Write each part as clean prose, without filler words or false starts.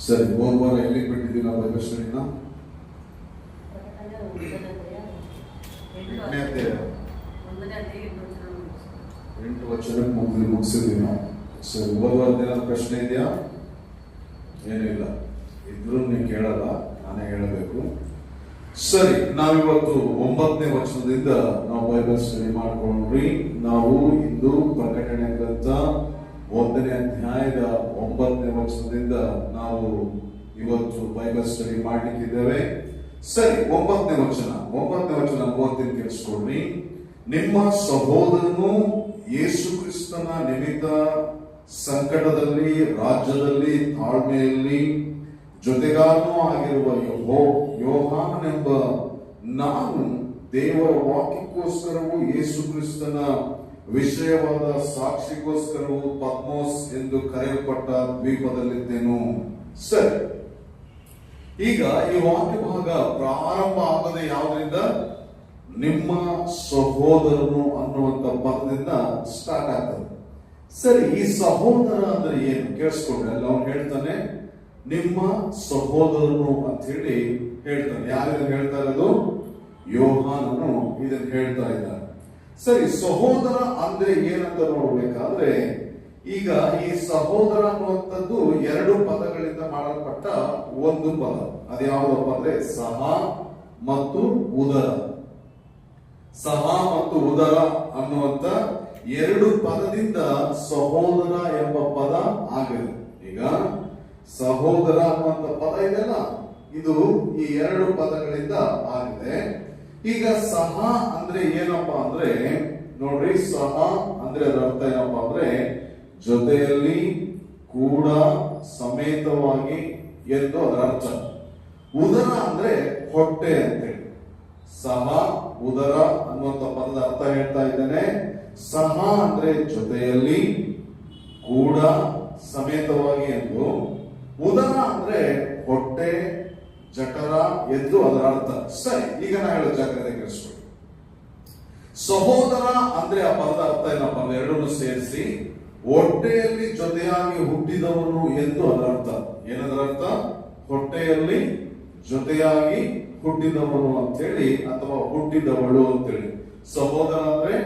ಸರಿ, ಹೋದ ವಾರ ಎಲ್ಲಿ ಬಿಟ್ಟಿದ್ದೀವಿ ನಾವು ಬೈಬಲ್ ಸ್ಟಡಿನ? 8 ವಚನಕ್ಕೆ ಮುಗಿಸಿದ್ವಿ ನಾವು. ಸರಿ, ಹೋದ ವಾರದ ಪ್ರಶ್ನೆ ಇದೆಯಾ? ಏನಿಲ್ಲ, ಇದ್ರೂ ನೀವು ಕೇಳಲ್ಲ, ನಾನೇ ಹೇಳಬೇಕು. ಸರಿ, ನಾವಿವತ್ತು 9ನೇ ವಚನದಿಂದ ನಾವು ಬೈಬಲ್ ಸ್ಟಡಿ ಮಾಡ್ಕೊಂಡ್ರಿ. ನಾವು ಇಂದು ಪ್ರಕಟಣೆ ಗ್ರಂಥ 1ನೇ ಅಧ್ಯಾಯದ 9ನೇ ವಚನದಿಂದ ನಾವು ಇವತ್ತು ಬೈಬಲ್ ಸ್ಟಡಿ ಮಾಡ್ಲಿಕ್ಕಿದ್ದೇವೆ. ಸರಿ, 9ನೇ ವಚನ ಓದ್ತೀನಿ, ಕೇಳಿಸ್ಕೊಡ್ರಿ. ನಿಮ್ಮ ಸಹೋದರನು ಯೇಸು ಕ್ರಿಸ್ತನ ನಿಮಿತ್ತ ಸಂಕಟದಲ್ಲಿ, ರಾಜ್ಯದಲ್ಲಿ, ತಾಳ್ಮೆಯಲ್ಲಿ ಜೊತೆಗಾರನೂ ಆಗಿರುವ ಯೋಹಾನನೆಂಬ ನಾನು ದೇವರ ವಾಕ್ಯಕ್ಕೋಸ್ಕರವೂ ಯೇಸು ಕ್ರಿಸ್ತನ ವಿಷಯವಾದ ಸಾಕ್ಷಿಗೋಸ್ಕರವೂ ಪದ್ಮೋಸ್ ಎಂದು ಕರೆಯಲ್ಪಟ್ಟ ದ್ವೀಪದಲ್ಲಿದ್ದೆನು. ಸರಿ, ಈಗ ಈ ವಾಕ್ಯ ಭಾಗ ಪ್ರಾರಂಭ ಆಗದೆ ಯಾವುದರಿಂದ? ನಿಮ್ಮ ಸಹೋದರನು ಅನ್ನುವಂತ ಪದದಿಂದ ಸ್ಟಾರ್ಟ್ ಆಗ್ತದೆ. ಸರಿ, ಈ ಸಹೋದರ ಅಂದ್ರೆ ಏನು ಕೇಳಿಸ್ಕೊಂಡ್ರೆ ಅಲ್ಲ, ಅವನು ಹೇಳ್ತಾನೆ ನಿಮ್ಮ ಸಹೋದರನು ಅಂತ ಹೇಳಿ ಹೇಳ್ತಾನೆ. ಯಾರಿದನ್ನು ಹೇಳ್ತಾ ಇರೋದು? ಯೋಹಾನನು ಇದನ್ನು ಹೇಳ್ತಾ ಇದ್ದಾನೆ. ಸರಿ, ಸಹೋದರ ಅಂದ್ರೆ ಏನಂತ ನೋಡ್ಬೇಕಾದ್ರೆ, ಈಗ ಈ ಸಹೋದರ ಅನ್ನುವಂಥದ್ದು 2 ಪದಗಳಿಂದ ಮಾಡಲ್ಪಟ್ಟ ಒಂದು ಪದ. ಅದ್ಯಾವುದಪ್ಪ ಅಂದ್ರೆ ಸಹ ಮತ್ತು ಉದರ. ಸಹ ಮತ್ತು ಉದರ ಅನ್ನುವಂತ 2 ಪದದಿಂದ ಸಹೋದರ ಎಂಬ ಪದ ಆಗಿದೆ. ಈಗ ಸಹೋದರ ಅನ್ನುವಂತ ಪದ ಇದೆಯಲ್ಲ, ಇದು ಈ 2 ಪದಗಳಿಂದ ಆಗಿದೆ. ಈಗ ಸಹ ಅಂದ್ರೆ ಏನಪ್ಪಾ ಅಂದ್ರೆ ನೋಡ್ರಿ, ಸಹ ಅಂದ್ರೆ ಅದರ ಅರ್ಥ ಏನಪ್ಪಾ ಅಂದ್ರೆ ಜೊತೆಯಲ್ಲಿ, ಕೂಡ, ಸಮೇತವಾಗಿ ಎಂದು ಅದರ ಅರ್ಥ. ಉದರ ಅಂದ್ರೆ ಹೊಟ್ಟೆ ಅಂತೇಳಿ. ಸಹ ಉದರ ಅನ್ನುವಂತ ಪದದ ಅರ್ಥ ಹೇಳ್ತಾ ಇದ್ದೇನೆ. ಸಹ ಅಂದ್ರೆ ಜೊತೆಯಲ್ಲಿ, ಕೂಡ, ಸಮೇತವಾಗಿ ಎಂದು. ಉದರ ಅಂದ್ರೆ ಹೊಟ್ಟೆ, ಜಠರ ಎಂದು ಅದರ ಅರ್ಥ. ಸರಿ, ಈಗ ನಾ ಹೇಳೋ ಜಾಗ್ರತೆ ಕೇಳಿಸ್ಕೊಳ್ಳಿ. ಸಹೋದರ ಅಂದ್ರೆ ಆ ಪದದ ಅರ್ಥ ಏನಪ್ಪ ಅಂದ್ರೆ ಎರಡನ್ನು ಸೇರಿಸಿ ಹೊಟ್ಟೆಯಲ್ಲಿ ಜೊತೆಯಾಗಿ ಹುಟ್ಟಿದವನು ಎಂದು ಅದರ ಅರ್ಥ. ಏನದರ ಅರ್ಥ? ಹೊಟ್ಟೆಯಲ್ಲಿ ಜೊತೆಯಾಗಿ ಹುಟ್ಟಿದವನು ಅಂತೇಳಿ, ಅಥವಾ ಹುಟ್ಟಿದವಳು ಅಂತೇಳಿ. ಸಹೋದರ ಅಂದ್ರೆ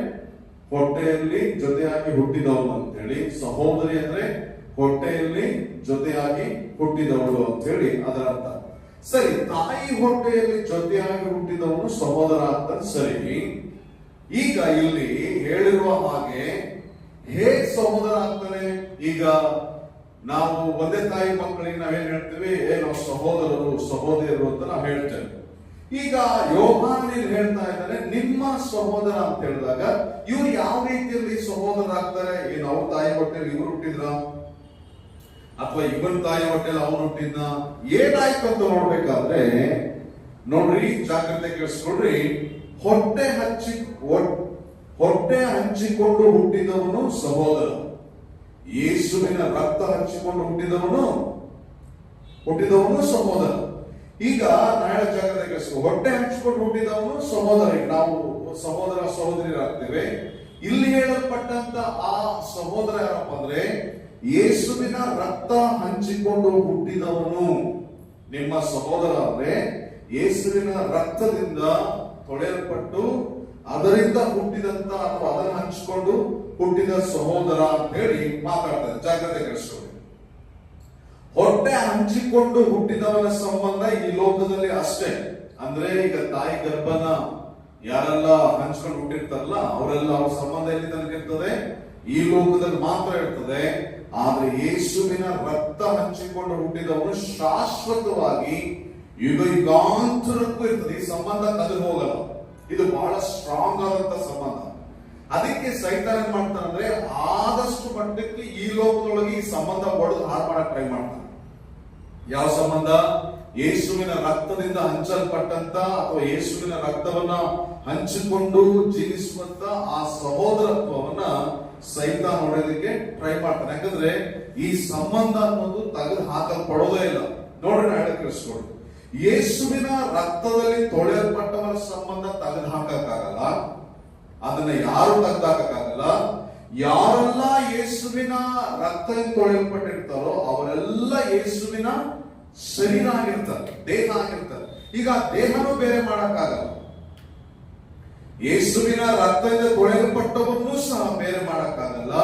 ಹೊಟ್ಟೆಯಲ್ಲಿ ಜೊತೆಯಾಗಿ ಹುಟ್ಟಿದವನು ಅಂತೇಳಿ, ಸಹೋದರಿ ಅಂದ್ರೆ ಹೊಟ್ಟೆಯಲ್ಲಿ ಜೊತೆಯಾಗಿ ಹುಟ್ಟಿದವಳು ಅಂತ ಹೇಳಿ ಅದರ ಅರ್ಥ. ಸರಿ, ತಾಯಿ ಹೊಟ್ಟೆಯಲ್ಲಿ ಜೊತೆಯಾಗಿ ಹುಟ್ಟಿದವನು ಸಹೋದರ ಅಂತ. ಸರಿ, ಈಗ ಇಲ್ಲಿ ಹೇಳಿರುವ ಹಾಗೆ ಹೇಗೆ ಸಹೋದರ ಆಗ್ತಾನೆ? ಈಗ ನಾವು ಒಂದೇ ತಾಯಿ ಮಕ್ಕಳಿಗೆ ನಾವೇನ್ ಹೇಳ್ತೀವಿ? ನಾವು ಸಹೋದರರು, ಸಹೋದರಿಯರು ಅಂತ ನಾವು ಹೇಳ್ತೇವೆ. ಈಗ ಯೋಹಾನನು ಹೇಳ್ತಾ ಇದ್ದಾರೆ ನಿಮ್ಮ ಸಹೋದರ ಅಂತ ಹೇಳಿದಾಗ, ಇವ್ರು ಯಾವ ರೀತಿಯಲ್ಲಿ ಸಹೋದರ ಆಗ್ತಾರೆ? ಏನು ಅವ್ರ ತಾಯಿ ಹೊಟ್ಟೆಯಲ್ಲಿ ಇವ್ರು ಹುಟ್ಟಿದ್ರ, ಅಥವಾ ಇವನ್ ತಾಯಿ ಹೊಟ್ಟೆಯಲ್ಲಿ ಅವನು ಹುಟ್ಟಿದ್ನ? ಏನಾಯ್ತು ಅಂತ ನೋಡ್ಬೇಕಾದ್ರೆ ನೋಡ್ರಿ, ಜಾಗ್ರತೆ ಕೇಳಿಸ್ಕೊಡ್ರಿ. ಹೊಟ್ಟೆ ಹಂಚಿಕೊಂಡು ಹುಟ್ಟಿದವನು ಸಹೋದರ. ಯೇಸುವಿನ ರಕ್ತ ಹಂಚಿಕೊಂಡು ಹುಟ್ಟಿದವನು ಸಹೋದರ. ಈಗ ನಾಳೆ ಜಾಗ್ರತೆ ಕೇಳಿಸ್ಕೊ, ಹೊಟ್ಟೆ ಹಂಚಿಕೊಂಡು ಹುಟ್ಟಿದವನು ಸಹೋದರ. ನಾವು ಸಹೋದರ ಸಹೋದರಿಯರಾಗ್ತೇವೆ. ಇಲ್ಲಿ ಹೇಳಲ್ಪಟ್ಟಂತ ಆ ಸಹೋದರ ಯಾರಪ್ಪ ಅಂದ್ರೆ ಯೇಸುವಿನ ರಕ್ತ ಹಂಚಿಕೊಂಡು ಹುಟ್ಟಿದವನು ನಿಮ್ಮ ಸಹೋದರ. ಅಂದ್ರೆ ಯೇಸುವಿನ ರಕ್ತದಿಂದ ತೊಳೆಯಲ್ಪಟ್ಟು ಅದರಿಂದ ಹುಟ್ಟಿದಂತ ಅಥವಾ ಅದನ್ನು ಹಂಚಿಕೊಂಡು ಹುಟ್ಟಿದ ಸಹೋದರ ಅಂತ ಹೇಳಿ ಮಾತಾಡ್ತಾರೆ. ಜಾಗ್ರತೆ ಕೇಳಿಸ್ಕೊಳ್ಳಿ. ಹೊಟ್ಟೆ ಹಂಚಿಕೊಂಡು ಹುಟ್ಟಿದವನ ಸಂಬಂಧ ಈ ಲೋಕದಲ್ಲಿ ಅಷ್ಟೇ. ಅಂದ್ರೆ ಈಗ ತಾಯಿ ಗರ್ಭನ ಯಾರೆಲ್ಲ ಹಂಚ್ಕೊಂಡು ಹುಟ್ಟಿರ್ತಾರಲ್ಲ ಅವರೆಲ್ಲ ಅವ್ರ ಸಂಬಂಧ ಎಲ್ಲಿ ತನಕ ಇರ್ತದೆ? ಈ ಲೋಕದಲ್ಲಿ ಮಾತ್ರ ಇರ್ತದೆ. ಆದ್ರೆ ಯೇಸುವಿನ ರಕ್ತ ಹಂಚಿಕೊಂಡು ಹುಟ್ಟಿದವನು ಶಾಶ್ವತವಾಗಿ ಯುಗಾಂತರಕ್ಕೂ ಇರ್ತದೆ. ಈ ಸಂಬಂಧ ಕದಲು ಹೋಗಲ್ಲ. ಇದು ಬಹಳ ಸ್ಟ್ರಾಂಗ್ ಆದಂತ ಸಂಬಂಧ. ಅದಕ್ಕೆ ಸೈತಾನ ಏನ್ ಮಾಡ್ತಾನಂದ್ರೆ ಆದಷ್ಟು ಮಟ್ಟಕ್ಕೆ ಈ ಲೋಕದೊಳಗೆ ಈ ಸಂಬಂಧ ಒಡೆದು ಹಾಳು ಮಾಡಕ್ ಟ್ರೈ ಮಾಡ್ತಾನೆ. ಯಾವ ಸಂಬಂಧ? ಯೇಸುವಿನ ರಕ್ತದಿಂದ ಹಂಚಲ್ಪಟ್ಟಂತ ಅಥವಾ ಯೇಸುವಿನ ರಕ್ತವನ್ನ ಹಂಚಿಕೊಂಡು ಜೀವಿಸುವಂತ ಆ ಸಹೋದರತ್ವವನ್ನ ಸೈತಾನ ಹೊಡೆಯೋದಕ್ಕೆ ಟ್ರೈ ಮಾಡ್ತಾನೆ. ಯಾಕಂದ್ರೆ ಈ ಸಂಬಂಧ ಅನ್ನೋದು ತೆಗೆದು ಹಾಕಲ್ಪಡೋದೇ ಇಲ್ಲ. ನೋಡ್ರಿ, ನಾ ಹೇಳಕ್ ಕೇಳಿಸ್ಕೊಡು. ಯೇಸುವಿನ ರಕ್ತದಲ್ಲಿ ತೊಳೆಯಲ್ಪಟ್ಟವರ ಸಂಬಂಧ ತೆಗೆದು ಹಾಕಕ್ಕಾಗಲ್ಲ. ಅದನ್ನ ಯಾರು ತೆಗೆದಾಕಕ್ಕಾಗಲ್ಲ. ಯಾರೆಲ್ಲ ಯೇಸುವಿನ ರಕ್ತ ತೊಳೆಯಲ್ಪಟ್ಟಿರ್ತಾರೋ ಅವರೆಲ್ಲ ಯೇಸುವಿನ ಶರೀರ ಆಗಿರ್ತಾರೆ, ದೇಹ ಆಗಿರ್ತಾರೆ. ಈಗ ದೇಹನೂ ಬೇರೆ ಮಾಡಕ್ಕಾಗಲ್ಲ. ಯೇಸುವಿನ ರಕ್ತದಿಂದ ತೊಳೆಯಲ್ಪಟ್ಟವನ್ನೂ ಸಹ ಬೇರೆ ಮಾಡಕ್ಕಾಗಲ್ಲ.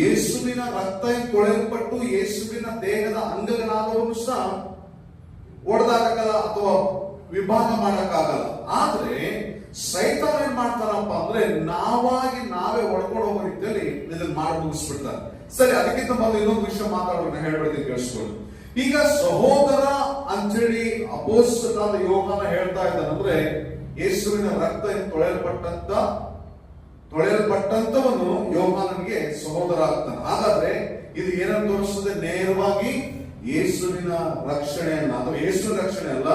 ಯೇಸುವಿನ ರಕ್ತ ತೊಳೆಯಲ್ಪಟ್ಟು ಯೇಸುವಿನ ದೇಹದ ಅಂಗಗಳಾದವನ್ನು ಸಹ ಒಡೆದಾಗಲ್ಲ ಅಥವಾ ವಿಭಾಗ ಮಾಡಕ್ಕಾಗಲ್ಲ. ಆದ್ರೆ ಸೈತಾನ ಏನ್ ಮಾಡ್ತಾರಪ್ಪ ಅಂದ್ರೆ ನಾವಾಗಿ ನಾವೇ ಒಡ್ಕೊಂಡು ಹೋಗೋ ರೀತಿಯಲ್ಲಿ ಇದನ್ನ ಮಾಡಿ ಮುಗಿಸ್ಬಿಡ್ತಾರೆ. ಸರಿ, ಅದಕ್ಕಿಂತ ಮೊದಲು ಇನ್ನೊಂದು ವಿಷಯ ಮಾತಾಡೋಣ, ಹೇಳ್ಬಿಡ್ತೀನಿ, ಕೇಳಿಸ್ಕೊಳ್ಳಿ. ಈಗ ಸಹೋದರ ಅಂತೇಳಿ ಅಪೊಸ್ತಲನಾದ ಯೋಹಾನ ಹೇಳ್ತಾ ಇದ್ದಾನಂದ್ರೆ ಯೇಸುವಿನ ರಕ್ತ ತೊಳೆಯಲ್ಪಟ್ಟಂತವನು ಯೋಹಾನನಿಗೆ ಸಹೋದರ ಆಗ್ತಾನೆ. ಹಾಗಾದ್ರೆ ಇದು ಏನನ್ನು ತೋರಿಸ್ತದೆ? ನೇರವಾಗಿ ಯೇಸುವಿನ ರಕ್ಷಣೆಯನ್ನ, ಅಥವಾ ಯೇಸುವಿನ ರಕ್ಷಣೆ ಅಲ್ಲ,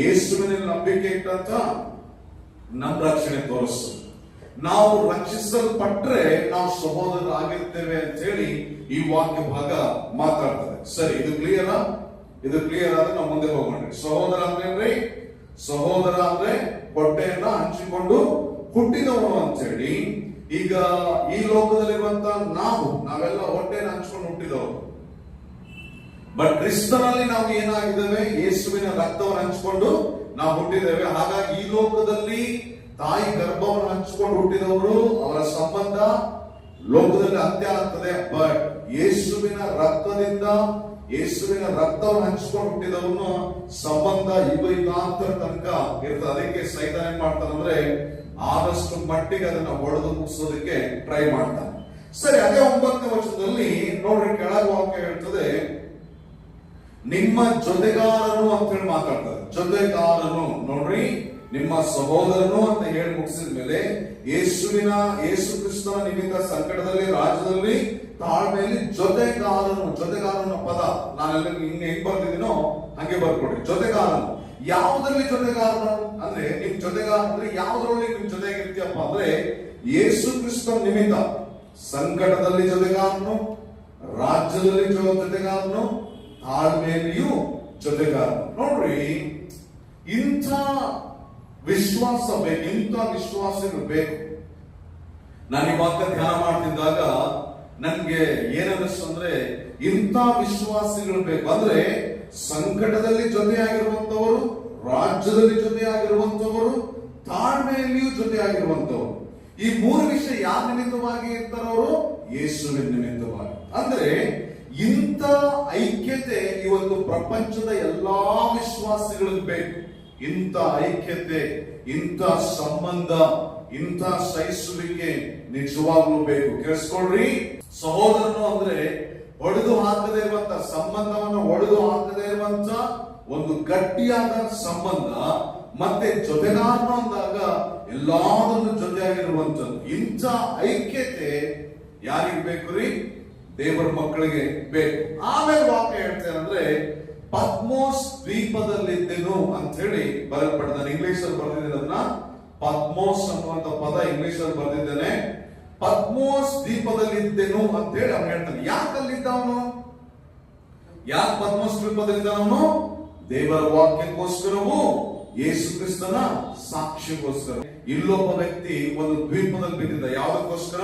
ಯೇಸುವಿನ ನಂಬಿಕೆ ಇಟ್ಟಂತ ನಮ್ಮ ರಕ್ಷಣೆ ತೋರಿಸ್ತದೆ. ನಾವು ರಕ್ಷಿಸಲ್ಪಟ್ರೆ ನಾವು ಸಹೋದರರಾಗಿರ್ತೇವೆ ಅಂತ ಹೇಳಿ ಈ ವಾಕ್ಯ ಭಾಗ ಮಾತಾಡ್ತದೆ. ಸರಿ, ಇದು ಕ್ಲಿಯರ್? ಇದು ಕ್ಲಿಯರ್ ಆದ್ರೆ ನಾವು ಮುಂದೆ ಹೋಗೋಣ. ಸಹೋದರ ಅಂದ್ರೆ ಸಹೋದರ ಅಂದ್ರೆ ಹೊಟ್ಟೆಯನ್ನ ಹಂಚಿಕೊಂಡು ಹುಟ್ಟಿದವನು ಅಂತ ಹೇಳಿ. ಈಗ ಈ ಲೋಕದಲ್ಲಿರುವಂತ ನಾವೆಲ್ಲ ಹೊಟ್ಟೆಯನ್ನು ಹಂಚಿಕೊಂಡು ಹುಟ್ಟಿದವರು. ಬಟ್ ಕ್ರಿಸ್ತನಲ್ಲಿ ನಾವು ಏನಾಗಿದ್ದೇವೆ? ಯೇಸುವಿನ ರಕ್ತವನ್ನು ಹಂಚಿಕೊಂಡು ನಾವು ಹುಟ್ಟಿದ್ದೇವೆ. ಹಾಗಾಗಿ ಈ ಲೋಕದಲ್ಲಿ ತಾಯಿ ಗರ್ಭವನ್ನು ಹಂಚಿಕೊಂಡು ಹುಟ್ಟಿದವರು, ಅವರ ಸಂಬಂಧ ಲೋಕದಲ್ಲಿ ಅಂತ್ಯ ಆಗ್ತದೆ. ಬಟ್ ಯೇಸುವಿನ ರಕ್ತದಿಂದ, ಯೇಸುವಿನ ರಕ್ತವನ್ನು ಹಂಚಿಕೊಂಡು ಹುಟ್ಟಿದವನು ಸಂಬಂಧ ಯುಗಾಂತರ ತನಕ ಇರ್ತದೆ. ಅದಕ್ಕೆ ಸೈತಾನ ಏನ್ ಮಾಡ್ತಾನಂದ್ರೆ ಆದಷ್ಟು ಮಟ್ಟಿಗೆ ಅದನ್ನ ಹೊಡೆದು ಮುಗಿಸೋದಕ್ಕೆ ಟ್ರೈ ಮಾಡ್ತಾನೆ. ಸರಿ, ಅದೇ 9ನೇ ವಚನದಲ್ಲಿ ನೋಡ್ರಿ, ಕೆಳಗ ವಾಕ್ಯ ಹೇಳ್ತದೆ ನಿಮ್ಮ ಜೊತೆಗಾರನು ಅಂತ ಹೇಳಿ ಮಾತಾಡ್ತಾರೆ. ಜೊತೆಗಾರನು ನೋಡ್ರಿ, ನಿಮ್ಮ ಸಹೋದರನು ಅಂತ ಹೇಳಿ ಮುಗಿಸಿದ ಮೇಲೆ ಯೇಸು ಕ್ರಿಸ್ತನ ನಿಮಿತ್ತ ಸಂಕಟದಲ್ಲಿ, ರಾಜ್ಯದಲ್ಲಿ, ತಾಳ್ಮೆಯಲ್ಲಿ ಜೊತೆಗಾರನ ಪದ ನಾನೆಲ್ಲ ಹೆಂಗ್ ಬರ್ತಿದ್ದೀನೋ ಹಂಗೆ ಬರ್ಕೊಡ್ರಿ. ಜೊತೆಗಾರನು ಯಾವುದ್ರಲ್ಲಿ ಜೊತೆಗಾರನು ಅಂದ್ರೆ ನಿಮ್ ಜೊತೆಗಾರ ಅಂದ್ರೆ ಯಾವ್ದ್ರಲ್ಲಿ ನಿಮ್ ಜೊತೆಗಿರ್ತೀಯಪ್ಪ ಅಂದ್ರೆ ಯೇಸು ಕ್ರಿಸ್ತನ ನಿಮಿತ್ತ ಸಂಕಟದಲ್ಲಿ ಜೊತೆಗಾರನು, ರಾಜ್ಯದಲ್ಲಿ ಜೊತೆಗಾರನು, ತಾಳ್ಮೆಯಲ್ಲಿಯೂ ಜೊತೆಗಾರನು. ನೋಡ್ರಿ, ಇಂಥ ವಿಶ್ವಾಸ ಬೇಕು, ಇಂಥ ವಿಶ್ವಾಸಗಳು ಬೇಕು. ನಾನು ಇವಾಗ ಧ್ಯಾನ ಮಾಡ್ತಿದ್ದಾಗ ನನ್ಗೆ ಏನನ್ನಿಸ್ತು ಅಂದ್ರೆ ಇಂಥ ವಿಶ್ವಾಸಿಗಳು ಬೇಕು. ಅಂದ್ರೆ ಸಂಕಟದಲ್ಲಿ ಜೊತೆಯಾಗಿರುವಂತವರು, ರಾಜ್ಯದಲ್ಲಿ ಜೊತೆಯಾಗಿರುವಂತವರು, ತಾಳ್ಮೆಯಲ್ಲಿಯೂ ಜೊತೆಯಾಗಿರುವಂತವರು. ಈ 3 ವಿಷಯ ಯಾರ ನಿಮಿತ್ತವಾಗಿ ಇರ್ತಾರವರು? ಯೇಸುವಿನ ನಿಮಿತ್ತವಾಗಿ. ಅಂದ್ರೆ ಇಂಥ ಐಕ್ಯತೆ ಇವತ್ತು ಪ್ರಪಂಚದ ಎಲ್ಲಾ ವಿಶ್ವಾಸಿಗಳಿಗೆ ಬೇಕು. ಇಂಥ ಐಕ್ಯತೆ, ಇಂಥ ಸಂಬಂಧ, ಇಂಥ ಸಹಿಸುವಿಕೆ ನಿಜವಾಗ್ಲೂ ಬೇಕು. ಕೇಳಿಸ್ಕೊಳ್ರಿ, ಸಹೋದರನು ಅಂದ್ರೆ ಒಡೆದು ಹಾಕದೇ ಇರುವಂತ ಸಂಬಂಧವನ್ನು ಒಡೆದು ಹಾಕದೇ ಇರುವಂತ ಒಂದು ಗಟ್ಟಿಯಾದ ಸಂಬಂಧ. ಮತ್ತೆ ಜೊತೆಗಾರನು ಅಂದಾಗ ಎಲ್ಲಾದನ್ನು ಜೊತೆಯಾಗಿರುವಂತದ್ದು. ಇಂಥ ಐಕ್ಯತೆ ಯಾರಿಗೆ ಬೇಕು ರೀ? ದೇವರ ಮಕ್ಕಳಿಗೆ ಬೇಕು. ಆಮೇಲೆ ವಾಕ್ಯ ಹೇಳ್ತೇನೆ ಅಂದ್ರೆ ಪದ್ಮೋಸ್ ದ್ವೀಪದಲ್ಲಿದ್ದೆನು ಅಂತ ಹೇಳಿ ಬರೆಯಲ್ಪಟ್ಟಿದ್ದಾನೆ. ಇಂಗ್ಲಿಷ್ ಅಲ್ಲಿ ಬರೆದಿದ್ದೇನೆ ಅದನ್ನ. ಪದ್ಮೋಸ್ ಅನ್ನುವಂತ ಪದ ಇಂಗ್ಲಿಷ್ ಅಲ್ಲಿ ಬರೆದಿದ್ದೇನೆ. ಪದ್ಮೋಸ್ ದ್ವೀಪದಲ್ಲಿದ್ದೆನು ಅಂತ ಹೇಳಿ ಅವನು ಹೇಳ್ತಾನೆ. ಯಾಕಲ್ಲಿದ್ದ ಅವನು? ಯಾಕೆ ಪದ್ಮೋಸ್ ದ್ವೀಪದಲ್ಲಿದ್ದ ಅವನು? ದೇವರ ವಾಕ್ಯಕ್ಕೋಸ್ಕರವೂ ಯೇಸು ಕ್ರಿಸ್ತನ ಸಾಕ್ಷಿಗೋಸ್ಕರ. ಇಲ್ಲೊಬ್ಬ ವ್ಯಕ್ತಿ ಒಂದು ದ್ವೀಪದಲ್ಲಿ ಬಿದ್ದಿದ್ದ. ಯಾವುದಕ್ಕೋಸ್ಕರ?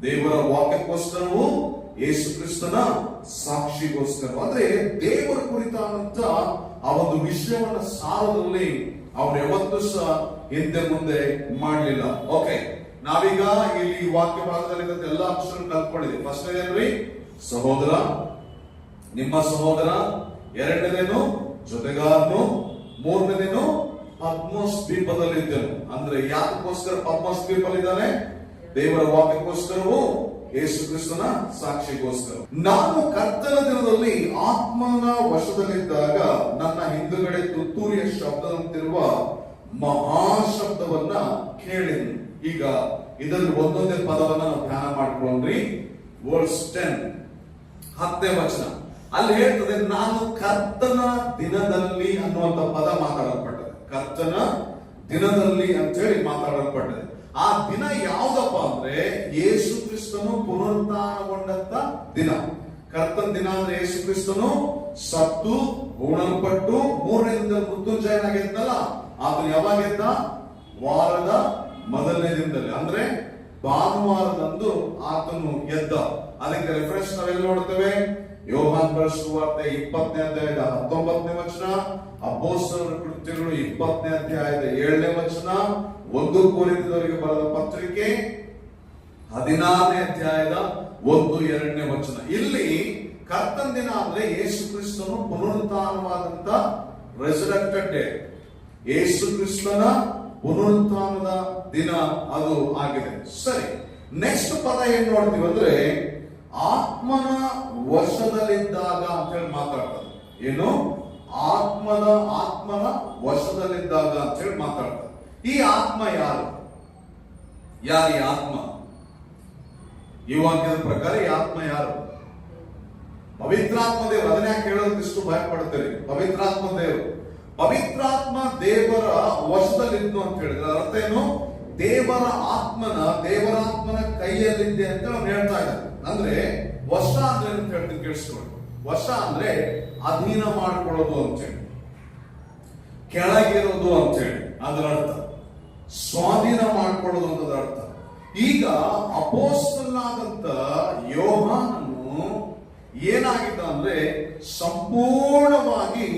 ದೇವರ ವಾಕ್ಯಕ್ಕೋಸ್ಕರವೂ ಯೇಸು ಕ್ರಿಸ್ತನ ಸಾಕ್ಷಿಗೋಸ್ಕರ. ಅಂದ್ರೆ ದೇವರ ಕುರಿತಾದಂತ ಆ ಒಂದು ವಿಷಯವನ್ನ ಸಾರೋದ್ರಲ್ಲಿ ಅವ್ರು ಯಾವತ್ತೂ ಸಹ ಹಿಂದೆ ಮುಂದೆ ಮಾಡಲಿಲ್ಲ. ಓಕೆ, ನಾವೀಗ ಇಲ್ಲಿ ವಾಕ್ಯ ಭಾಗದಲ್ಲಿ ಎಲ್ಲ ಅಕ್ಷರ ಕಲ್ತ್ಕೊಂಡಿದ್ದೀವಿ. ಫಸ್ಟ್ ಏನ್ರಿ? ಸಹೋದರ, ನಿಮ್ಮ ಸಹೋದರ. ಎರಡನೇದೇನು? ಜೊತೆಗಾರನು. ಮೂರನೇದೇನು? ಪದ್ಮೋಸ್ ದ್ವೀಪದಲ್ಲಿದ್ದನು. ಅಂದ್ರೆ ಯಾಕಕ್ಕೋಸ್ಕರ ಪದ್ಮೋಸ್ ದ್ವೀಪದಲ್ಲಿದ್ದಾನೆ? ದೇವರ ವಾಕ್ಯಕ್ಕೋಸ್ಕರವೂ ಯೇಸು ಕ್ರಿಸ್ತನ ಸಾಕ್ಷಿಗೋಸ್ಕರ. ನಾನು ಕರ್ತನ ದಿನದಲ್ಲಿ ಆತ್ಮನ ವಶದಲ್ಲಿದ್ದಾಗ ನನ್ನ ಹಿಂದುಗಡೆ ತುತ್ತೂರಿಯ ಶಬ್ದದಂತಿರುವ ಮಹಾಶಬ್ದವನ್ನ ಕೇಳಿದ್ನು. ಈಗ ಇದರಲ್ಲಿ ಒಂದೊಂದೇ ಪದವನ್ನ ನಾವು ಧ್ಯಾನ ಮಾಡ್ಕೊಂಡ್ರಿ. ವರ್ಸ್ 10, 10ನೇ ವಚನ ಅಲ್ಲಿ ಹೇಳ್ತದೆ, ನಾನು ಕರ್ತನ ದಿನದಲ್ಲಿ ಅನ್ನುವಂತ ಪದ ಮಾತಾಡಲ್ಪಟ್ಟದೆ. ಕರ್ತನ ದಿನದಲ್ಲಿ ಅಂತ ಹೇಳಿ ಮಾತಾಡಲ್ಪಟ್ಟದೆ. ಆ ದಿನ ಯಾವ್ದಪ್ಪ ಅಂದ್ರೆ ಯೇಸು ಕ್ರಿಸ್ತನು ಪುನರುತ್ಥಾನಗೊಂಡಂತ ದಿನ. ಕರ್ತನ ದಿನ ಅಂದ್ರೆ ಯೇಸು ಕ್ರಿಸ್ತನು ಸತ್ತು ಹೂಣಲ್ಪಟ್ಟು 3ನೇ ದಿನದಲ್ಲಿ ಮೃತ್ಯುಂಜಯನಾಗಿದ್ದಲ್ಲ, ಆತನು ಯಾವಾಗಿದ್ದ? ವಾರದ ಮೊದಲನೇ ದಿನದಲ್ಲಿ. ಅಂದ್ರೆ ಭಾನುವಾರದಂದು ಆತನು ಎದ್ದ. ಅದಕ್ಕೆ ರೆಫರೆನ್ಸ್ ನಾವೆಲ್ಲಿ ನೋಡ್ತೇವೆ? ಯೋಹಾನ್ ಬರೆದ ಸುವಾರ್ತೆ 20ನೇ ಅಧ್ಯಾಯದ 19ನೇ ವಚನ, ಅಪೊಸ್ತಲರ ಕೃತ್ಯಗಳು 20ನೇ ಅಧ್ಯಾಯದ 7ನೇ ವಚನ, 1 ಕೊರಿಂಥದವರಿಗೆ ಬರೆದ ಪತ್ರಿಕೆ 16ನೇ ಅಧ್ಯಾಯದ 1-2ನೇ ವಚನ. ಇಲ್ಲಿ ಕರ್ತನ ದಿನ ಅಂದ್ರೆ ಯೇಸು ಕ್ರಿಸ್ತನು ಪುನರುತ್ಥಾನವಾದಂತ ರೆಸರೆಕ್ಟೆಡ್ ಡೇ, ಯೇಸು ಕ್ರಿಸ್ತನ ಪುನರುತ್ಥಾನದ ದಿನ ಅದು ಆಗಿದೆ. ಸರಿ, ನೆಕ್ಸ್ಟ್ ಪದ ಏನ್ ನೋಡ್ತೀವಿ ಅಂದ್ರೆ ಆತ್ಮನ ವಶದಲ್ಲಿದ್ದಾಗ ಅಂತ ಹೇಳಿ ಮಾತಾಡ್ತಾರೆ. ಏನು? ಆತ್ಮನ ವಶದಲ್ಲಿದ್ದಾಗ ಅಂತ ಹೇಳಿ ಮಾತಾಡ್ತಾರೆ. ಈ ಆತ್ಮ ಯಾರು? ಯಾರು ಈ ಆತ್ಮ? ಈ ವಾಕ್ಯದ ಪ್ರಕಾರ ಈ ಆತ್ಮ ಯಾರು? ಪವಿತ್ರಾತ್ಮ ದೇವರು. ಅದನ್ನ ಯಾಕೆ ಹೇಳೋದಕ್ಕಿಷ್ಟು ಭಯ ಪಡ್ತೇವೆ? ಪವಿತ್ರಾತ್ಮ ದೇವರು, ಪವಿತ್ರಾತ್ಮ ದೇವರ ವಶದಲ್ಲಿದ್ದು ಅಂತ ಹೇಳಿದ್ರೆ ಅರ್ಥ ಏನು? ದೇವರಾತ್ಮನ ಕೈಯಲ್ಲಿದ್ದೆ ಅಂತ ನಾವು ಹೇಳ್ತಾ ಇದ್ದಾರೆ. ಅಂದ್ರೆ ವಶ ಅಂದ್ರೆ ಅಂತ ಹೇಳ್ತೀನಿ, ಕೇಳಿಸ್ಕೊಳ್ಳಿ. ವಶ ಅಂದ್ರೆ ಅಧೀನ ಮಾಡ್ಕೊಳ್ಳೋದು ಅಂತೇಳಿ, ಕೆಳಗಿರೋದು ಅಂತೇಳಿ ಅದರ ಅರ್ಥ. ಸ್ವಾಧೀನ ಮಾಡ್ಕೊಳ್ಳೋದು ಅಂತದ ಅರ್ಥ. ಈಗ ಅಪೊಸ್ತಲನಾದಂತ ಯೋಹಾನನು ಏನಾಗಿದ್ದ ಅಂದ್ರೆ ಸಂಪೂರ್ಣವಾಗಿ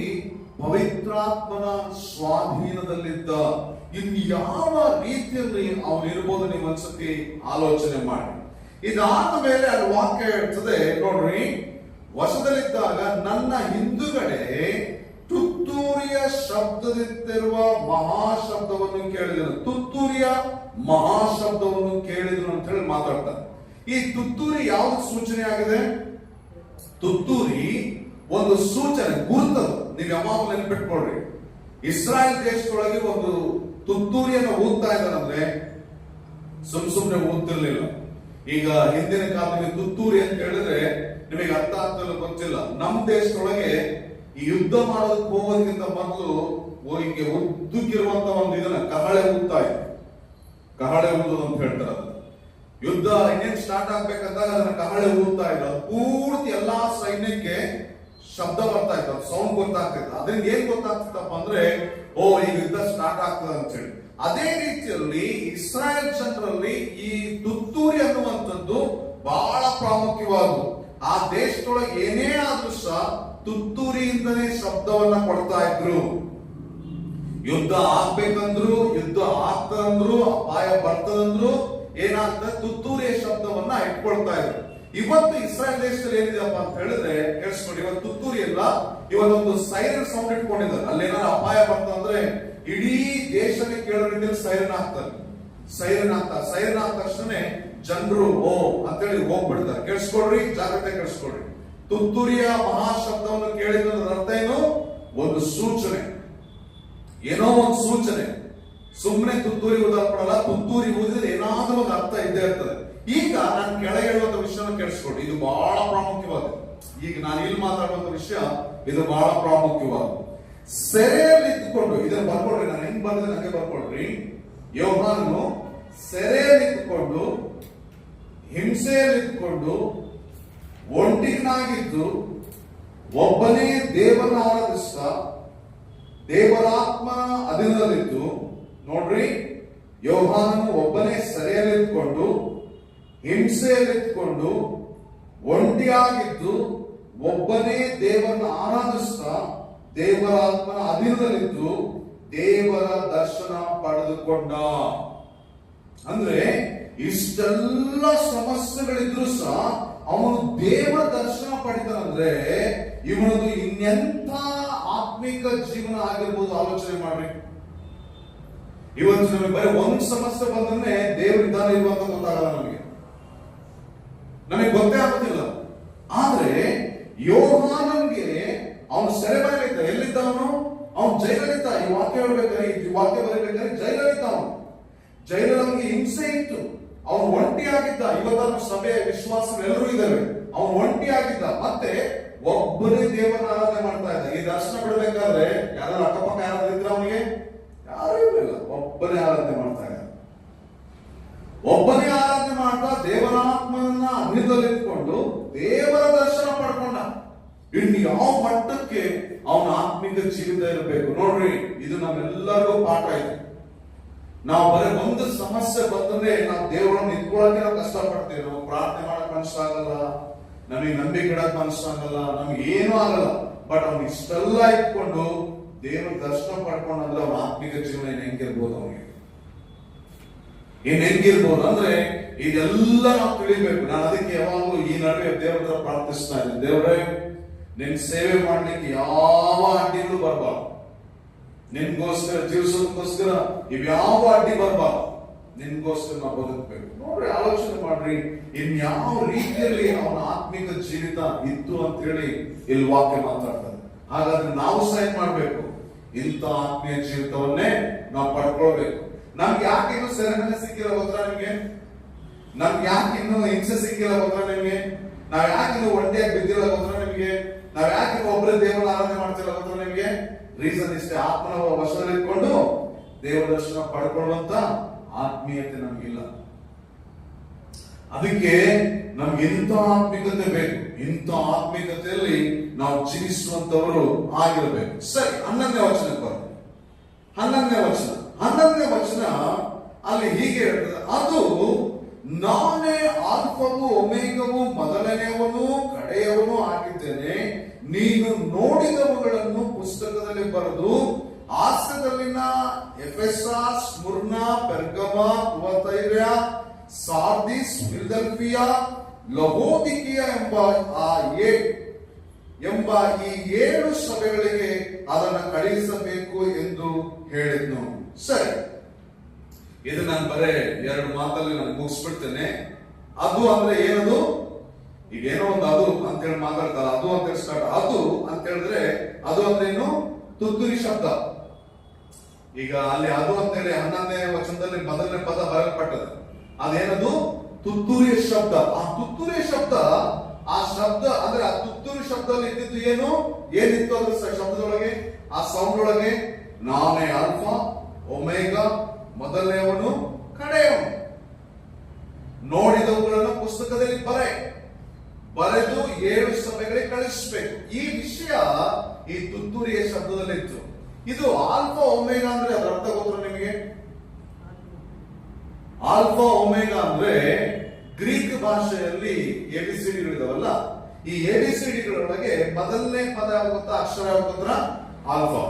ಪವಿತ್ರಾತ್ಮನ ಸ್ವಾಧೀನದಲ್ಲಿದ್ದ. ಇನ್ಯಾವ ರೀತಿಯಲ್ಲಿ ಅವನಿರ್ಬೋದು ನೀವು ಒಂದ್ಸತಿ ಆಲೋಚನೆ ಮಾಡಿ. ಇದಾದ ಮೇಲೆ ಅಲ್ಲಿ ವಾಕ್ಯ ಹೇಳ್ತದೆ ನೋಡ್ರಿ, ವಶದಲ್ಲಿದ್ದಾಗ ನನ್ನ ಹಿಂದುಗಡೆ ತುತ್ತೂರಿಯ ಶಬ್ದದಿತ್ತಿರುವ ಮಹಾಶಬ್ದವನ್ನು ಕೇಳಿದನು. ತುತ್ತೂರಿಯ ಮಹಾಶಬ್ದವನ್ನು ಕೇಳಿದನು ಅಂತ ಹೇಳಿ ಮಾತಾಡ್ತಾರೆ. ಈ ತುತ್ತೂರಿ ಯಾವ್ದು ಸೂಚನೆ ಆಗಿದೆ? ತುತ್ತೂರಿ ಒಂದು ಸೂಚನೆ, ಗುರುತದು. ನೀವು ಯಾವಾಗ ನೆನಪಿಟ್ಕೊಳ್ರಿ, ಇಸ್ರಾಯೇಲ್ ದೇಶದೊಳಗೆ ಒಂದು ತುತ್ತೂರಿಯನ್ನು ಊದ್ತಾ ಇದ್ದಾರಂದ್ರೆ ಸುಮ್ನೆ ಊದ್ತಿರ್ಲಿಲ್ಲ. ಈಗ ಹಿಂದಿನ ಕಾಲದಲ್ಲಿ ತುತ್ತೂರಿ ಅಂತ ಹೇಳಿದ್ರೆ ನಿಮಗೆ ಅರ್ಥ ಆಗ್ತಿಲ್ಲ, ಗೊತ್ತಿಲ್ಲ. ನಮ್ಮ ದೇಶದೊಳಗೆ ಈ ಯುದ್ಧ ಮಾಡೋದಕ್ಕೆ ಹೋಗೋದಕ್ಕಿಂತ ಮೊದಲು ಹಿಂಗೆ ಉದ್ದಕ್ಕಿರುವಂತ ಒಂದು ಇದನ್ನ ಕಹಳೆ ಊದ್ತಾ ಇತ್ತು. ಕಹಳೆ ಊದೋದು ಅಂತ ಹೇಳ್ತಾರೆ. ಯುದ್ಧ ಇನ್ನೇನ್ ಸ್ಟಾರ್ಟ್ ಆಗ್ಬೇಕಂದಾಗ ಅದನ್ನ ಕಹಳೆ ಊದ್ತಾ ಇದ್ರು. ಪೂರ್ತಿ ಎಲ್ಲಾ ಸೈನ್ಯಕ್ಕೆ ಶಬ್ದ ಬರ್ತಾ ಇತ್ತು, ಸೌಂಡ್ ಗೊತ್ತಾಗ್ತಿತ್ತು. ಅದರಿಂದ ಏನ್ ಗೊತ್ತಾಗ್ತಿತ್ತಪ್ಪ ಅಂದ್ರೆ ಈಗ ಯುದ್ಧ ಸ್ಟಾರ್ಟ್ ಆಗ್ತದೆ ಅಂತ ಹೇಳಿ. ಅದೇ ರೀತಿಯಲ್ಲಿ ಇಸ್ರಾಯೇಲ್ ಜನರಲ್ಲಿ ಈ ತುತ್ತೂರಿ ಅನ್ನುವಂಥದ್ದು ಬಹಳ ಪ್ರಾಮುಖ್ಯವಾದದ್ದು. ಆ ದೇಶದೊಳಗೆ ಏನೇ ಆದ್ರೂ ಸಹ ತುತ್ತೂರಿಯಿಂದನೇ ಶಬ್ದವನ್ನ ಕೊಡ್ತಾ ಇದ್ರು. ಯುದ್ಧ ಆಗ್ಬೇಕಂದ್ರು, ಯುದ್ಧ ಆಗ್ತದಂದ್ರು, ಅಪಾಯ ಬರ್ತದಂದ್ರು ಏನಾಗ್ತದೆ, ತುತ್ತೂರಿಯ ಶಬ್ದವನ್ನ ಇಟ್ಕೊಳ್ತಾ ಇದ್ರು. ಇವತ್ತು ಇಸ್ರಾಯೇಲ್ ದೇಶದಲ್ಲಿ ಏನಿದೆಯಪ್ಪ ಅಂತ ಹೇಳಿದ್ರೆ ಕೇಳಿಸ್ಕೊಂಡು, ಇವತ್ತು ತುತ್ತೂರಿ ಎಲ್ಲ ಇವತ್ತೊಂದು ಸೈರನ್ ಸೌಂಡ್ ಇಟ್ಕೊಂಡಿದ್ದಾರೆ. ಅಲ್ಲೇನಾದ್ರು ಅಪಾಯ ಬರ್ತಂದ್ರೆ ಇಡೀ ದೇಶಕ್ಕೆ ಕೇಳೋ ರೀತಿಯಲ್ಲಿ ಸೈರನ್ ಆಗ್ತಾರೆ. ಸೈರನ್ ಆದ ತಕ್ಷಣ ಜನರು ಅಂತೇಳಿ ಹೋಗ್ಬಿಡ್ತಾರೆ. ಕೇಳಿಸ್ಕೊಡ್ರಿ, ಜಾಗ್ರತೆ ಕೇಳಿಸ್ಕೊಡ್ರಿ. ತುತ್ತೂರಿಯ ಮಹಾಶಬ್ದವನ್ನು ಕೇಳಿದ ಅರ್ಥ ಏನು? ಒಂದು ಸೂಚನೆ, ಏನೋ ಒಂದು ಸೂಚನೆ. ಸುಮ್ಮನೆ ತುತ್ತೂರಿ ಊದಲ್ಪಡಲ್ಲ. ತುತ್ತೂರಿ ಊದಿದ್ರೆ ಏನಾದ್ರೂ ಒಂದು ಅರ್ಥ ಇದ್ದೇ ಇರ್ತದೆ. ಈಗ ನಾನು ಕೆಳಗೆ ಹೇಳುವಂತ ವಿಷಯವನ್ನು ಕೇಳಿಸ್ಕೊಡಿ, ಇದು ಬಹಳ ಪ್ರಾಮುಖ್ಯವಾದ. ಈಗ ನಾನು ಇಲ್ಲಿ ಮಾತಾಡುವಂತ ವಿಷಯ ಇದು ಬಹಳ ಪ್ರಾಮುಖ್ಯವಾದ. ಸೆರೆಯಲ್ಲಿ ಇದ್ದುಕೊಂಡು, ಇದನ್ನು ಬರ್ಕೊಡ್ರಿ, ನಾನು ಹೆಂಗ್ ಬಂದ್ರೆ ನನಗೆ ಬರ್ಕೊಡ್ರಿ. ಯೋಹಾನನು ಸೆರೆಯಲ್ಲಿ ಇದ್ದುಕೊಂಡು, ಹಿಂಸೆಯಲ್ಲಿ ಇದ್ದುಕೊಂಡು, ಒಂಟಿಗನಾಗಿದ್ದು ಒಬ್ಬನೇ ದೇವರನ್ನ ಆರಾಧಿಸ್ತಾ ದೇವರಾತ್ಮನ ಅಧೀನದಲ್ಲಿದ್ದು. ನೋಡ್ರಿ, ಯೋಹಾನನು ಒಬ್ಬನೇ ಸೆರೆಯಲ್ಲಿದ್ದುಕೊಂಡು, ಹಿಂಸೆಯಲ್ಲಿದ್ದುಕೊಂಡು, ಒಂಟಿಯಾಗಿದ್ದು ಒಬ್ಬನೇ ದೇವರನ್ನ ಆರಾಧಿಸ್ತಾ ದೇವರಾತ್ಮನ ಅಧೀನದಲ್ಲಿದ್ದು ದೇವರ ದರ್ಶನ ಪಡೆದುಕೊಂಡ. ಅಂದ್ರೆ ಇಷ್ಟೆಲ್ಲ ಸಮಸ್ಯೆಗಳಿದ್ರು ಸಹ ಅವನು ದೇವರ ದರ್ಶನ ಪಡಿತಾನಂದ್ರೆ ಇವನದು ಇನ್ನೆಂಥ ಆತ್ಮಿಕ ಜೀವನ ಆಗಿರ್ಬೋದು. ಆಲೋಚನೆ ಮಾಡ್ರಿ. ಇವತ್ತು ನಮಗೆ ಬರೀ ಒಂದ್ ಸಮಸ್ಯೆ ಬಂದ್ರೆ ದೇವರಿದ್ದಾನೆ ಇರುವಂತ ಗೊತ್ತಾಗಲ್ಲ, ನಮಗೆ ಗೊತ್ತೇ ಆಗೋದಿಲ್ಲ. ಆದ್ರೆ ಯೋಹಾನನ್ಗೆ ಅವನು ಸೆರೆಮನೆಯಲ್ಲಿದ್ದ. ಎಲ್ಲಿದ್ದ ಅವನು? ಅವನು ಜೈಲಲ್ಲಿದ್ದ. ಈ ವಾಕ್ಯ ಹೇಳ್ಬೇಕಾದ್ರೆ, ಈ ವಾಕ್ಯ ಬರೀಬೇಕಾದ್ರೆ ಜೈಲಲ್ಲಿದ್ದ. ಅವನು ಜೈಲಲ್ಲಿ ಹಿಂಸೆ ಇತ್ತು. ಅವನು ಒಂಟಿಯಾಗಿದ್ದ. ಇವತ್ತು ಸಭೆ ವಿಶ್ವಾಸಗಳೆಲ್ಲರೂ ಇದ್ದಾವೆ. ಅವನು ಒಂಟಿಯಾಗಿದ್ದ. ಮತ್ತೆ ಒಬ್ಬನೇ ದೇವರ ಆರಾಧನೆ ಮಾಡ್ತಾ ಇದ್ದ. ಈ ದರ್ಶನ ಬಿಡಬೇಕಾದ್ರೆ ಯಾರು ಅಕ್ಕಪಕ್ಕ ಯಾರಾದ್ರೂ ಇದ್ರ ಅವನಿಗೆ? ಯಾರು ಇರಲಿಲ್ಲ. ಒಬ್ಬನೇ ಆರಾಧನೆ ಮಾಡ್ತಾ ಇದ್ದ. ಒಬ್ಬನೇ ಆರಾಧನೆ ಮಾಡ್ತಾ ದೇವರಾತ್ಮನ ಅಧೀನದಲ್ಲಿಟ್ಕೊಂಡು ದೇವರ ದರ್ಶನ ಪಡ್ಕೊಂಡ. ಇನ್ನು ಯಾವ ಮಟ್ಟಕ್ಕೆ ಅವನ ಆತ್ಮಿಕ ಜೀವಿತ ಇರಬೇಕು ನೋಡ್ರಿ. ಇದು ನಮ್ಮೆಲ್ಲರಿಗೂ ಪಾಠ ಇದೆ. ನಾವು ಬರೀ ಒಂದು ಸಮಸ್ಯೆ ಬಂದ್ರೆ ನಾವು ದೇವರನ್ನು ಇಟ್ಕೊಳ್ಳೋಕೆ ನಾವು ಕಷ್ಟಪಡ್ತೀವಿ. ನಾವು ಪ್ರಾರ್ಥನೆ ಮಾಡಕ್ ಮನಸ್ಸು ಆಗಲ್ಲ, ನಮಗೆ ನಂಬಿಕೆ ಇಡಕ್ ಮನಸ್ಸು ಆಗಲ್ಲ, ನಮ್ಗೆ ಏನೂ ಆಗಲ್ಲ. ಬಟ್ ಅವ್ನು ಇಷ್ಟೆಲ್ಲ ಇಟ್ಕೊಂಡು ದೇವರ ದರ್ಶನ ಪಡ್ಕೊಂಡು ಅಂದ್ರೆ ಅವ್ನ ಆತ್ಮಿಕ ಜೀವನ ಹೆಂಗಿರ್ಬೋದು, ಅವನಿಗೆ ಹೆಂಗಿರ್ಬೋದು ಅಂದ್ರೆ ಇದೆಲ್ಲ ನಾವು ತಿಳಿಬೇಕು. ನಾನು ಅದಕ್ಕೆ ಯಾವಾಗಲೂ ಈ ನಡುವೆ ದೇವರ ಹತ್ರ ಪ್ರಾರ್ಥಿಸ್ತಾ ಇದ್ದೀನಿ, ದೇವರೇ ನಿನ್ ಸೇವೆ ಮಾಡ್ಲಿಕ್ಕೆ ಯಾವ ಅಡ್ಡಿಗಳು ಬರಬಾರ್ದು, ನಿನ್ಗೋಸ್ಕರ ಜೀವಿಸೋದಕ್ಕೋಸ್ಕರ ಇವ್ಯಾವ ಅಡ್ಡಿ ಬರಬಾರ್ದು, ನಿನ್ಗೋಸ್ಕರ ನಾವು ಬದುಕಬೇಕು. ನೋಡ್ರಿ, ಆಲೋಚನೆ ಮಾಡ್ರಿ, ಇನ್ಯಾವ ರೀತಿಯಲ್ಲಿ ಅವನ ಆತ್ಮಿಕ ಜೀವಿತ ಇತ್ತು ಅಂತ ಹೇಳಿ ಇಲ್ಲಿ ವಾಕ್ಯ ಮಾತಾಡ್ತಾರೆ. ಹಾಗಾದ್ರೆ ನಾವು ಸಹ ಮಾಡ್ಬೇಕು, ಇಂಥ ಆತ್ಮೀಯ ಜೀವಿತವನ್ನೇ ನಾವು ಪಡ್ಕೊಳ್ಬೇಕು. ನಮ್ಗೆ ಯಾಕೆ ಇನ್ನು ಸೆರೆಮನೆ ಸಿಕ್ಕಿಲ್ಲ ಗೊತ್ತಾ ನಿಮ್ಗೆ? ನಮ್ಗೆ ಯಾಕೆ ಇನ್ನು ಹಿಂಸೆ ಸಿಕ್ಕಿಲ್ಲ ಗೊತ್ತಾ ನಿಮ್ಗೆ? ನಾವ್ ಯಾಕೆ ಇನ್ನು ಒಂಟಿಯಾಗಿ ಬಿದ್ದಿಲ್ಲ ಗೊತ್ತಾ ನಿಮ್ಗೆ? ನಾವ್ ಯಾಕೆ ಒಬ್ಬರೇ ದೇವರ ಆರಾಧನೆ ಮಾಡ್ತಿಲ್ಲ ಗೊತ್ತಾ ನಿಮ್ಗೆ? ರೀಸನ್ ಇಷ್ಟೇ, ಆತ್ಮನ ವಶದಲ್ಲಿ ಇಟ್ಕೊಂಡು ದೇವರ ದರ್ಶನ ಪಡ್ಕೊಳ್ಳುವಂತ ಆತ್ಮೀಯತೆ ನಮ್ಗಿಲ್ಲ. ಅದಕ್ಕೆ ನಮ್ಗೆ ಇಂಥ ಆತ್ಮಿಕತೆ ಬೇಕು. ಇಂಥ ಆತ್ಮಿಕತೆಯಲ್ಲಿ ನಾವು ಜೀವಿಸುವಂತವರು ಆಗಿರಬೇಕು. ಸರಿ, 11ನೇ ವಚನಕ್ಕೆ ಬರೋದು. 11ನೇ ವಚನ ಅಲ್ಲಿ ಹೀಗೆ ಹೇಳ್ತದೆ, ಅದು ನಾನೇ ಆಲ್ಫವು ಒಮೇಗವು, ಮೊದಲನೆಯವನು ಕಡೆಯವನು ಆಗಿದ್ದೇನೆ. ನೀನು ನೋಡಿದವುಗಳನ್ನು ಪುಸ್ತಕದಲ್ಲಿ ಬರೆದು ಆಸ್ಯದಲ್ಲಿನ ಎಫೆಸ, ಸ್ಮುರ್ನಾ, ಪೆರ್ಗಮ, ತುವತೈರ, ಸಾರ್ದಿಸ್, ಫಿಲದೆಲ್ಫಿಯಾ, ಲವೋದಿಕೀಯ ಎಂಬ ಈ 7 ಸಭೆಗಳಿಗೆ ಅದನ್ನು ಕಳುಹಿಸಬೇಕು ಎಂದು ಹೇಳಿದ್ನು. ಸರಿ, ಇದು ನಾನು ಬರೇ 2 ಮಾತಲ್ಲಿ ನಾನು ಮುಗಿಸ್ಬಿಡ್ತೇನೆ. ಅದು ಅಂದ್ರೆ ಏನದು? ಈಗೇನೋ ಒಂದು ಅದು ಅಂತ ಹೇಳಿ ಮಾತಾಡ್ತಾರೆ, ಅದು ಅಂತ ಹೇಳಿ ಸ್ಟಾರ್ಟ್. ಅದು ಅಂತ ಹೇಳಿದ್ರೆ ಅದು ಅಂದ್ರೆ ಏನು? ತುತ್ತೂರಿ ಶಬ್ದ. ಈಗ ಅಲ್ಲಿ ಅದು ಅಂತ ಹೇಳಿ 11ನೇ ವಚನದಲ್ಲಿ ಮೊದಲನೇ ಪದ ಬರೆಯಲ್ಪಟ್ಟது. ಅದೇನದು? ತುತ್ತೂರಿಯ ಶಬ್ದ. ಆ ತುತ್ತೂರಿಯ ಶಬ್ದ, ಆ ಶಬ್ದ ಅಂದ್ರೆ ಆ ತುತ್ತೂರಿ ಶಬ್ದದಲ್ಲಿ ಇದ್ದಿದ್ದು ಏನಿತ್ತು ಅದ್ರ ಶಬ್ದದೊಳಗೆ, ಆ ಸೌಂಡ್ ಒಳಗೆ ನಾನೇ ಆಲ್ಫಾ ಒಮೇಗಾ, ಮೊದಲನೆಯವನು ಕಡೆಯವನು. ನೋಡಿದವುಗಳನ್ನು ಪುಸ್ತಕದಲ್ಲಿ ಬರೆದು 7 ಸಭೆಗಳಿಗೆ ಕಳಿಸಬೇಕು. ಈ ವಿಷಯ ಈ ತುತ್ತೂರಿಯ ಶಬ್ದದಲ್ಲಿ ಇತ್ತು. ಇದು ಆಲ್ಫಾ ಒಮೇಗಾ ಅಂದ್ರೆ ಅದರ ಅರ್ಥ ಗೊತ್ತಾ ನಿಮಗೆ? ಆಲ್ಫಾ ಒಮೇಗಾ ಅಂದ್ರೆ ಗ್ರೀಕ್ ಭಾಷೆಯಲ್ಲಿ ಎಬಿಸಿಡಿಗಳಿದಾವಲ್ಲ, ಈ ಎಬಿಸಿಡಿಗಳೊಳಗೆ ಮೊದಲನೇ ಪದ ಯಾವ ಗೊತ್ತಾ? ಅಕ್ಷರ ಯಾವ ಗೊತ್ತಾ? ಆಲ್ಫಾ.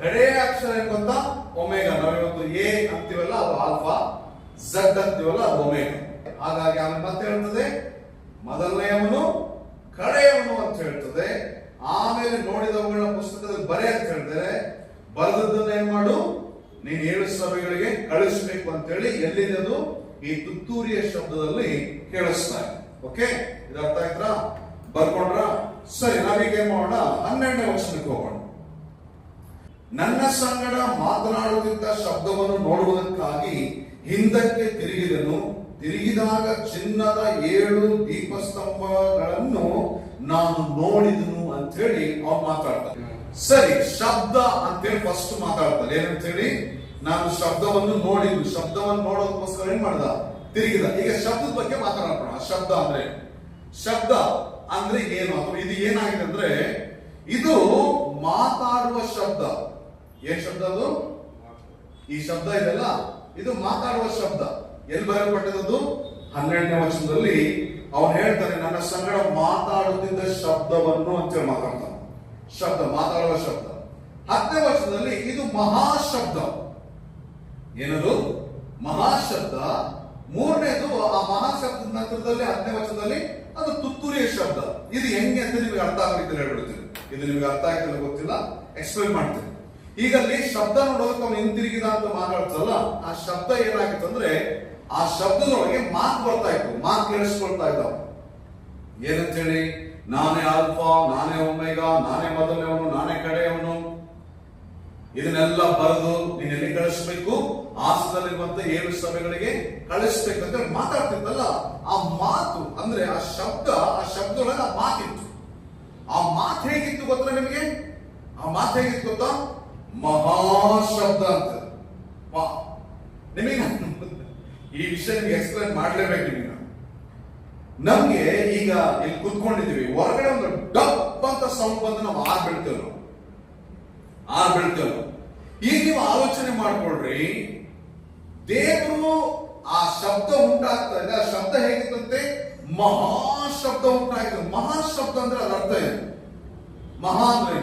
ಕಡೆಯ ಅಕ್ಷರ ಏನ್ ಗೊತ್ತಾ? ಒಮೇಗಾ. ನಾವಿವತ್ತು ಎ ಅಂತೀವಲ್ಲ ಅದು ಆಲ್ಫಾ, ಝಡ್ ಅಂತೀವಲ್ಲ ಅದು ಒಮೇಗಾ. ಹಾಗಾಗಿ ಆಮೇಲೆ ಮತ್ತೆ ಹೇಳ್ತದೆ ಮೊದಲನೆಯವನು ಕಡೆಯವನು ಅಂತ ಹೇಳ್ತದೆ. ಆಮೇಲೆ ನೋಡಿದವುಗಳನ್ನ ಪುಸ್ತಕದಲ್ಲಿ ಬರೆ ಅಂತ ಹೇಳ್ತಾರೆ. ಬರೆದದ್ದನ್ನ ಏನ್ ಮಾಡು, ನೀನ್ 7 ಸಭೆಗಳಿಗೆ ಕಳಿಸ್ಬೇಕು ಅಂತ ಹೇಳಿ ಎಲ್ಲಿದೆ? ಈ ತುತ್ತೂರಿಯ ಶಬ್ದದಲ್ಲಿ ಕೇಳಿಸ್ತಾರೆ. ಓಕೆ, ಇದು ಅರ್ಥ ಆಯ್ತಾ? ಬರ್ಕೊಂಡ್ರ? ಸರಿ, ನಾವೀಗ ಏನ್ ಮಾಡೋಣ? 12ನೇ ವಚನಕ್ಕೆ ಹೋಗೋಣ. ನನ್ನ ಸಂಗಡ ಮಾತನಾಡುತ್ತಿದ್ದ ಶಬ್ದವನ್ನು ನೋಡುವುದಕ್ಕಾಗಿ ಹಿಂದಕ್ಕೆ ತಿರುಗಿದಾಗ ಚಿನ್ನದ 7 ದೀಪಸ್ತಂಭಗಳನ್ನು ನಾನು ನೋಡಿದನು ಅಂತ ಹೇಳಿ ಅವ್ರು ಮಾತಾಡ್ತಾರೆ. ಸರಿ, ಶಬ್ದ ಅಂತೇಳಿ ಫಸ್ಟ್ ಮಾತಾಡ್ತಾರೆ. ಏನಂತ ಹೇಳಿ? ನಾನು ಶಬ್ದವನ್ನು ನೋಡಿದ್ದು. ಶಬ್ದವನ್ನು ನೋಡೋದಕ್ಕೋಸ್ಕರ ಏನ್ ಮಾಡ್ದ? ತಿರುಗಿದ. ಈಗ ಶಬ್ದದ ಬಗ್ಗೆ ಮಾತಾಡೋಣ. ಶಬ್ದ ಅಂದ್ರೆ ಏನು? ಅಥವಾ ಇದು ಏನಾಗಿದೆ ಅಂದ್ರೆ ಇದು ಮಾತಾಡುವ ಶಬ್ದ. ಏನ್ ಶಬ್ದ ಅದು? ಈ ಶಬ್ದ ಇದೆಲ್ಲ ಇದು ಮಾತಾಡುವ ಶಬ್ದ. ಎಲ್ಲಿ ಬರೆಯಲ್ಪಟ್ಟದ್ದು? 12ನೇ ವಚನದಲ್ಲಿ ಅವನು ಹೇಳ್ತಾನೆ, ನನ್ನ ಸಂಗಡ ಮಾತಾಡುತ್ತಿದ್ದ ಶಬ್ದವನ್ನು ಅಂತೇಳಿ ಮಾತಾಡ್ತಾನೆ. ಶಬ್ದ, ಮಾತಾಡುವ ಶಬ್ದ. 10ನೇ ವಚನದಲ್ಲಿ ಇದು ಮಹಾಶಬ್ದ. ಏನದು? ಮಹಾಶಬ್ದ. 3ನೇದು ಆ ಮಹಾಶಬ್ದದ ನಂತರದಲ್ಲಿ 10ನೇ ವಚನದಲ್ಲಿ ಅದು ತುತ್ತೂರಿಯ ಶಬ್ದ. ಇದು ಹೆಂಗೆ ಅಂತ ನಿಮಗೆ ಅರ್ಥ ಆಗಲಿಕ್ಕೆ ಹೇಳ್ಬಿಡ್ತೀನಿ. ಇದು ನಿಮಗೆ ಅರ್ಥ ಆಗ್ತಿಲ್ಲ ಗೊತ್ತಿಲ್ಲ, ಎಕ್ಸ್ಪ್ಲೇನ್ ಮಾಡ್ತೀನಿ. ಈಗ ಅಲ್ಲಿ ಶಬ್ದ ನೋಡೋದಕ್ಕೆ ಅವನು ಹಿಂತಿರುಗಿದ ಅಂತ ಮಾತಾಡ್ತಲ್ಲ, ಆ ಶಬ್ದ ಏನಾಗಿತ್ತು ಅಂದ್ರೆ ಆ ಶಬ್ದದೊಳಗೆ ಮಾತು ಬರ್ತಾ ಇತ್ತು, ಮಾತು ಕೇಳಿಸ್ಕೊಳ್ತಾ ಇದ್ದಾವ. ಏನಂತ ಹೇಳಿ? ನಾನೇ ಆಲ್ಫಾ, ನಾನೇ ಒಮೇಗಾ, ನಾನೇ ಮೊದಲನೇವನು, ನಾನೇ ಕಡೆಯವನು. ಇದನ್ನೆಲ್ಲ ಬರೆದು ನೀನ್ ಎಲ್ಲಿ ಕಳಿಸ್ಬೇಕು? ಆಸನದಲ್ಲಿರುವಂತ 7 ಸಭೆಗಳಿಗೆ ಕಳಿಸ್ಬೇಕಂತ ಮಾತಾಡ್ತಿದ್ದಲ್ಲ. ಆ ಮಾತು ಅಂದ್ರೆ ಆ ಶಬ್ದದೊಳಗೆ ಆ ಮಾತಿತ್ತು. ಆ ಮಾತು ಹೇಗಿತ್ತು ಗೊತ್ತಾ ನಿಮಗೆ? ಆ ಮಾತು ಹೇಗಿತ್ತು ಗೊತ್ತಾ? ಮಹಾಶಬ್ದ ಅಂತ. ನಿಮಗೆ ಈ ವಿಷಯ ನಿಮಗೆ ಎಕ್ಸ್ಪ್ಲೇನ್ ಮಾಡ್ಲೇಬೇಕು. ನಿಮಗೆ ನಮ್ಗೆ ಈಗ ಇಲ್ಲಿ ಕುತ್ಕೊಂಡಿದ್ದೀವಿ, ಹೊರಗಡೆ ಒಂದು ಡಪ್ ಅಂತ ಸೌಂಡ್ ಬಂದು ನಾವು ಆರ್ ಬೀಳ್ತೇವೆ. ಈಗ ನೀವು ಆಲೋಚನೆ ಮಾಡ್ಕೊಳ್ರಿ, ದೇವರು ಆ ಶಬ್ದ ಉಂಟಾಗ್ತಾ ಇದೆ. ಆ ಶಬ್ದ ಹೇಗಿತ್ತಂತೆ? ಮಹಾಶಬ್ದ ಉಂಟಾಗಿದೆ. ಮಹಾಶಬ್ದ ಅಂದ್ರೆ ಅದರ ಅರ್ಥ ಏನು? ಮಹಾ ಅಂದ್ರೆ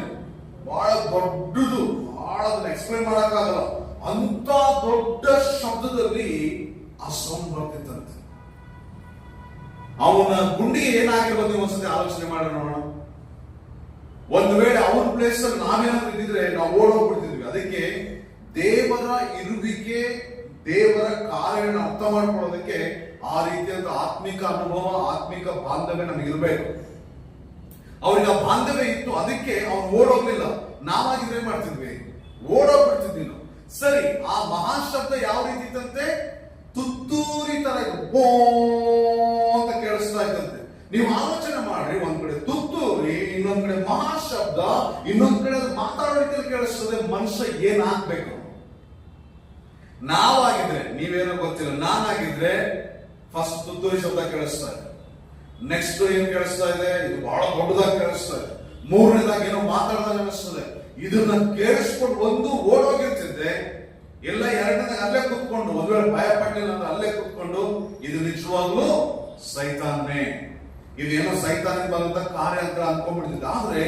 ಬಹಳ ದೊಡ್ಡದು, ಬಹಳ ಅದನ್ನ ಎಕ್ಸ್ಪ್ಲೈನ್ ಮಾಡಕ್ಕಾಗಲ್ಲ. ಅಂತ ದೊಡ್ಡ ಶಬ್ದದಲ್ಲಿ ಆ ಸೌಂಡ್ ಬರ್ತಿತ್ತಂತೆ. ಅವನ ಗುಂಡಿಗೆ ಏನಾಗಿರ್ಬೋದು ನೀವು ಒಂದ್ಸತಿ ಆಲೋಚನೆ ಮಾಡಿ ನೋಡೋಣ. ಒಂದು ವೇಳೆ ಅವನ ಪ್ಲೇಸ್ ಅಲ್ಲಿ ನಾವೇನಾದ್ರೂ ಇದ್ದಿದ್ರೆ ನಾವು ಓಡೋಗ್ಬಿಡ್ತಿದ್ವಿ. ಅದಕ್ಕೆ ದೇವರ ಇರುವಿಕೆ, ದೇವರ ಕಾರ್ಯಗಳನ್ನ ಅರ್ಥ ಮಾಡ್ಕೊಳ್ಳೋದಕ್ಕೆ ಆ ರೀತಿಯಾದ ಆತ್ಮಿಕ ಅನುಭವ, ಆತ್ಮಿಕ ಬಾಂಧವ್ಯ ನಮಗಿರ್ಬೇಕು. ಅವ್ರಿಗೆ ಆ ಬಾಂಧವ್ಯ ಇತ್ತು, ಅದಕ್ಕೆ ಅವ್ನು ಓಡೋಗ್ಲಿಲ್ಲ. ನಾವಾಗಿದ್ರೆ ಮಾಡ್ತಿದ್ವಿ, ಓಡೋಗ್ಬಿಡ್ತಿದ್ವಿ ನಾವು. ಸರಿ, ಆ ಮಹಾಶಬ್ದ ಯಾವ ರೀತಿ ಇತ್ತಂತೆ? ತುತ್ತೂರಿ ತರ ಇತ್ತು, ಅಂತ ಕೇಳಿಸ್ತಾ ಇತ್ತಂತೆ. ನೀವು ಆಲೋಚನೆ ಮಾಡ್ರಿ, ಒಂದ್ ಕಡೆ ತುತ್ತೂರಿ, ಇನ್ನೊಂದ್ ಕಡೆ ಮಹಾಶಬ್ದ, ಇನ್ನೊಂದ್ ಕಡೆ ಮಾತಾಡೋ ರೀತಿಯಲ್ಲಿ ಕೇಳಿಸ್ತದೆ. ಮನುಷ್ಯ ಏನಾಗ್ಬೇಕು? ನಾವಾಗಿದ್ರೆ, ನೀವೇನೋ ಗೊತ್ತಿಲ್ಲ, ನಾನಾಗಿದ್ರೆ ಫಸ್ಟ್ ತುತ್ತೂರಿ ಶಬ್ದ ಕೇಳಿಸ್ತಾ ಇದೆ. ನೆಕ್ಸ್ಟ್ ಏನ್ ಕೇಳಿಸ್ತಾ ಇದೆ? ಇದು ಬಹಳ ದೊಡ್ಡದಾಗಿ ಕೇಳಿಸ್ತಾ ಇದೆ. ಮೂರನೇದಾಗಿ ಏನೋ ಮಾತಾಡ್ದಾಗ ಅನಿಸ್ತದೆ. ಇದನ್ನ ಕೇಳಿಸ್ಕೊಂಡು ಒಂದು ಓಡೋಗಿರ್ತಿದ್ದೆ, ಎಲ್ಲ ಎರಡನೇದಾಗ ಅಲ್ಲೇ ಕುತ್ಕೊಂಡು, ಒಂದ್ ವೇಳೆ ಭಯ ಪಟ್ಟಿಲ್ಲ ಅಂದ್ರೆ ಅಲ್ಲೇ ಕುತ್ಕೊಂಡು ಇದು ನಿಜವಾಗ್ಲೂ ಸೈತಾನ್ನೇ, ಇದೇನೋ ಸೈತಾನಿಗೆ ಬಂದಂತ ಕಾರ್ಯ ಅಂತ ಅನ್ಕೊಂಡ್ಬಿಡ್ತಿದ್ದೆ. ಆದ್ರೆ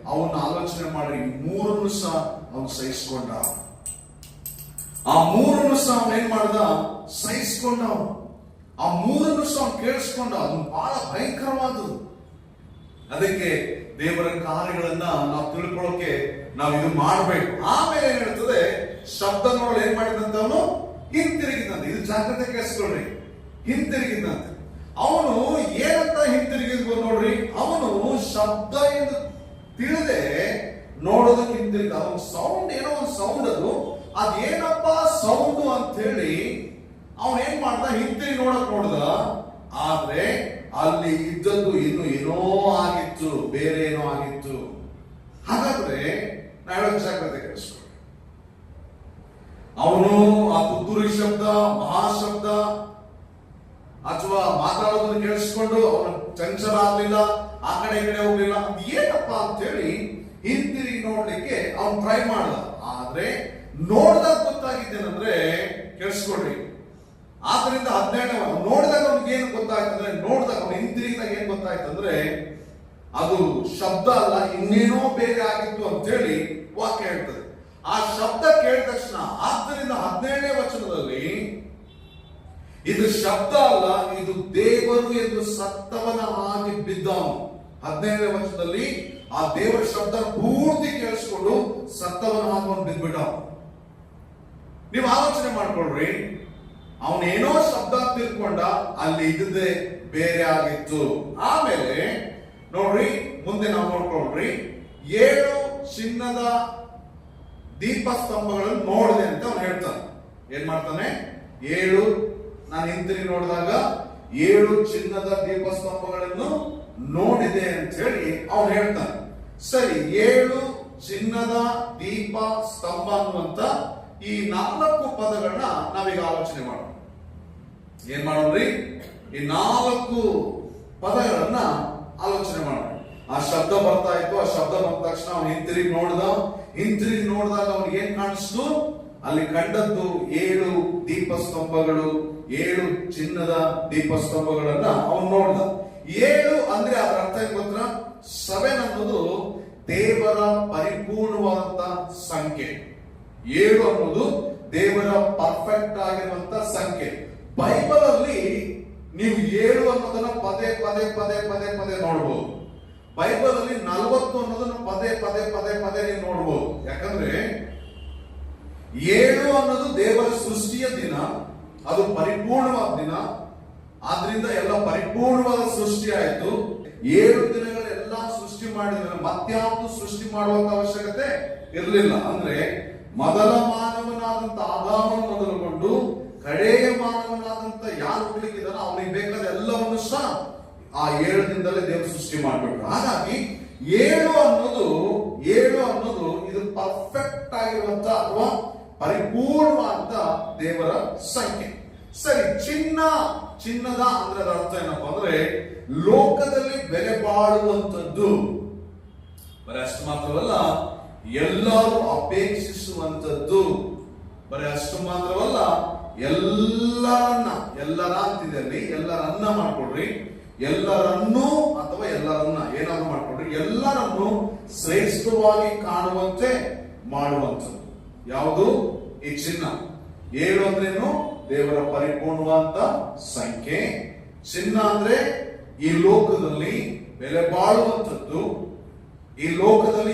ಅವನ್ನ ಆಲೋಚನೆ ಮಾಡಿ, ಮೂರನ್ನು ಸಹ ಅವನು ಸಹಿಸ್ಕೊಂಡ. ಆ ಮೂರನ್ನು ಸಹ ಅವನ್ ಏನ್ ಮಾಡ್ದ? ಸಹಿಸ್ಕೊಂಡ. ಆ ಮೂರನ್ನು ಸಹ ಅವನು ಕೇಳಿಸ್ಕೊಂಡ. ಅದು ಬಹಳ ಭಯಂಕರವಾದದ್ದು. ಅದಕ್ಕೆ ದೇವರ ಕಾರ್ಯಗಳನ್ನ ನಾವು ತಿಳ್ಕೊಳ್ಳೋಕೆ ನಾವು ಇದು ಮಾಡಬೇಕು. ಆಮೇಲೆ ಏನ್ ಹೇಳ್ತದೆ? ಶಬ್ದ ನೋಡಲು ಏನ್ ಮಾಡಿದಂತ ಅವನು ಹಿಂತಿರುಗಿದಂತೆ. ಇದು ಜಾಗ್ರತೆ ಕೇಳಿಸ್ಕೊಳ್ರಿ, ಹಿಂತಿರುಗಿದಂತೆ. ಅವನು ಏನಂತ ಹಿಂತಿರುಗಿದ್ವು ನೋಡ್ರಿ. ಅವನು ಶಬ್ದ ಎಂದು ತಿಳಿದೆ ನೋಡೋದಕ್ಕೆ ಹಿಂತಿರುಗಿ, ಅವನ ಸೌಂಡ್ ಏನೋ ಒಂದು ಸೌಂಡ್, ಅದು ಅದೇನಪ್ಪ ಸೌಂಡ್ ಅಂತ ಹೇಳಿ ಅವನ್ ಏನ್ ಮಾಡ್ದ? ಹಿಂತಿರುಗಿ ನೋಡ್ದ. ಆದ್ರೆ ಅಲ್ಲಿ ಇದ್ದದ್ದು ಇನ್ನು ಏನೋ ಆಗಿತ್ತು, ಬೇರೆ ಏನೋ ಆಗಿತ್ತು. ಹಾಗಾದ್ರೆ ನಾವ್ ಜಾಗ್ರತೆ ಕೇಳಿಸ್ಕೊಳ್ಳಿ. ಅವನು ಆ ತುತ್ತೂರಿ ಶಬ್ದ, ಮಹಾಶಬ್ದ ಅಥವಾ ಮಾತಾಡೋದನ್ನು ಕೇಳಿಸ್ಕೊಂಡು ಅವನು ಚಂಚಲ ಆಗ್ಲಿಲ್ಲ, ಆ ಕಡೆ ಈ ಕಡೆ ಹೋಗ್ಲಿಲ್ಲ. ಏನಪ್ಪ ಅಂತ ಹೇಳಿ ಹಿಂತಿರುಗಿ ನೋಡ್ಲಿಕ್ಕೆ ಅವನು ಟ್ರೈ ಮಾಡ್ದ. ಆದ್ರೆ ನೋಡ್ದಾಗ ಗೊತ್ತಾಗಿದ್ದೇನಂದ್ರೆ, ಕೇಳಿಸ್ಕೊಡ್ರಿ, ಆದ್ರಿಂದ 17 ನೋಡಿದಾಗ ಅವ್ನಿಗೆ ಏನು ಗೊತ್ತಾಯ್ತಂದ್ರೆ, ನೋಡಿದಾಗ ಅವನು ಹಿಂತಿರುಗಿದಾಗ ಏನ್ ಗೊತ್ತಾಯ್ತಂದ್ರೆ, ಅದು ಶಬ್ದ ಅಲ್ಲ, ಇನ್ನೇನೋ ಬೇರೆ ಆಗಿತ್ತು ಅಂತ ಹೇಳಿ ವಾಕ್ಯ ಹೇಳ್ತದೆ. ಆ ಶಬ್ದ ಕೇಳಿದ ತಕ್ಷಣ, ಆದ್ದರಿಂದ 17ನೇ ವಚನದಲ್ಲಿ ಇದು ಶಬ್ದ ಅಲ್ಲ, ಇದು ದೇವರು ಎಂದು ಸತ್ತವನ ಹಾಗೆ ಬಿದ್ದವನು. 17ನೇ ವಚನದಲ್ಲಿ ಆ ದೇವರ ಶಬ್ದ ಪೂರ್ತಿ ಕೇಳಿಸ್ಕೊಂಡು ಸತ್ತವನ ಹಾಗೆ ಅವನು ಬಿದ್ಬಿಟ್ಟ. ನೀವು ಆಲೋಚನೆ ಮಾಡ್ಕೊಳ್ರಿ, ಅವನೇನೋ ಶಬ್ದ ತಿಳ್ಕೊಂಡ, ಅಲ್ಲಿ ಇದ್ದದ್ದೇ ಬೇರೆ ಆಗಿತ್ತು. ಆಮೇಲೆ ನೋಡ್ರಿ, ಮುಂದೆ ನಾವು ನೋಡ್ಕೊಳ್ರಿ, 7 ಚಿನ್ನದ ದೀಪಸ್ತಂಭಗಳನ್ನು ನೋಡಿದೆ ಅಂತ ಅವನು ಹೇಳ್ತಾನೆ. ಏನ್ ಮಾಡ್ತಾನೆ? 7 ನಾನು ಹಿಂತಿರುಗಿ ನೋಡಿದಾಗ 7 ಚಿನ್ನದ ದೀಪಸ್ತಂಭಗಳನ್ನು ನೋಡಿದೆ ಅಂತ ಹೇಳಿ ಅವನು ಹೇಳ್ತಾನೆ. ಸರಿ, 7 ಚಿನ್ನದ ದೀಪ ಸ್ತಂಭ ಅನ್ನುವಂತ ಈ 4 ಪದಗಳನ್ನ ನಾವೀಗ ಆಲೋಚನೆ ಮಾಡೋಣ. ಏನ್ ಮಾಡೋಣ್ರಿ? ಈ 4 ಪದಗಳನ್ನ ಆಲೋಚನೆ ಮಾಡೋಣ. ಆ ಶಬ್ದ ಬರ್ತಾ ಇತ್ತು, ಆ ಶಬ್ದ ಬಂದ ತಕ್ಷಣ ಅವನು ಹಿಂತಿರುಗಿ ನೋಡಿದ. ಹಿಂತಿರುಗಿ ನೋಡಿದಾಗ ಅವನಿಗೆ ಏನ್ ಕಾಣಿಸ್ತು? ಅಲ್ಲಿ ಕಂಡದ್ದು 7 ದೀಪಸ್ತಂಭಗಳು, 7 ಚಿನ್ನದ ದೀಪಸ್ತಂಭಗಳನ್ನ ಅವನು ನೋಡ್ದ. 7 ಅಂದ್ರೆ ಅದರ ಅರ್ಥ ಏನ್ ಗೊತ್ತಾ? 7 ಅನ್ನೋದು ದೇವರ ಪರಿಪೂರ್ಣವಾದಂತ ಸಂಖ್ಯೆ. 7 ಅನ್ನೋದು ದೇವರ ಪರ್ಫೆಕ್ಟ್ ಆಗಿರುವಂತ ಸಂಖ್ಯೆ. ಬೈಬಲ್ ಅಲ್ಲಿ ನೀವು 7 ಅನ್ನೋದನ್ನ ಪದೇ ಪದೇ ಪದೇ ಪದೇ ಪದೇ ನೋಡ್ಬೋದು. ಬೈಬಲ್ ಅಲ್ಲಿ 40 ಅನ್ನೋದನ್ನ ಪದೇ ಪದೇ ಪದೇ ಪದೇ ನೀವು ನೋಡ್ಬೋದು. ಯಾಕಂದ್ರೆ 7 ಅನ್ನೋದು ದೇವರ ಸೃಷ್ಟಿಯ ದಿನ, ಅದು ಪರಿಪೂರ್ಣವಾದ ದಿನ. ಆದ್ರಿಂದ ಎಲ್ಲ ಪರಿಪೂರ್ಣವಾದ ಸೃಷ್ಟಿ ಆಯ್ತು. 7 ದಿನಗಳೆಲ್ಲ ಸೃಷ್ಟಿ ಮಾಡಿದ್ರೆ ಮತ್ಯಾವುದು ಸೃಷ್ಟಿ ಮಾಡುವಂತ ಅವಶ್ಯಕತೆ ಇರಲಿಲ್ಲ. ಅಂದ್ರೆ ಮೊದಲ ಮಾನವನಾದಂತ ಆದಾಮನ ಮೊದಲುಗೊಂಡು ಕಡೆಯ ಮಾನವನಾದಂತ ಯಾರು ಹುಡುಕಿದಾನೋ ಅವನಿಗೆ ಬೇಕಾದ ಎಲ್ಲವನ್ನು ಸಹ ಆ 7 ದಿನದಲ್ಲೇ ದೇವರು ಸೃಷ್ಟಿ ಮಾಡಿಬಿಟ್ರು. ಹಾಗಾಗಿ 7 ಅನ್ನೋದು ಇದು ಪರ್ಫೆಕ್ಟ್ ಆಗಿರುವಂತ ಅಥವಾ ಪರಿಪೂರ್ಣವಾದ ದೇವರ ಸಂಖ್ಯೆ. ಸರಿ, ಚಿನ್ನದ ಅಂದ್ರೆ ಅರ್ಥ ಏನಪ್ಪಾ ಅಂದ್ರೆ ಲೋಕದಲ್ಲಿ ಬೆಲೆ ಬಾಳುವಂತದ್ದು. ಬರೀ ಅಷ್ಟು ಮಾತ್ರವಲ್ಲ, ಎಲ್ಲರೂ ಅಪೇಕ್ಷಿಸುವಂತದ್ದು. ಬರೀ ಅಷ್ಟು ಮಾತ್ರವಲ್ಲ, ಎಲ್ಲರ ಅಂತಿದೆ ಅಲ್ಲಿ, ಎಲ್ಲರನ್ನ ಮಾಡ್ಕೊಡ್ರಿ, ಎಲ್ಲರನ್ನೂ ಅಥವಾ ಎಲ್ಲರನ್ನ ಏನಾದ್ರು ಮಾಡ್ಕೊಡ್ರಿ, ಎಲ್ಲರನ್ನು ಶ್ರೇಷ್ಠವಾಗಿ ಕಾಣುವಂತೆ ಮಾಡುವಂಥದ್ದು. ಯಾವುದು? ಈ ಚಿನ್ನ. 7 ಅಂದ್ರೇನು? ದೇವರ ಪರಿಪೂರ್ಣವಾದ ಸಂಖ್ಯೆ. ಚಿನ್ನ ಅಂದ್ರೆ ಈ ಲೋಕದಲ್ಲಿ ಬೆಲೆ ಬಾಳುವಂಥದ್ದು, ಈ ಲೋಕದಲ್ಲಿ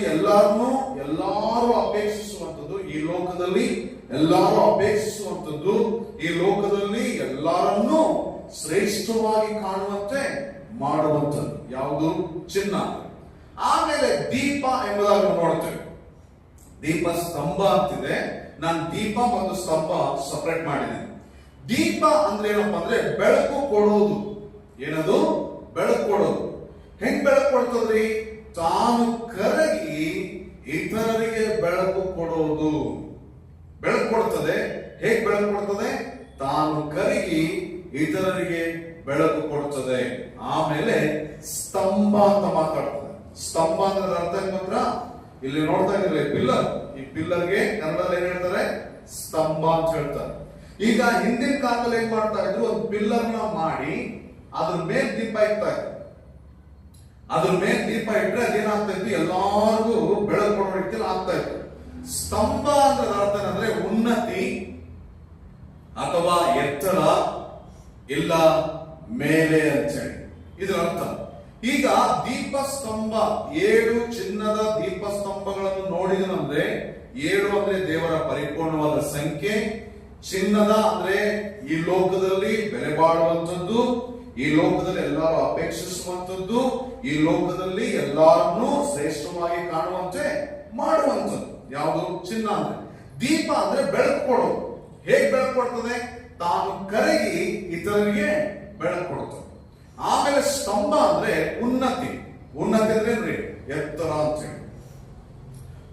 ಎಲ್ಲರೂ ಅಪೇಕ್ಷಿಸುವಂಥದ್ದು, ಈ ಲೋಕದಲ್ಲಿ ಎಲ್ಲರೂ ಅಪೇಕ್ಷಿಸುವಂಥದ್ದು, ಈ ಲೋಕದಲ್ಲಿ ಎಲ್ಲರನ್ನೂ ಶ್ರೇಷ್ಠವಾಗಿ ಕಾಣುವಂತೆ ಮಾಡುವಂಥದ್ದು. ಯಾವುದು? ಚಿನ್ನ. ಆಮೇಲೆ ದೀಪ ಎಂಬುದಾಗಿ ನೋಡ್ತೇವೆ. ದೀಪ ಸ್ತಂಭ ಅಂತಿದೆ. ನಾನು ದೀಪ ಮತ್ತು ಸ್ತಂಭ ಸಪರೇಟ್ ಮಾಡಿದ್ದೇನೆ. ದೀಪ ಅಂದ್ರೆ ಏನಪ್ಪಾ ಅಂದ್ರೆ ಬೆಳಕು ಕೊಡೋದು. ಏನದು? ಬೆಳಕು ಕೊಡೋದು. ಹೆಂಗ್ ಬೆಳಕು ಕೊಡ್ತದ್ರಿ? ತಾನು ಕರಗಿ ಇತರರಿಗೆ ಬೆಳಕು ಕೊಡೋದು. ಬೆಳಕು ಕೊಡ್ತದೆ. ಹೇಗ್ ಬೆಳಕು ಕೊಡ್ತದೆ? ತಾನು ಕರಗಿ ಇತರರಿಗೆ ಬೆಳಕು ಕೊಡ್ತದೆ. ಆಮೇಲೆ ಸ್ತಂಭ ಅಂತ ಮಾತಾಡ್ತದೆ. ಸ್ತಂಭ ಅಂದ್ರೆ ಅರ್ಥ ಏನ್ ಮಾತ್ರ? ಇಲ್ಲಿ ನೋಡ್ತಾ ಇದ್ರೆ ಪಿಲ್ಲರ್. ಈ ಪಿಲ್ಲರ್ಗೆ ಕನ್ನಡದಲ್ಲಿ ಏನ್ ಹೇಳ್ತಾರೆ? ಸ್ತಂಭ ಅಂತ ಹೇಳ್ತಾರೆ. ಈಗ ಹಿಂದಿನ ಕಾಲದಲ್ಲಿ ಏನ್ ಮಾಡ್ತಾ ಇದ್ರು? ಒಂದು ಪಿಲ್ಲರ್ ನ ಮಾಡಿ ಅದ್ರ ಮೇಲೆ ದೀಪ ಇಡ್ತಾ ಇದ್ರು. ಅದ್ರ ಮೇಲೆ ದೀಪ ಇಟ್ರೆ ಅದೇನಾಗ್ತಾ ಇತ್ತು? ಎಲ್ಲಾರ್ಗೂ ಬೆಳಕು ಕೊಡೋ ರೀತಿಯಲ್ಲಿ ಆಗ್ತಾ ಇತ್ತು. ಸ್ತಂಭ ಅಂದ್ರೆ ಅರ್ಥ ಏನಂದ್ರೆ ಉನ್ನತಿ ಅಥವಾ ಎತ್ತರ, ಇಲ್ಲ ಮೇಲೆ ಅಂತ ಹೇಳಿ ಇದರ ಅರ್ಥ. ಈಗ ದೀಪಸ್ತಂಭ 7 ಚಿನ್ನದ ದೀಪಸ್ತಂಭಗಳನ್ನು ನೋಡಿದನಂದ್ರೆ 7 ಅಂದ್ರೆ ದೇವರ ಪರಿಪೂರ್ಣವಾದ ಸಂಖ್ಯೆ. ಚಿನ್ನದ ಅಂದ್ರೆ ಈ ಲೋಕದಲ್ಲಿ ಬೆಲೆ ಬಾಳುವಂಥದ್ದು, ಈ ಲೋಕದಲ್ಲಿ ಎಲ್ಲರೂ ಅಪೇಕ್ಷಿಸುವಂಥದ್ದು, ಈ ಲೋಕದಲ್ಲಿ ಎಲ್ಲರನ್ನೂ ಶ್ರೇಷ್ಠವಾಗಿ ಕಾಣುವಂತೆ ಮಾಡುವಂಥದ್ದು. ಯಾವುದು? ಚಿನ್ನ ಅಂದ್ರೆ. ದೀಪ ಅಂದ್ರೆ ಬೆಳಕು ಕೊಡೋದು. ಹೇಗೆ ಬೆಳಕು ಕೊಡ್ತದೆ? ತಾನು ಕರಗಿ ಇತರರಿಗೆ ಬೆಳಕು ಕೊಡ್ತದೆ. ಆಮೇಲೆ ಸ್ತಂಭ ಅಂದ್ರೆ ಉನ್ನತಿ. ಉನ್ನತಿ ಅಂದ್ರೆ ಏನ್ರಿ? ಎತ್ತರ ಅಂತ ಹೇಳಿ,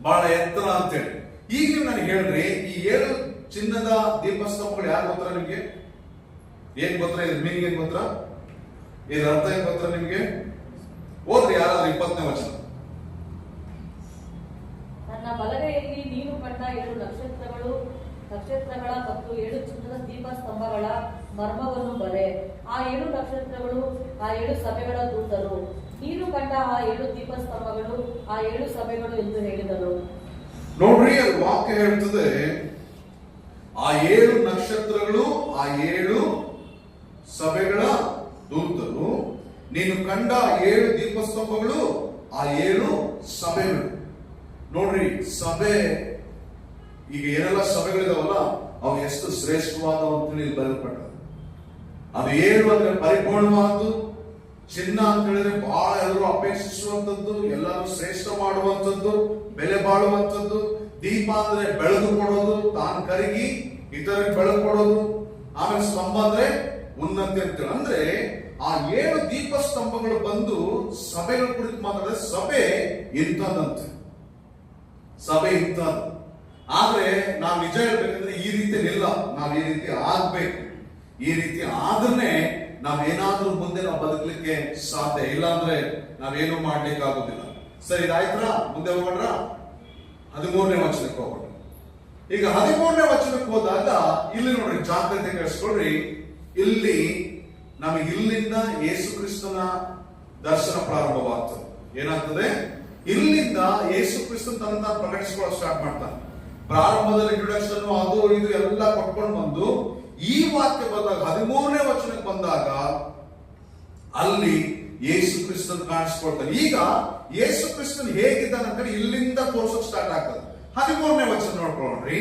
ಬಹಳ ಎತ್ತರ ಅಂತ ಹೇಳಿ. ಈಗ ನೀವು ನನಗೆ ಹೇಳ್ರಿ, ಈ 7 ಚಿನ್ನದ ದೀಪಸ್ತಂಭಗಳು ಯಾರು ಗೊತ್ತಾ ನಿಮ್ಗೆ? ಏನ್ ಗೊತ್ತಾ? ಇದ್ರ ಮೀನಿಂಗ್ ಏನ್ ಗೊತ್ತಾ? ಇದ್ರ ಅರ್ಥ ಏನ್ ಗೊತ್ತಾ ನಿಮ್ಗೆ? ಓದ್ರಿ ಯಾರಾದ್ರೂ 20ನೇ ವಚನ. ನನ್ನ ಬಲಗೈಯಲ್ಲಿ ನೀನು ಕಂಡ 7 ನಕ್ಷತ್ರಗಳ ಮತ್ತು 7 ಚಿನ್ನದ ದೀಪಸ್ತಂಭಗಳ ಮರ್ಮವನ್ನು ಬರೆ. ಆ 7 ನಕ್ಷತ್ರಗಳು ಆ 7 ಸಭೆಗಳ ದೂತರು. ನೀನು ಕಂಡ ಆ 7 ದೀಪಸ್ತಂಭಗಳು ಆ 7 ಸಭೆಗಳು ಎಂದು ಹೇಳಿದರು. ನೋಡ್ರಿ, ಅದು ವಾಕ್ಯ ಹೇಳ್ತದೆ, ಆ 7 ನಕ್ಷತ್ರಗಳು ಆ 7 ಸಭೆಗಳ ದೂತರು. ನೀನು ಕಂಡ 7 ದೀಪಸ್ತಂಭಗಳು ಆ 7 ಸಭೆಗಳು. ನೋಡ್ರಿ, ಸಭೆ, ಈಗ ಏನೆಲ್ಲ ಸಭೆಗಳಿದಾವಲ್ಲ ಅವು ಎಷ್ಟು ಶ್ರೇಷ್ಠವಾದ ಅಂತೇಳಿ ಬರೆಯಲ್ಪಟ್ಟது. ಅದು 7 ಅಂದ್ರೆ ಪರಿಪೂರ್ಣವಾದ್ದು. ಚಿನ್ನ ಅಂತ ಹೇಳಿದ್ರೆ ಬಹಳ ಎಲ್ಲರೂ ಅಪೇಕ್ಷಿಸುವಂತದ್ದು, ಎಲ್ಲರೂ ಶ್ರೇಷ್ಠ ಮಾಡುವಂಥದ್ದು, ಬೆಲೆ ಬಾಳುವಂಥದ್ದು. ದೀಪ ಅಂದ್ರೆ ಬೆಳಕು ಕೊಡೋದು, ತಾನು ಕರಗಿ ಇತರರಿಗೆ ಬೆಳಕು ಕೊಡೋದು. ಆಮೇಲೆ ಸ್ತಂಭ ಅಂದ್ರೆ ಉನ್ನತಿ ಅಂತೇಳಿ. ಅಂದ್ರೆ ಆ 7 ದೀಪ ಸ್ತಂಭಗಳು ಬಂದು ಸಭೆಗಳ ಕುರಿತು ಮಾತಾಡಿದ್ರೆ ಸಭೆ ಇಂಥದ್ದಂತೆ, ಸಭೆ ಇಂಥದ್ದು. ಆದ್ರೆ ನಾವು ನಿಜ ಹೇಳ್ಬೇಕಂದ್ರೆ ಈ ರೀತಿ ಇಲ್ಲ, ನಾವು ಈ ರೀತಿ ಆಗ್ಬೇಕು. ಈ ರೀತಿ ಆದ್ರೆ ನಾವೇನಾದ್ರೂ ಮುಂದೆ ನಾವು ಬದುಕಲಿಕ್ಕೆ ಸಾಧ್ಯ. ಇಲ್ಲ ಅಂದ್ರೆ ನಾವೇನು ಮಾಡ್ಲಿಕ್ಕೆ ಆಗುದಿಲ್ಲ. ಸರಿ, ಇದಾಯ್ತ್ರ? ಮುಂದೆ ಹೋಗೋಣ. 13ನೇ ವಚನಕ್ಕೆ ಹೋಗೋಣ. ಈಗ 13ನೇ ವಚನಕ್ಕೆ ಹೋದಾಗ ಇಲ್ಲಿ ನೋಡ್ರಿ, ಜಾಗ್ರತೆ ಕೇಳಿಸ್ಕೊಳ್ರಿ. ಇಲ್ಲಿ ನಮಗೆ ಇಲ್ಲಿಂದ ಯೇಸು ಕ್ರಿಸ್ತನ ದರ್ಶನ ಪ್ರಾರಂಭವಾಗ್ತದೆ. ಏನಾಗ್ತದೆ? ಇಲ್ಲಿಂದ ಯೇಸು ಕ್ರಿಸ್ತನ್ ತನ್ನ ಪ್ರಕಟಿಸಿಕೊಳ್ಳ ಸ್ಟಾರ್ಟ್ ಮಾಡ್ತಾನೆ. ಪ್ರಾರಂಭದಲ್ಲಿ ಇಂಟ್ರೊಡಕ್ಷನ್ ಅದು ಇದು ಎಲ್ಲ ಕೊಟ್ಕೊಂಡು ಬಂದು ಈ ವಾಕ್ಯ ಬಂದಾಗ 13ನೇ ವಚನಕ್ಕೆ ಬಂದಾಗ ಅಲ್ಲಿ ಯೇಸು ಕ್ರಿಸ್ತನ್ ಕಾಣಿಸ್ಕೊಳ್ತಾನೆ. ಈಗ ಯೇಸು ಕ್ರಿಸ್ತನ್ ಹೇಗಿದ್ದಾನೆ ಅಂತ ಇಲ್ಲಿಂದ ತೋರ್ಸಕ್ ಸ್ಟಾರ್ಟ್ ಆಗ್ತದೆ. 13ನೇ ವಚನ ನೋಡ್ಕೊಳ್ಳ್ರಿ.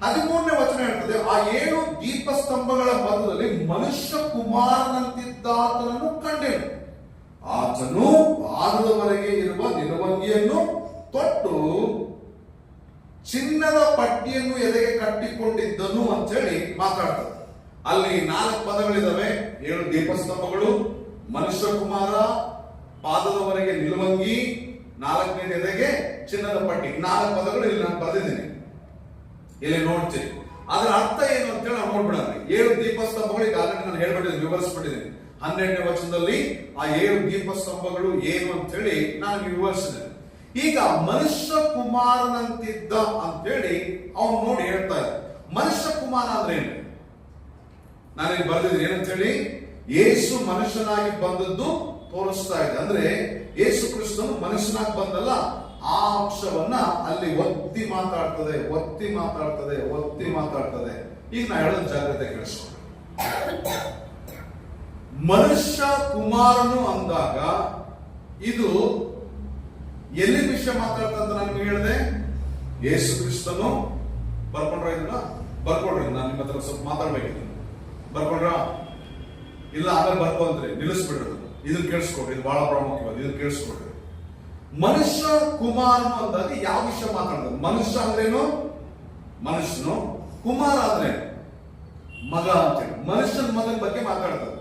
13ನೇ ವಚನ ಹೇಳ್ತದೆ, ಆ 7 ದೀಪಸ್ತಂಭಗಳ ಮಧ್ಯದಲ್ಲಿ ಮನುಷ್ಯ ಕುಮಾರನಂತಿದ್ದಾತನನ್ನು ಕಂಡೆನು. ಆತನು ಪಾದದವರೆಗೆ ಇರುವ ನಿಲುವಂಗಿಯನ್ನು ತೊಟ್ಟು ಚಿನ್ನದ ಪಟ್ಟಿಯನ್ನು ಎದೆಗೆ ಕಟ್ಟಿಕೊಂಡಿದ್ದನು ಅಂತ ಹೇಳಿ ಮಾತಾಡ್ತಾರೆ. ಅಲ್ಲಿ 4 ಪದಗಳಿದಾವೆ. 7 ದೀಪಸ್ತಂಭಗಳು, ಮನುಷ್ಯ ಕುಮಾರ, ಪಾದದವರೆಗೆ ನಿಲುವಂಗಿ, 4ನೇ ಎದೆಗೆ ಚಿನ್ನದ ಪಟ್ಟಿ. 4 ಪದಗಳು ಇಲ್ಲಿ ನಾನು ಬರೆದಿದ್ದೀನಿ, ಇಲ್ಲಿ ನೋಡ್ತೀನಿ. ಅದರ ಅರ್ಥ ಏನು ಅಂತ ಹೇಳಿ ನಾವು ನೋಡ್ಬಿಡೋಣ. 7 ದೀಪಸ್ತಂಭಗಳಿಗೆ ಆಲ್ರೆಡಿ ನಾನು ಹೇಳ್ಬಿಟ್ಟಿದ್ದೀನಿ, ವಿವರಿಸ್ಬಿಟ್ಟಿದ್ದೀನಿ. 12ನೇ ವಚನದಲ್ಲಿ ಆ 7 ದೀಪಸ್ತಂಭಗಳು ಏನು ಅಂತ ಹೇಳಿ ನಾನು ವಿವರಿಸಿದೆ. ಈಗ ಮನುಷ್ಯ ಕುಮಾರನಂತಿದ್ದ ಅಂತೇಳಿ ಅವನು ನೋಡಿ ಹೇಳ್ತಾ ಇದ್ದ. ಮನುಷ್ಯ ಕುಮಾರ ಅಂದ್ರೆ ಏನು? ನಾನೇನು ಬರೆದಿದ್ದೀನಿ ಏನಂತ ಹೇಳಿ, ಯೇಸು ಮನುಷ್ಯನಾಗಿ ಬಂದದ್ದು ತೋರಿಸ್ತಾ ಇದೆ. ಅಂದ್ರೆ ಯೇಸು ಕ್ರಿಸ್ತನು ಮನುಷ್ಯನಾಗಿ ಬಂದಲ್ಲ, ಆ ಅಂಶವನ್ನ ಅಲ್ಲಿ ಒತ್ತಿ ಮಾತಾಡ್ತದೆ, ಒತ್ತಿ ಮಾತಾಡ್ತದೆ, ಒತ್ತಿ ಮಾತಾಡ್ತದೆ. ಈಗ ನಾ ಹೇಳೋದು ಜಾಗ್ರತೆ ಕೇಳಿಸ್ಕೊಂಡು, ಮನುಷ್ಯ ಕುಮಾರನು ಅಂದಾಗ ಇದು ಎಲ್ಲಿ ವಿಷಯ ಮಾತಾಡ್ತಂತ ನಾನು ಹೇಳಿದೆ? ಯೇಸು ಕ್ರಿಸ್ತನು ಬರ್ಕೊಂಡ್ರ ಇದನ್ನ ಬರ್ಕೊಡ್ರಿ, ನಾನು ನಿಮ್ಮ ಹತ್ರ ಸ್ವಲ್ಪ ಮಾತಾಡ್ಬೇಕಿತ್ತು. ಬರ್ಕೊಂಡ್ರ? ಇಲ್ಲ ಆಮೇಲೆ ಬರ್ಕೊಂಡ್ರಿ, ನಿಲ್ಲಿಸ್ಬಿಡ್ರಿ. ಇದನ್ನ ಕೇಳಿಸ್ಕೊಡ್ರಿ, ಇದು ಬಹಳ ಪ್ರಾಮುಖ್ಯವಾದ, ಇದನ್ನ ಕೇಳಿಸ್ಕೊಡ್ರಿ. ಮನುಷ್ಯ ಕುಮಾರನು ಅಂದಾಗ ಯಾವ ವಿಷಯ ಮಾತಾಡ್ತಾರೆ? ಮನುಷ್ಯ ಅಂದ್ರೇನು? ಮನುಷ್ಯನು. ಕುಮಾರ ಅಂದ್ರೆ ಮಗ ಅಂತೇಳಿ, ಮನುಷ್ಯನ ಮಗನ ಬಗ್ಗೆ ಮಾತಾಡ್ತಾರೆ.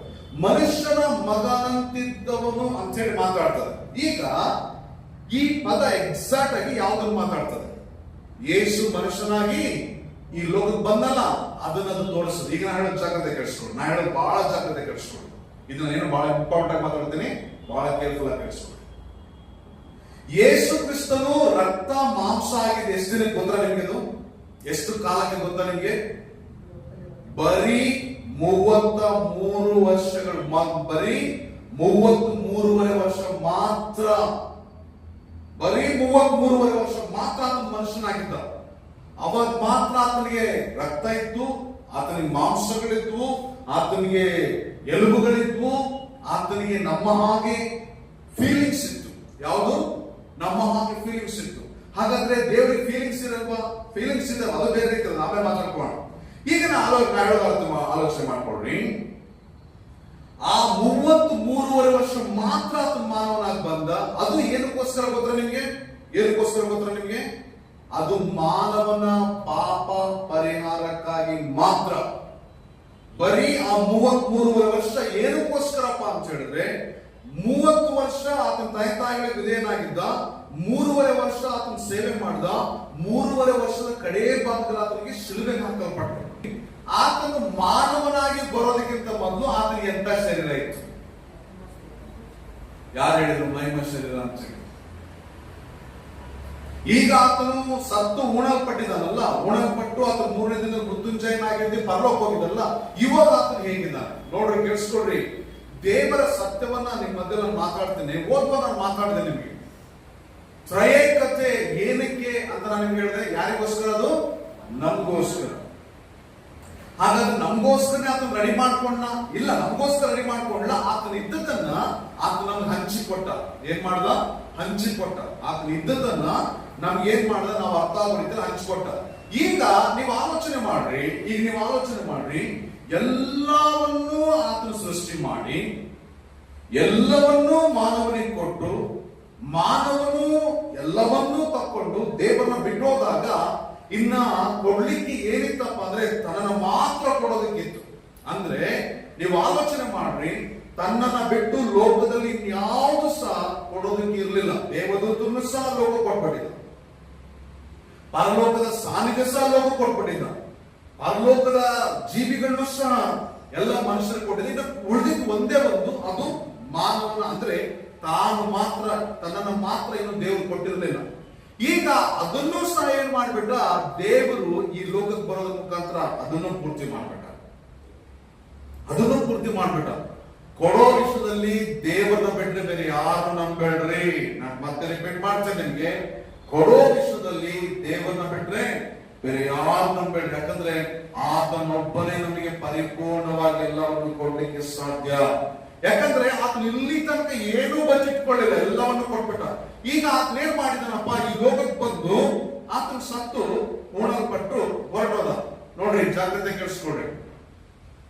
ಮನುಷ್ಯನ ಮಗನಂತಿದ್ದವನು ಅಂತ ಹೇಳಿ ಮಾತಾಡ್ತಾರೆ. ಈಗ ಈ ಪದ ಎಕ್ಸಾಕ್ಟ್ ಆಗಿ ಯಾವ್ದನ್ನು ಮಾತಾಡ್ತದೆ? ಯೇಸು ಮನುಷ್ಯನಾಗಿ ಈ ಲೋಕಕ್ಕೆ ಬಂದಲ್ಲ, ಅದನ್ನದು ತೋರಿಸ್ತದೆ. ಈಗ ನಾ ಹೇಳೋದು ಜಾಗ್ರತೆ ಕೇಳಿಸ್ಕೊಂಡು, ನಾ ಹೇಳೋದು ಬಹಳ ಜಾಗ್ರತೆ ಕೇಳಿಸ್ಕೊಂಡು, ಇದನ್ನ ಏನು ಬಹಳ ಇಂಪಾರ್ಟೆಂಟ್ ಆಗಿ ಮಾತಾಡ್ತೀನಿ, ಬಹಳ ಕೇರ್ಫುಲ್ ಆಗಿ ಕೇಳಿಸ್ಕೊಂಡು. ಯೇಸು ಕ್ರಿಸ್ತನು ರಕ್ತ ಮಾಂಸ ಆಗಿದೆ ಎಷ್ಟು ದಿನಕ್ಕೆ ಗೊತ್ತಾ ನಿಮ್ಗೆ? ಎಷ್ಟು ಕಾಲಕ್ಕೆ ಗೊತ್ತಾ ನಿಮ್ಗೆ? ಬರೀ 33 ವರ್ಷಗಳು, ಬರೀ 33.5 ವರ್ಷ ಮಾತ್ರ. ಬರೀ 33.5 ವರ್ಷ ಮಾತ್ರ ಆತನ ಮನುಷ್ಯನಾಗಿದ್ದ. ಅವಾಗ ಮಾತ್ರ ಆತನಿಗೆ ರಕ್ತ ಇತ್ತು, ಆತನಿಗೆ ಮಾಂಸಗಳಿದ್ವು, ಆತನಿಗೆ ಎಲುಬುಗಳಿದ್ವು, ಆತನಿಗೆ ನಮ್ಮ ಹಾಗೆ ಫೀಲಿಂಗ್ಸ್ ಇತ್ತು. ಯಾವುದು? ನಮ್ಮ ಹಾಗೆ ಫೀಲಿಂಗ್ಸ್ ಇತ್ತು. ಹಾಗಾದ್ರೆ ದೇವರಿಗೆ ಫೀಲಿಂಗ್ಸ್ ಇರಲ್ವಾ? ಫೀಲಿಂಗ್ಸ್ ಇದೆ, ಅದು ಬೇರೆ ಇರ್ತದೆ, ನಾವೇ ಮಾತಾಡ್ಕೋಣ. ಈಗ ಆಲೋಚನೆ ಮಾಡ್ಕೊಳ್ರಿ, ಆ 33.5 ವರ್ಷ ಮಾತ್ರ ಆತನ ಮಾನವನಾಗಿ ಬಂದ. ಅದು ಏನಕ್ಕೋಸ್ಕರ ಗೊತ್ತಾ ನಿಮ್ಗೆ? ಏನಕ್ಕೋಸ್ಕರ ಗೊತ್ತಾ ನಿಮ್ಗೆ? ಅದು ಮಾನವನ ಪಾಪ ಪರಿಹಾರಕ್ಕಾಗಿ ಮಾತ್ರ. ಬರೀ ಆ 33.5 ವರ್ಷ ಏನಕ್ಕೋಸ್ಕರಪ್ಪ ಅಂತ ಹೇಳಿದ್ರೆ, 30 ವರ್ಷ ಆತನ ತಾಯಿಗಳಿಗೆ ವಿಧೇಯನಾಗಿದ್ದ, 3.5 ವರ್ಷ ಆತನ ಸೇವೆ ಮಾಡಿದ, 3.5 ವರ್ಷದ ಕಡೇ ಭಾಗದಲ್ಲಿ ಆತನಿಗೆ ಶಿಲುಬೆ ಹಾಕಲ್ಪಟ್ಟ. ಆತನು ಮಾನವನಾಗಿ ಬರೋದಕ್ಕಿಂತ ಮೊದಲು ಆತನಿಗೆ ಎಂತ ಶರೀರ ಇತ್ತು? ಯಾರು ಹೇಳಿದ್ರು ಮಹಿಮ ಶರೀರ ಅಂತ ಹೇಳಿ? ಈಗ ಆತನು ಸತ್ತು ಉಣಲ್ಪಟ್ಟಿದ್ದಾನಲ್ಲ, ಉಣಲ್ಪಟ್ಟು ಆತನ 3ನೇ ದಿನ ಮೃತ್ಯುಂಜಯನಾಗಿದ್ದು ಪರಲೋಕ ಹೋಗಿದ್ದಲ್ಲ, ಇವಾಗ ಆತನು ಹೇಗಿದ್ದಾನೆ ನೋಡ್ರಿ, ಕೇಳಿಸ್ಕೊಡ್ರಿ. ದೇವರ ಸತ್ಯವನ್ನ ನಿಮ್ಮ ಮಧ್ಯೆ ನಾನು ಮಾತಾಡ್ತೇನೆ. ಓದುವ ನಾನು ಮಾತಾಡಿದೆ ನಿಮಗೆ. ತ್ರಯೇಕತೆ ಏನಕ್ಕೆ ಅಂತ ನಾನು ನಿಮ್ಗೆ ಹೇಳಿದೆ? ಯಾರಿಗೋಸ್ಕರ? ಅದು ನಮಗೋಸ್ಕರ. ಹಾಗಾದ್ರೆ ನಮಗೋಸ್ಕರ ಆತನ ರೆಡಿ ಮಾಡ್ಕೊಂಡ? ಇಲ್ಲ, ನಮಗೋಸ್ಕರ ರೆಡಿ ಮಾಡ್ಕೊಂಡ್ಲ. ಆತನ ಇದ್ದದನ್ನ ಆತ ನಮ್ಗೆ ಹಂಚಿಕೊಟ್ಟ. ಏನ್ ಮಾಡ್ದ? ಹಂಚಿಕೊಟ್ಟ. ಆತನ ಇದ್ದದನ್ನ ನಮ್ಗೆ ಏನ್ ಮಾಡ್ದ? ನಾವು ಅರ್ಥ ಆಗೋ ರೀತಿಯಲ್ಲಿ ಹಂಚಿಕೊಟ್ಟ. ಈಗ ನೀವು ಆಲೋಚನೆ ಮಾಡ್ರಿ, ಎಲ್ಲವನ್ನೂ ಆತನು ಸೃಷ್ಟಿ ಮಾಡಿ, ಎಲ್ಲವನ್ನೂ ಮಾನವನಿಗೆ ಕೊಟ್ಟು, ಮಾನವನು ಎಲ್ಲವನ್ನೂ ತಕ್ಕೊಂಡು ದೇವರನ್ನ ಬಿಟ್ಟೋದಾಗ ಇನ್ನ ಕೊಡ್ಲಿಕ್ಕೆ ಏನಿತ್ತಪ್ಪ ಅಂದ್ರೆ ತನ್ನನ್ನು ಮಾತ್ರ ಕೊಡೋದಕ್ಕಿತ್ತು. ಅಂದ್ರೆ ನೀವು ಆಲೋಚನೆ ಮಾಡ್ರಿ, ತನ್ನನ್ನ ಬಿಟ್ಟು ಲೋಕದಲ್ಲಿ ಇನ್ಯಾವುದು ಸಹ ಕೊಡೋದಕ್ಕೆ ಇರಲಿಲ್ಲ. ದೇವದೂತರನ್ನು ಸಹ ಲೋಕ ಕೊಟ್ಬಿಟ್ಟಿದ್ದ, ಪರಲೋಕದ ಸಾನ್ನಿಧ್ಯ ಸಹ ಲೋಕ ಕೊಟ್ಬಿಟ್ಟಿದ್ದ, ಪರಲೋಕದ ಜೀವಿಗಳನ್ನು ಸಹ ಎಲ್ಲ ಮನುಷ್ಯರು ಕೊಟ್ಟಿದ್ದ. ಇನ್ನು ಉಳಿದಿದ್ದು ಒಂದೇ ಒಂದು, ಅದು ಮಾನವನ. ಅಂದ್ರೆ ತಾನು ಮಾತ್ರ, ತನ್ನನ್ನು ಮಾತ್ರ ಇನ್ನು ದೇವರು ಕೊಟ್ಟಿರಲಿಲ್ಲ. ಈಗ ಅದನ್ನು ಸಹ ಏನ್ ಮಾಡ್ಬಿಟ್ಟ? ದೇವರು ಈ ಲೋಕಕ್ಕೆ ಬರೋದ್ರ ಮುಖಾಂತರ ಅದನ್ನು ಪೂರ್ತಿ ಮಾಡ್ಬಿಟ್ಟ. ಕೊಡೋ ವಿಷಯದಲ್ಲಿ ದೇವರನ್ನ ಬಿಟ್ಟರೆ ಬೇರೆ ಯಾರು ನಂಬೇಡ್ರಿ. ನಾನು ಮತ್ತೆ ರಿಪೀಟ್ ಮಾಡ್ತೇನೆ ನಿಮ್ಗೆ, ಕೊಡೋ ವಿಷಯದಲ್ಲಿ ದೇವರನ್ನ ಬಿಟ್ರೆ ಬೇರೆ ಯಾರು ನಂಬೇಡ್ರಿ. ಯಾಕಂದ್ರೆ ಆತನೊಬ್ಬನೇ ನಮಗೆ ಪರಿಪೂರ್ಣವಾಗಿ ಎಲ್ಲವನ್ನು ಕೊಡ್ಲಿಕ್ಕೆ ಸಾಧ್ಯ. ಯಾಕಂದ್ರೆ ಆತನ ಇಲ್ಲಿ ತನಕ ಏನೂ ಬಚ್ಚಿಟ್ಕೊಳ್ಳಿಲ್ಲ, ಎಲ್ಲವನ್ನು ಕೊಟ್ಬಿಟ್ಟ. ಈಗ ಆತನ ಏನ್ ಮಾಡಿದನಪ್ಪ? ಈ ಲೋಕಕ್ಕೆ ಬಂದು ಆತನ ಸತ್ತು ಉಣಲ್ಪಟ್ಟು ಹೊರಟೋದ. ನೋಡ್ರಿ, ಜಾಗ್ರತೆ ಕೇಳಿಸ್ಕೊಡ್ರಿ.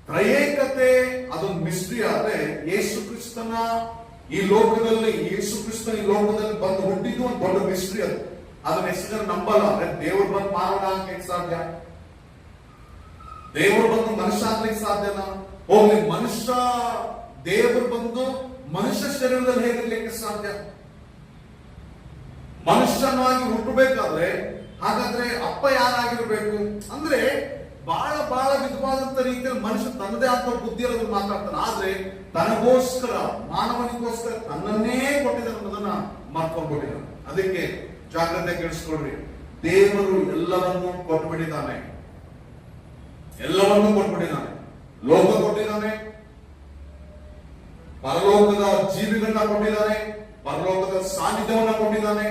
ತ್ರಯೇಕತೆ ಅದೊಂದು ಮಿಸ್ಟ್ರಿ. ಆದ್ರೆ ಯೇಸು ಕ್ರಿಸ್ತನ ಈ ಲೋಕದಲ್ಲಿ ಬಂದು ಹುಟ್ಟಿದ್ದು ಒಂದು ದೊಡ್ಡ ಮಿಸ್ಟ್ರಿ. ಅದನ್ನ ಎಷ್ಟು ಜನ ನಂಬಲ್ಲ. ಅಂದ್ರೆ ದೇವರು ಬಂದು ಮಾನವ ಆಗ್ಲಿಕ್ಕೆ ಸಾಧ್ಯ? ದೇವರು ಬಂದು ಮನುಷ್ಯ ಆಗ್ಲಿಕ್ಕೆ ಸಾಧ್ಯನಾ? ಹೋಗ್ಲಿ, ಮನುಷ್ಯ ದೇವರು ಬಂದು ಮನುಷ್ಯ ಶರೀರದಲ್ಲಿ ಹೇಗಿರ್ಲಿಕ್ಕೆ ಸಾಧ್ಯ? ಮನುಷ್ಯನಾಗಿ ಹುಟ್ಟಬೇಕಾದ್ರೆ ಹಾಗಾದ್ರೆ ಅಪ್ಪ ಯಾರಾಗಿರ್ಬೇಕು? ಅಂದ್ರೆ ಬಹಳ ಬಹಳ ವಿಧವಾದಂತ ರೀತಿಯಲ್ಲಿ ಮನುಷ್ಯ ತನ್ನದೇ ಆದ ಬುದ್ಧಿ ಇರೋದು ಮಾತಾಡ್ತಾನೆ. ಆದ್ರೆ ತನಗೋಸ್ಕರ, ಮಾನವನಿಗೋಸ್ಕರ ತನ್ನನ್ನೇ ಕೊಟ್ಟಿದ್ದಾನೆ ಅನ್ನೋದನ್ನ ಮರ್ಕೊಂಡ್ಬಿಟ್ಟಿದ್ದಾನೆ. ಅದಕ್ಕೆ ಜಾಗ್ರತೆ ಕೇಳಿಸ್ಕೊಳ್ರಿ. ದೇವರು ಎಲ್ಲವನ್ನೂ ಕೊಟ್ಬಿಟ್ಟಿದ್ದಾನೆ. ಎಲ್ಲವನ್ನೂ ಕೊಟ್ಬಿಟ್ಟಿದ್ದಾನೆ. ಲೋಕ ಕೊಟ್ಟಿದ್ದಾನೆ, ಪರಲೋಕದ ಜೀವಿಗಳನ್ನ ಕೊಟ್ಟಿದ್ದಾನೆ, ಪರಲೋಕದ ಸಾನ್ನಿಧ್ಯವನ್ನ ಕೊಟ್ಟಿದ್ದಾನೆ,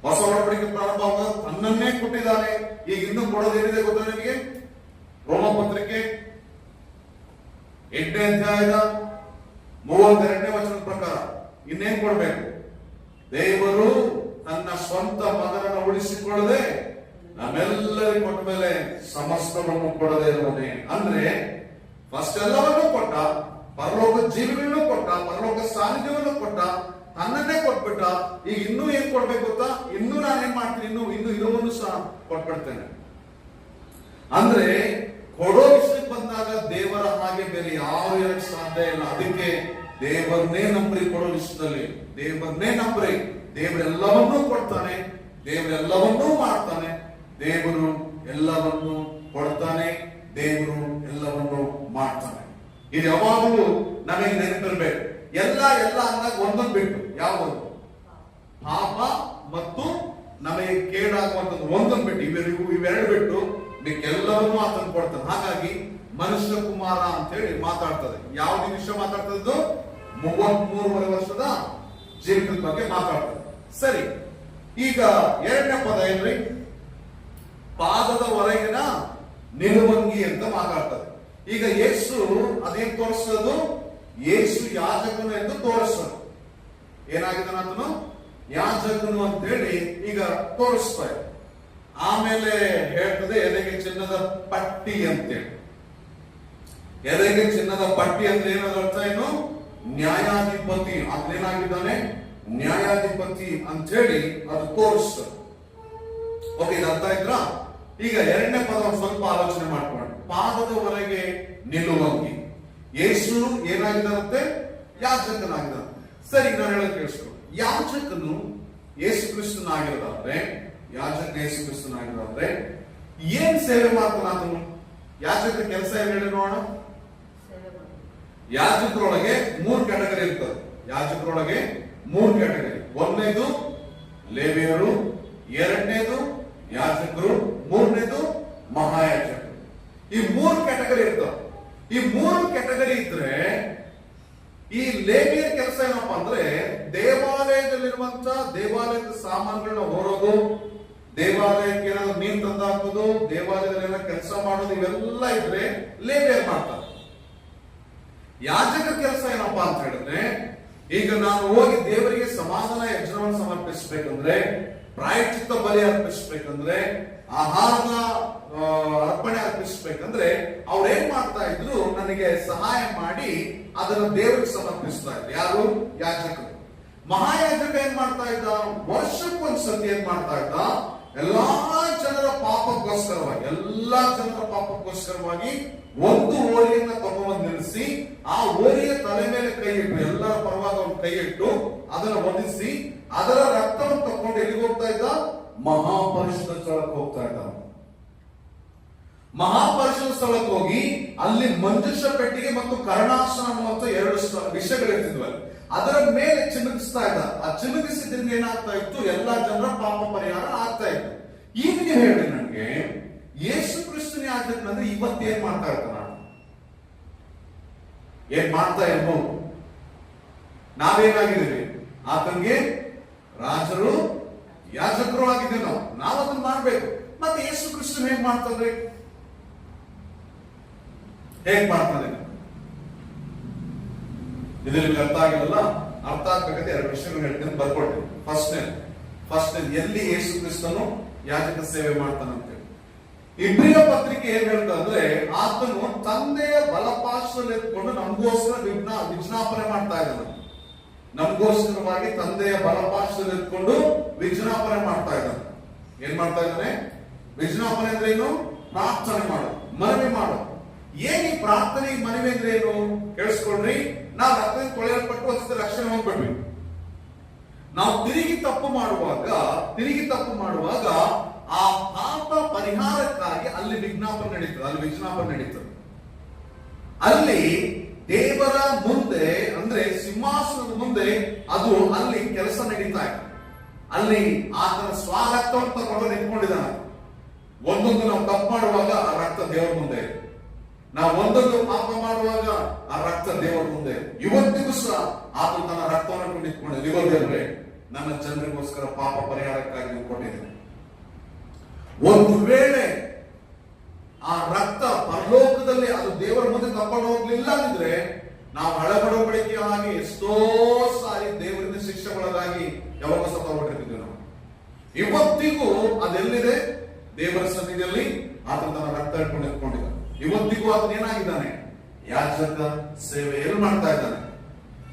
ಹೊಸ ಒಡಂಬಡಿಕೆ ಪ್ರಾರಂಭ ತನ್ನನ್ನೇ ಕೊಟ್ಟಿದ್ದಾನೆ. ಈಗ ಇನ್ನೂ ಕೊಡೋದೇನಿದೆ ಗೊತ್ತಾ ನಿಮಗೆ? ರೋಮ ಪತ್ರಿಕೆ 8ನೇ ಅಧ್ಯಾಯದ 32ನೇ ವಚನದ ಪ್ರಕಾರ ಇನ್ನೇನ್ ಕೊಡ್ಬೇಕು? ದೇವರು ತನ್ನ ಸ್ವಂತ ಮಗನನ್ನು ಉಳಿಸಿಕೊಳ್ಳದೆ ನಮ್ಮೆಲ್ಲರಿಗೂ ಕೊಟ್ಟ ಮೇಲೆ ಸಮಸ್ತವನ್ನು ಕೊಡದೇ ಇರುವನೇ. ಅಂದ್ರೆ ಫಸ್ಟ್ ಎಲ್ಲವನ್ನೂ ಕೊಟ್ಟ, ಪರಲೋಕ ಜೀವಿಗಳನ್ನು ಕೊಟ್ಟ, ಪರಲೋಕ ಸಾನ್ನಿಧ್ಯವನ್ನು ಕೊಟ್ಟ, ತನ್ನನ್ನೇ ಕೊಟ್ಬಿಟ್ಟ. ಈಗ ಇನ್ನೂ ಏನ್ ಕೊಡ್ಬೇಕು ಗೊತ್ತಾ? ಇನ್ನೂ ನಾನೇನ್ ಮಾಡ್ತೀನಿ, ಇನ್ನು ಇರುವನ್ನು ಸಹ ಕೊಟ್ಬಿಡ್ತೇನೆ. ಅಂದ್ರೆ ಕೊಡೋ ವಿಷಯಕ್ಕೆ ಬಂದಾಗ ದೇವರ ಹಾಗೆ ಬೇರೆ ಯಾವ ಇರಕ್ಕೆ ಸಾಧ್ಯ ಇಲ್ಲ. ಅದಕ್ಕೆ ದೇವರನ್ನೇ ನಂಬ್ರಿ. ಕೊಡೋ ವಿಷಯದಲ್ಲಿ ದೇವರನ್ನೇ ನಂಬ್ರಿ. ದೇವರೆಲ್ಲವನ್ನೂ ಕೊಡ್ತಾನೆ, ದೇವರೆಲ್ಲವನ್ನೂ ಮಾಡ್ತಾನೆ, ದೇವರು ಎಲ್ಲವನ್ನೂ ಕೊಡ್ತಾನೆ, ದೇವರು ಎಲ್ಲವನ್ನೂ ಮಾಡ್ತಾನೆ. ಇದು ಯಾವಾಗಲೂ ನಮಗೆ ನೆನಪಿರ್ಬೇಕು. ಎಲ್ಲ ಅಂದಾಗ ಒಂದೊಂದು ಬಿಟ್ಟು, ಯಾವುದು ಪಾಪ ಮತ್ತು ನಮಗೆ ಕೇಡಾಗುವಂಥದ್ದು ಒಂದೊಂದು ಬಿಟ್ಟು, ಇವೆರಡು ಬಿಟ್ಟು ಎಲ್ಲವನ್ನೂ ಆತನು ಕೊಡ್ತಾನೆ. ಹಾಗಾಗಿ ಮನುಷ್ಯ ಕುಮಾರ ಅಂತ ಹೇಳಿ ಮಾತಾಡ್ತದೆ. ಯಾವ ವಿಷಯ ಮಾತಾಡ್ತದ್ದು? 33 ವರ್ಷದ ಜೀವಿತದ ಬಗ್ಗೆ ಮಾತಾಡ್ತದೆ. ಸರಿ, ಈಗ ಎರಡನೇ ಪದ ಏನ್ರಿ? ಪಾದದ ಹೊರಗಿನ ನಿಲುವಂಗಿ ಅಂತ ಮಾತಾಡ್ತದೆ. ಈಗ ಯೇಸು ಅದೇನ್ ತೋರಿಸೋದು? ಯೇಸು ಯಾಜಕನು ಎಂದು ತೋರಿಸೋದು. ಏನಾಗಿದ್ದಾನ ಆತನು? ಯಾಜಕನು ಅಂತ ಹೇಳಿ ಈಗ ತೋರಿಸ್ತಾ ಇದೆ. ಆಮೇಲೆ ಹೇಳ್ತದೆ ಎದೆಗೆ ಚಿನ್ನದ ಪಟ್ಟಿ ಅಂತೇಳಿ. ಎದೆಗೆ ಚಿನ್ನದ ಪಟ್ಟಿ ಅಂದ್ರೆ ಏನಾದ್ರು ಅರ್ಥ ಏನು? ನ್ಯಾಯಾಧಿಪತಿ. ಅದೇನಾಗಿದ್ದಾನೆ? ನ್ಯಾಯಾಧಿಪತಿ ಅಂತ ಹೇಳಿ ಅದು ತೋರಿಸ್ತದೆ. ಓಕೆ, ಇದು ಅರ್ಥ ಆಯ್ತಾ? ಈಗ ಎರಡನೇ ಪದ ಸ್ವಲ್ಪ ಆಲೋಚನೆ ಮಾಡ್ಕೊಂಡು, ಪಾದದವರೆಗೆ ನಿಲ್ಲುವಂಗಿ. ಯೇಸು ಏನಾಗಿದ್ದಾರಂತೆ? ಯಾಜಕನಾಗಿದ್ದಾನೆ. ಸರಿ, ನಾನು ಹೇಳೋದು ಕೇಳಿಸ್ಕೊ. ಯಾಜಕನು ಯೇಸು ಕ್ರಿಸ್ತನಾಗಿರೋದಾದ್ರೆ, ಯಾಜಕ ಯೇಸು ಕ್ರಿಸ್ತನಾಗಿರೋದಾದ್ರೆ ಏನ್ ಸೇವೆ ಮಾಡ್ತಾನ ಆತನು? ಯಾಜಕ ಕೆಲಸ ಏನ್ ಹೇಳಿ ನೋಡೋಣ. ಯಾಜಕರೊಳಗೆ 3 ಕ್ಯಾಟಗರಿ ಇರ್ತದೆ. ಯಾಜಕರೊಳಗೆ 3 ಕ್ಯಾಟಗರಿ. ಒಂದನೇದು ಲೇವಿಯರು, ಎರಡನೇದು ಯಾಜಕರು, ಮೂರನೇದು ಮಹಾಯಾಜಕರು. ಈ 3 ಕ್ಯಾಟಗರಿ ಇರ್ತವೆ. ಈ 3 ಕ್ಯಾಟಗರಿ ಇದ್ರೆ ಈ ಲೇವಿಯರ್ ಕೆಲಸ ಏನಪ್ಪಾ ಅಂದ್ರೆ ದೇವಾಲಯದಲ್ಲಿರುವಂತ ದೇವಾಲಯದ ಸಾಮಾನುಗಳನ್ನ ಹೊರೋದು, ದೇವಾಲಯಕ್ಕೆ ಏನಾದ್ರು ಮೀನು ತಂದು ಹಾಕೋದು, ದೇವಾಲಯದಲ್ಲಿ ಏನಾದ್ರು ಕೆಲಸ ಮಾಡೋದು, ಇವೆಲ್ಲ ಇದ್ರೆ ಲೇವಿಯರ್ ಮಾಡ್ತಾರೆ. ಯಾಜಕ ಕೆಲಸ ಏನಪ್ಪಾ ಅಂತ ಹೇಳಿದ್ರೆ, ಈಗ ನಾನು ಹೋಗಿ ದೇವರಿಗೆ ಸಮಾಧಾನ ಯಜ್ಞವನ್ನು ಸಮರ್ಪಿಸಬೇಕಂದ್ರೆ, ಪ್ರಾಯಶ್ಚಿತ್ತ ಬಲಿ ಅರ್ಪಿಸಬೇಕಂದ್ರೆ, ಆಹಾರದ ಅರ್ಪಣೆ ಅರ್ಪಿಸಬೇಕಂದ್ರೆ ಅವ್ರು ಏನ್ ಮಾಡ್ತಾ ಇದ್ರು? ನನಗೆ ಸಹಾಯ ಮಾಡಿ ಅದನ್ನು ದೇವರಿಗೆ ಸಮರ್ಪಿಸ್ತಾ ಇದ್ರು. ಯಾರು? ಯಾಜಕರು. ಮಹಾಯಾಜಕ ಏನ್ ಮಾಡ್ತಾ ಇದ್ದ? ವರ್ಷಕ್ಕೊಂದ್ಸತಿ ಏನ್ ಮಾಡ್ತಾ ಇದ್ದ? ಎಲ್ಲಾ ಜನರ ಪಾಪಕ್ಕೋಸ್ಕರವಾಗಿ ಒಂದು ಹೋರಿಯನ್ನ ತಗೊಂಡ್ಬಂದು ನಿಲ್ಲಿಸಿ, ಆ ಹೋರಿಯ ತಲೆ ಮೇಲೆ ಕೈ ಇಟ್ಟು, ಎಲ್ಲರ ಪರವಾಗಿ ಒಂದು ಕೈ ಇಟ್ಟು ಅದನ್ನ ಒದಿಸಿ, ಅದರ ರಕ್ತವನ್ನು ತಕೊಂಡು ಎಲ್ಲಿಗೆ ಹೋಗ್ತಾ ಇದ್ದ? ಮಹಾಪರಿಶುದ್ಧ ಸ್ಥಳಕ್ಕೆ ಹೋಗ್ತಾ ಇದ್ದ. ಮಹಾಪರಿಶುದ್ಧ ಸ್ಥಳಕ್ಕೆ ಹೋಗಿ ಅಲ್ಲಿ ಮಂಜುಷ ಪೆಟ್ಟಿಗೆ ಮತ್ತು ಕರ್ಣಾಸನ ಅನ್ನುವಂತ 2 ವಿಷಯಗಳಿರ್ತಿದ್ವಲ್ಲ, ಅದರ ಮೇಲೆ ಚಿಮುಕಿಸ್ತಾ ಇದ್ದ. ಆ ಚಿಮುಕಿಸಿದ್ರಿಂದ ಏನಾಗ್ತಾ ಇತ್ತು? ಎಲ್ಲಾ ಜನರ ಪಾಪ ಪರಿಹಾರ ಆಗ್ತಾ ಇತ್ತು. ಈಗ ನೀವು ಹೇಳಿ ನನಗೆ, ಯೇಸು ಕ್ರಿಸ್ತನ ಯಾಜಕನಂದ್ರೆ ಇವತ್ತೇನ್ ಮಾಡ್ತಾ ಇರ್ತಾನ? ಏನ್ ಮಾಡ್ತಾ ಇರ್ಬೋದು? ನಾವೇನಾಗಿದ್ದೀವಿ? ಆತನಿಗೆ ರಾಜರು ಯಾಜಕರು ಆಗಿದ್ದೇವೆ. ನಾವು ಅದನ್ನ ಮಾಡ್ಬೇಕು. ಮತ್ತೆ ಯೇಸು ಕ್ರಿಸ್ತನ್ ಹೇಗ್ ಮಾಡ್ತಾನೆ? ಹೇಗ್ ಮಾಡ್ತಾನೆ? ಇದರಲ್ಲಿ ಅರ್ಥ ಆಗಿಲ್ಲ. ಅರ್ಥ ಆಗ್ಬೇಕಾದ್ರೆ 2 ವಿಷಯಗಳು ಹೇಳ್ತೇನೆ, ಬರ್ಕೊಡ್ತೀನಿ. ಫಸ್ಟ್ ಎಲ್ಲಿ ಯೇಸು ಕ್ರಿಸ್ತನು ಯಾಜಕ ಸೇವೆ ಮಾಡ್ತಾನಂತೆ. ಇಬ್ರಿಯ ಪತ್ರಿಕೆ ಏನ್ ಹೇಳ್ತಾ ಅಂದ್ರೆ, ಆತನು ತಂದೆಯ ಬಲಪಾರ್ಶ್ವದಲ್ಲಿ ಎತ್ಕೊಂಡು ನಮಗೋಸ್ಕರ ವಿಜ್ಞಾಪನೆ ಮಾಡ್ತಾ ಇದ್ದಾನೆ. ನಮಗೋಸ್ಕರವಾಗಿ ತಂದೆಯ ಬಲಪಾರ್ಶ್ವದಲ್ಲಿ ಎತ್ಕೊಂಡು ವಿಜ್ಞಾಪನೆ ಮಾಡ್ತಾ ಇದ್ದಾನೆ. ಏನ್ ಮಾಡ್ತಾ ಇದ್ದಾನೆ? ವಿಜ್ಞಾಪನೆ ಅಂದ್ರೆ ಏನು? ಪ್ರಾರ್ಥನೆ ಮಾಡು, ಮನವಿ ಮಾಡು. ಏನ್ ಈ ಪ್ರಾರ್ಥನೆ ಮನವಿ ಅಂದ್ರೆ ಏನು? ಕೇಳಿಸ್ಕೊಳ್ರಿ. ನಾವು ರಕ್ತದಿಂದ ತೊಳೆಯಲ್ಪಟ್ಟು ಒಂದ್ಸತಿ ರಕ್ಷಣೆ ಹೋಗ್ಬಿಡ್ವಿ. ನಾವು ತಿರುಗಿ ತಪ್ಪು ಮಾಡುವಾಗ ಆ ಪಾಪ ಪರಿಹಾರಕ್ಕಾಗಿ ಅಲ್ಲಿ ವಿಜ್ಞಾಪನೆ ನಡೀತದೆ. ಅಲ್ಲಿ ದೇವರ ಮುಂದೆ, ಅಂದ್ರೆ ಸಿಂಹಾಸನದ ಮುಂದೆ ಅದು ಅಲ್ಲಿ ಕೆಲಸ ನಡೀತಾ ಇದೆ. ಅಲ್ಲಿ ಆತನ ಸ್ವರಕ್ತವನ್ನು ತಗೊಂಡು ನಿಂತ್ಕೊಂಡಿದ್ದಾನೆ. ಒಂದೊಂದು ನಾವು ತಪ್ಪು ಮಾಡುವಾಗ ಆ ರಕ್ತ ದೇವರ ಮುಂದೆ ಇದೆ. ನಾವು ಒಂದೊಂದು ಪಾಪ ಮಾಡುವಾಗ ಆ ರಕ್ತ ದೇವರ ಮುಂದೆ ಇದೆ. ಇವತ್ತಿಗೂ ಸಹ ಆತ ತನ್ನ ರಕ್ತವನ್ನು ನಿಂತ್ಕೊಂಡಿದೆ. ಇವ ದೇವರೇ, ನನ್ನ ಜನರಿಗೋಸ್ಕರ ಪಾಪ ಪರಿಹಾರಕ್ಕಾಗಿ ನೀವು ಕೊಟ್ಟಿದ್ದೇನೆ. ಒಂದು ವೇಳೆ ಆ ರಕ್ತ ಪರಲೋಕದಲ್ಲಿ ಅದು ದೇವರ ಮುಂದೆ ತಕೊಂಡು ಹೋಗ್ಲಿಲ್ಲ ಅಂದ್ರೆ ನಾವು ಹಳಬಡವಳಿಕೆ ಆಗಿ ಎಷ್ಟೋ ಸಾರಿ ದೇವರಿಂದ ಶಿಕ್ಷೆಗೊಳಗಾಗಿ ಯಾವಾಗ ಸತ್ತ ಹೊರಟಿದ್ದೀವಿ ನಾವು. ಇವತ್ತಿಗೂ ಅದೆಲ್ಲಿದೆ? ದೇವರ ಸನ್ನಿಧಿಯಲ್ಲಿ ಆತ ತನ್ನ ರಕ್ತ ಇಟ್ಕೊಂಡು ನಿಂತ್ಕೊಂಡಿದ್ದಾನೆ. ಇವತ್ತಿಗೂ ಆತನ ಏನಾಗಿದ್ದಾನೆ? ಯಾಜಕ ಸೇವೆ ಎಲ್ಲಿ ಮಾಡ್ತಾ ಇದ್ದಾನೆ?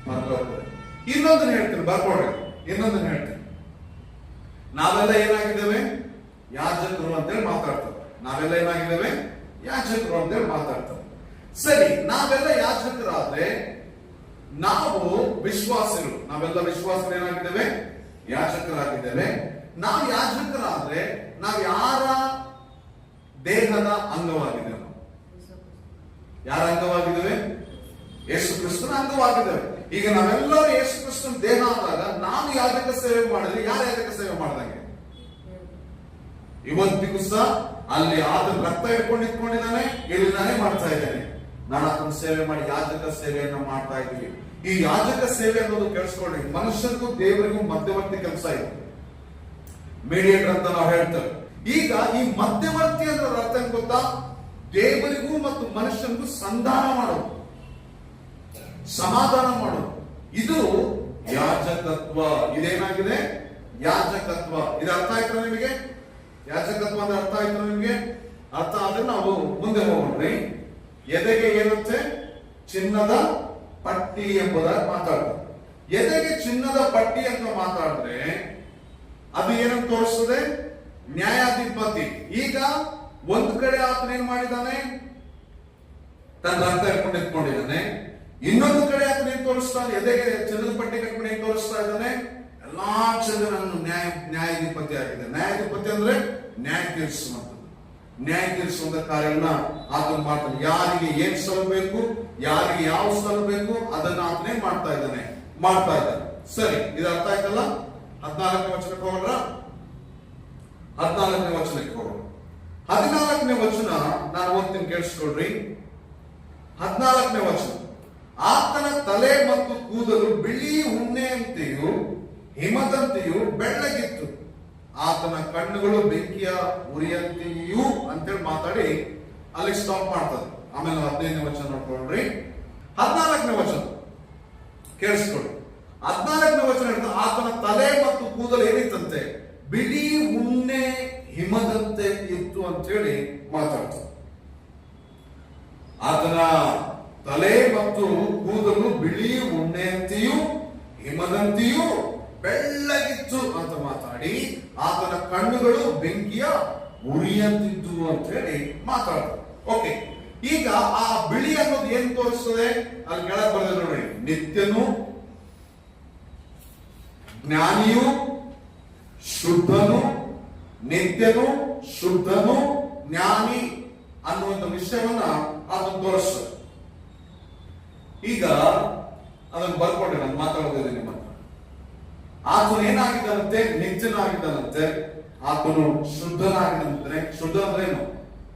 ಪರಲೋಕದಲ್ಲಿ. ಇನ್ನೊಂದನ್ನು ಹೇಳ್ತೀನಿ, ಬರ್ಕೊಡ್ರಿ. ಇನ್ನೊಂದನ್ನು ಹೇಳ್ತೀನಿ. ನಾವೆಲ್ಲ ಏನಾಗಿದ್ದೇವೆ? ಯಾಜಕರು ಅಂತೇಳಿ ಮಾತಾಡ್ತಾರೆ. ನಾವೆಲ್ಲ ಏನಾಗಿದ್ದೇವೆ? ಯಾಜಕರು ಅಂತೇಳಿ ಮಾತಾಡ್ತಾರೆ. ಸರಿ, ನಾವೆಲ್ಲ ಯಾಜಕರಾದ್ರೆ ನಾವು ವಿಶ್ವಾಸಿಗಳು, ನಾವೆಲ್ಲ ವಿಶ್ವಾಸಿಗಳು ಏನಾಗಿದ್ದೇವೆ? ಯಾಜಕರಾಗಿದ್ದೇವೆ. ನಾವು ಯಾಜಕರಾದ್ರೆ ನಾವು ಯಾರ ದೇಹದ ಅಂಗವಾಗಿದ್ದೇವೆ? ಯಾರ ಅಂಗವಾಗಿದ್ದೇವೆ? ಯೇಸು ಕ್ರಿಸ್ತನ ಅಂಗವಾಗಿದ್ದೇವೆ. ಈಗ ನಾವೆಲ್ಲರೂ ಯೇಸು ಕ್ರಿಸ್ತನ ದೇಹ ಆದಾಗ ನಾವು ಯಾಜಕ ಸೇವೆ ಮಾಡಿದ್ರೆ ಯಾರು ಯಾಜಕ ಸೇವೆ ಮಾಡ್ದಂಗೆ? ಇವತ್ತಿಗೂ ಸಹ ಅಲ್ಲಿ ಆತನ ರಕ್ತ ಇಟ್ಕೊಂಡು ನಿಂತ್ಕೊಂಡಿದ್ದಾನೆ, ಇಲ್ಲಿ ನಾನೇ ಮಾಡ್ತಾ ಇದ್ದೇನೆ. ನಾನು ಆತನ ಸೇವೆ ಮಾಡಿ ಯಾಜಕ ಸೇವೆಯನ್ನು ಮಾಡ್ತಾ ಇದ್ದೀವಿ. ಈ ಯಾಜಕ ಸೇವೆ ಅನ್ನೋದು ಕೇಳಿಸ್ಕೊಳ್ಳಿ, ಮನುಷ್ಯರಿಗೂ ದೇವರಿಗೂ ಮಧ್ಯವರ್ತಿ ಕೆಲಸ ಇದೆ. ಮೀಡಿಯೇಟರ್ ಅಂತ ನಾವು ಹೇಳ್ತೇವೆ. ಈಗ ಈ ಮಧ್ಯವರ್ತಿ ಅಂದ್ರೆ ಅರ್ಥ ಏನ್ ಗೊತ್ತಾ? ದೇವರಿಗೂ ಮತ್ತು ಮನುಷ್ಯನಿಗೂ ಸಂಧಾನ ಮಾಡೋದು, ಸಮಾಧಾನ ಮಾಡೋದು. ಇದು ಯಾಜಕತ್ವ. ಇದೇನಾಗಿದೆ? ಯಾಜಕತ್ವ. ಇದು ಅರ್ಥ ಆಯ್ತಾ ನಿಮಗೆ? ಯಾಜಕತ್ವ ಅಂದ್ರೆ ಅರ್ಥ ಆಯ್ತಾ ನಿಮಗೆ? ಅರ್ಥ ಆದ್ರೆ ನಾವು ಮುಂದೆ ಹೋಗೋಣ್ರಿ. ಎದೆಗೆ ಏನಂತೆ? ಚಿನ್ನದ ಪಟ್ಟಿ ಎಂಬುದಾಗಿ ಮಾತಾಡ್ತಾರೆ. ಎದೆಗೆ ಚಿನ್ನದ ಪಟ್ಟಿ ಅಂತ ಮಾತಾಡಿದ್ರೆ ಅದು ಏನಂತ ತೋರಿಸ್ತದೆ? ನ್ಯಾಯಾಧಿಪತಿ. ಈಗ ಒಂದು ಕಡೆ ಆತನ ಏನ್ ಮಾಡಿದ್ದಾನೆ? ತನ್ನ ರಕ್ತ ಇಟ್ಕೊಂಡು ನಿಂತ್ಕೊಂಡಿದ್ದಾನೆ. ಇನ್ನೊಂದು ಕಡೆ ಆತನ ಏನ್ ತೋರಿಸ್ತಾನೆ? ಎದೆಗೆ ಚಿನ್ನದ ಪಟ್ಟಿ ಕಟ್ಕೊಂಡು ಏನ್ ತೋರಿಸ್ತಾ ಇದ್ದಾನೆ? ಎಲ್ಲಾ ಜನರನ್ನು ನ್ಯಾಯಾಧಿಪತಿ ಆಗಿದೆ. ನ್ಯಾಯಾಧಿಪತಿ ಅಂದ್ರೆ ನ್ಯಾಯ ತೀರಿಸುವಂಥದ್ದು. ನ್ಯಾಯ ತೀರಿಸುವಂತ ಕಾರ್ಯಗಳನ್ನ ಆತನ ಮಾಡ್ತಾನೆ. ಯಾರಿಗೆ ಏನ್ ಸಲ್ಲಬೇಕು, ಯಾರಿಗೆ ಯಾವ ಸಲ್ಲಬೇಕು ಅದನ್ನ ಆತನೇ ಮಾಡ್ತಾ ಇದ್ದಾನೆ. ಸರಿ, ಇದು ಅರ್ಥ ಆಯ್ತಲ್ಲ? 14ನೇ ವಚನಕ್ಕೆ ಹೋಗೋಣ. 14ನೇ ವಚನಕ್ಕೆ ಹೋಗೋಣ. 14ನೇ ವಚನ ನಾನು ಓದ್ತೀನಿ, ಕೇಳಿಸ್ಕೊಳ್ರಿ. 14ನೇ ವಚನ. ಆತನ ತಲೆ ಮತ್ತು ಕೂದಲು ಬಿಳಿ ಉಣ್ಣೆಯಂತೆಯೂ ಹಿಮದಂತೆಯೂ ಬೆಳ್ಳಗಿತ್ತು. ಆತನ ಕಣ್ಣುಗಳು ಬೆಂಕಿಯ ಉರಿಯಂತೆಯೂ ಅಂತೇಳಿ ಮಾತಾಡಿ ಅಲ್ಲಿ ಸ್ಟಾಪ್ ಮಾಡ್ತದೆ. ಆಮೇಲೆ 15ನೇ ವಚನ ನೋಡ್ಕೊಳ್ರಿ. 14ನೇ ವಚನ ಕೇಳಿಸ್ಕೊಳ್ಳಿ. 14ನೇ ವಚನ ಹೇಳ್ತಾರೆ, ಆತನ ತಲೆ ಮತ್ತು ಕೂದಲು ಏನಿತ್ತಂತೆ? ಬಿಳಿ ಉಣ್ಣೆ ಹಿಮದಂತೆ ಇತ್ತು ಅಂತ ಹೇಳಿ ಮಾತಾಡ್ತಾರೆ. ಆತನ ತಲೆ ಮತ್ತು ಕೂದಲು ಬಿಳಿ ಉಣ್ಣೆಯಂತೆಯೂ ಹಿಮದಂತೆಯೂ ಬೆಳ್ಳಗಿತ್ತು ಅಂತ ಮಾತಾಡಿ ಆತನ ಕಣ್ಣುಗಳು ಬೆಂಕಿಯ ಉರಿಯಂತಿದ್ದು ಅಂತ ಹೇಳಿ ಮಾತಾಡ್ತಾರೆ. ಓಕೆ, ಈಗ ಆ ಬಿಳಿ ಅನ್ನೋದು ಏನ್ ತೋರಿಸ್ತದೆ? ಅಲ್ಲಿ ಕೆಳಗೆ ಬರೆದ ನೋಡಿ. ನಿತ್ಯನು, ಜ್ಞಾನಿಯು, ಶುದ್ಧನು, ನಿತ್ಯನು, ಶುದ್ಧನು, ಜ್ಞಾನಿ ಅನ್ನುವಂಥ ವಿಷಯವನ್ನ ಅದನ್ನು ತೋರಿಸ್ತದೆ. ಈಗ ಅದನ್ನು ಬರ್ಕೊಂಡೆ, ನಾನು ಮಾತಾಡೋದಿದೆ ನಿಮ್ಮ ಹತ್ರ. ಆತನು ಏನಾಗಿದ್ದಾನಂತೆ? ನಿತ್ಯನಾಗಿದ್ದಾನಂತೆ. ಆತನು ಶುದ್ಧನಾಗಿದ್ದಂತೆ. ಶುದ್ಧ ಅಂದ್ರೆ ಏನು?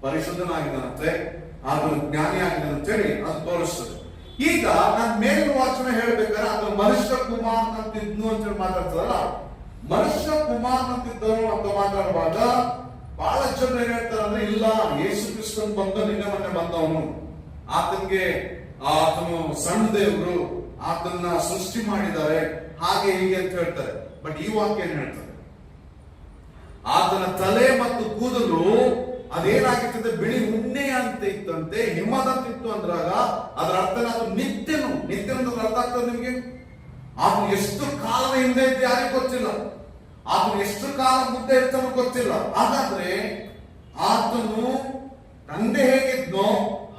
ಪರಿಶುದ್ಧನಾಗಿದ್ದಾನಂತೆ. ಆತನು ಜ್ಞಾನಿ ಆಗಿದ್ದಾನಂತ ಹೇಳಿ ಅದು ತೋರಿಸ್ತದೆ. ಈಗ ನಾನು ಮೇಲಿನ ವಾಚನ ಹೇಳ್ಬೇಕಾದ್ರೆ ಆತನು ಮನುಷ್ಯ ಕುಮಾರನಂತಿದ್ನು ಅಂತ ಹೇಳಿ ಮಾತಾಡ್ತಾರಲ್ಲ, ಮನುಷ್ಯ ಕುಮಾರನಂತಿದ್ದನು ಅಂತ ಮಾತಾಡುವಾಗ ಬಹಳ ಜನ ಏನ್ ಹೇಳ್ತಾರೆ ಅಂದ್ರೆ, ಇಲ್ಲ, ಯೇಸು ಕ್ರಿಸ್ತನ್ ಬಂದ ನಿನ್ನೆ ಮೊನ್ನೆ ಬಂದವನು, ಆತನು ಸಣ್ಣ ದೇವರು, ಆತನ ಸೃಷ್ಟಿ ಮಾಡಿದ್ದಾರೆ, ಹಾಗೆ ಹೀಗೆ ಅಂತ ಹೇಳ್ತಾರೆ. ಬಟ್ ಈ ವಾಕ್ಯ ಏನ್ ಹೇಳ್ತಾರೆ? ಆತನ ತಲೆ ಮತ್ತು ಕೂದಲು ಅದೇನಾಗಿರ್ತದೆ? ಬಿಳಿ ಉಣ್ಣೆ ಅಂತ ಇತ್ತಂತೆ, ಹಿಮದಂತಿತ್ತು ಅಂದ್ರಾಗ ಅದರ ಅರ್ಥ ಆತನು ನಿತ್ಯನು. ನಿತ್ಯನು ಅರ್ಥ ಆಗ್ತದೆ ನಿಮ್ಗೆ? ಆತನು ಎಷ್ಟು ಕಾಲದ ಹಿಂದೆ ಇದ್ದು ಯಾರಿಗೂ ಗೊತ್ತಿಲ್ಲ. ಆತನು ಎಷ್ಟು ಕಾಲ ಮುಂದೆ ಇರ್ತಾನೋ ಗೊತ್ತಿಲ್ಲ. ಹಾಗಾದ್ರೆ ಆತನು ತಂದೆ ಹೇಗಿದ್ನೋ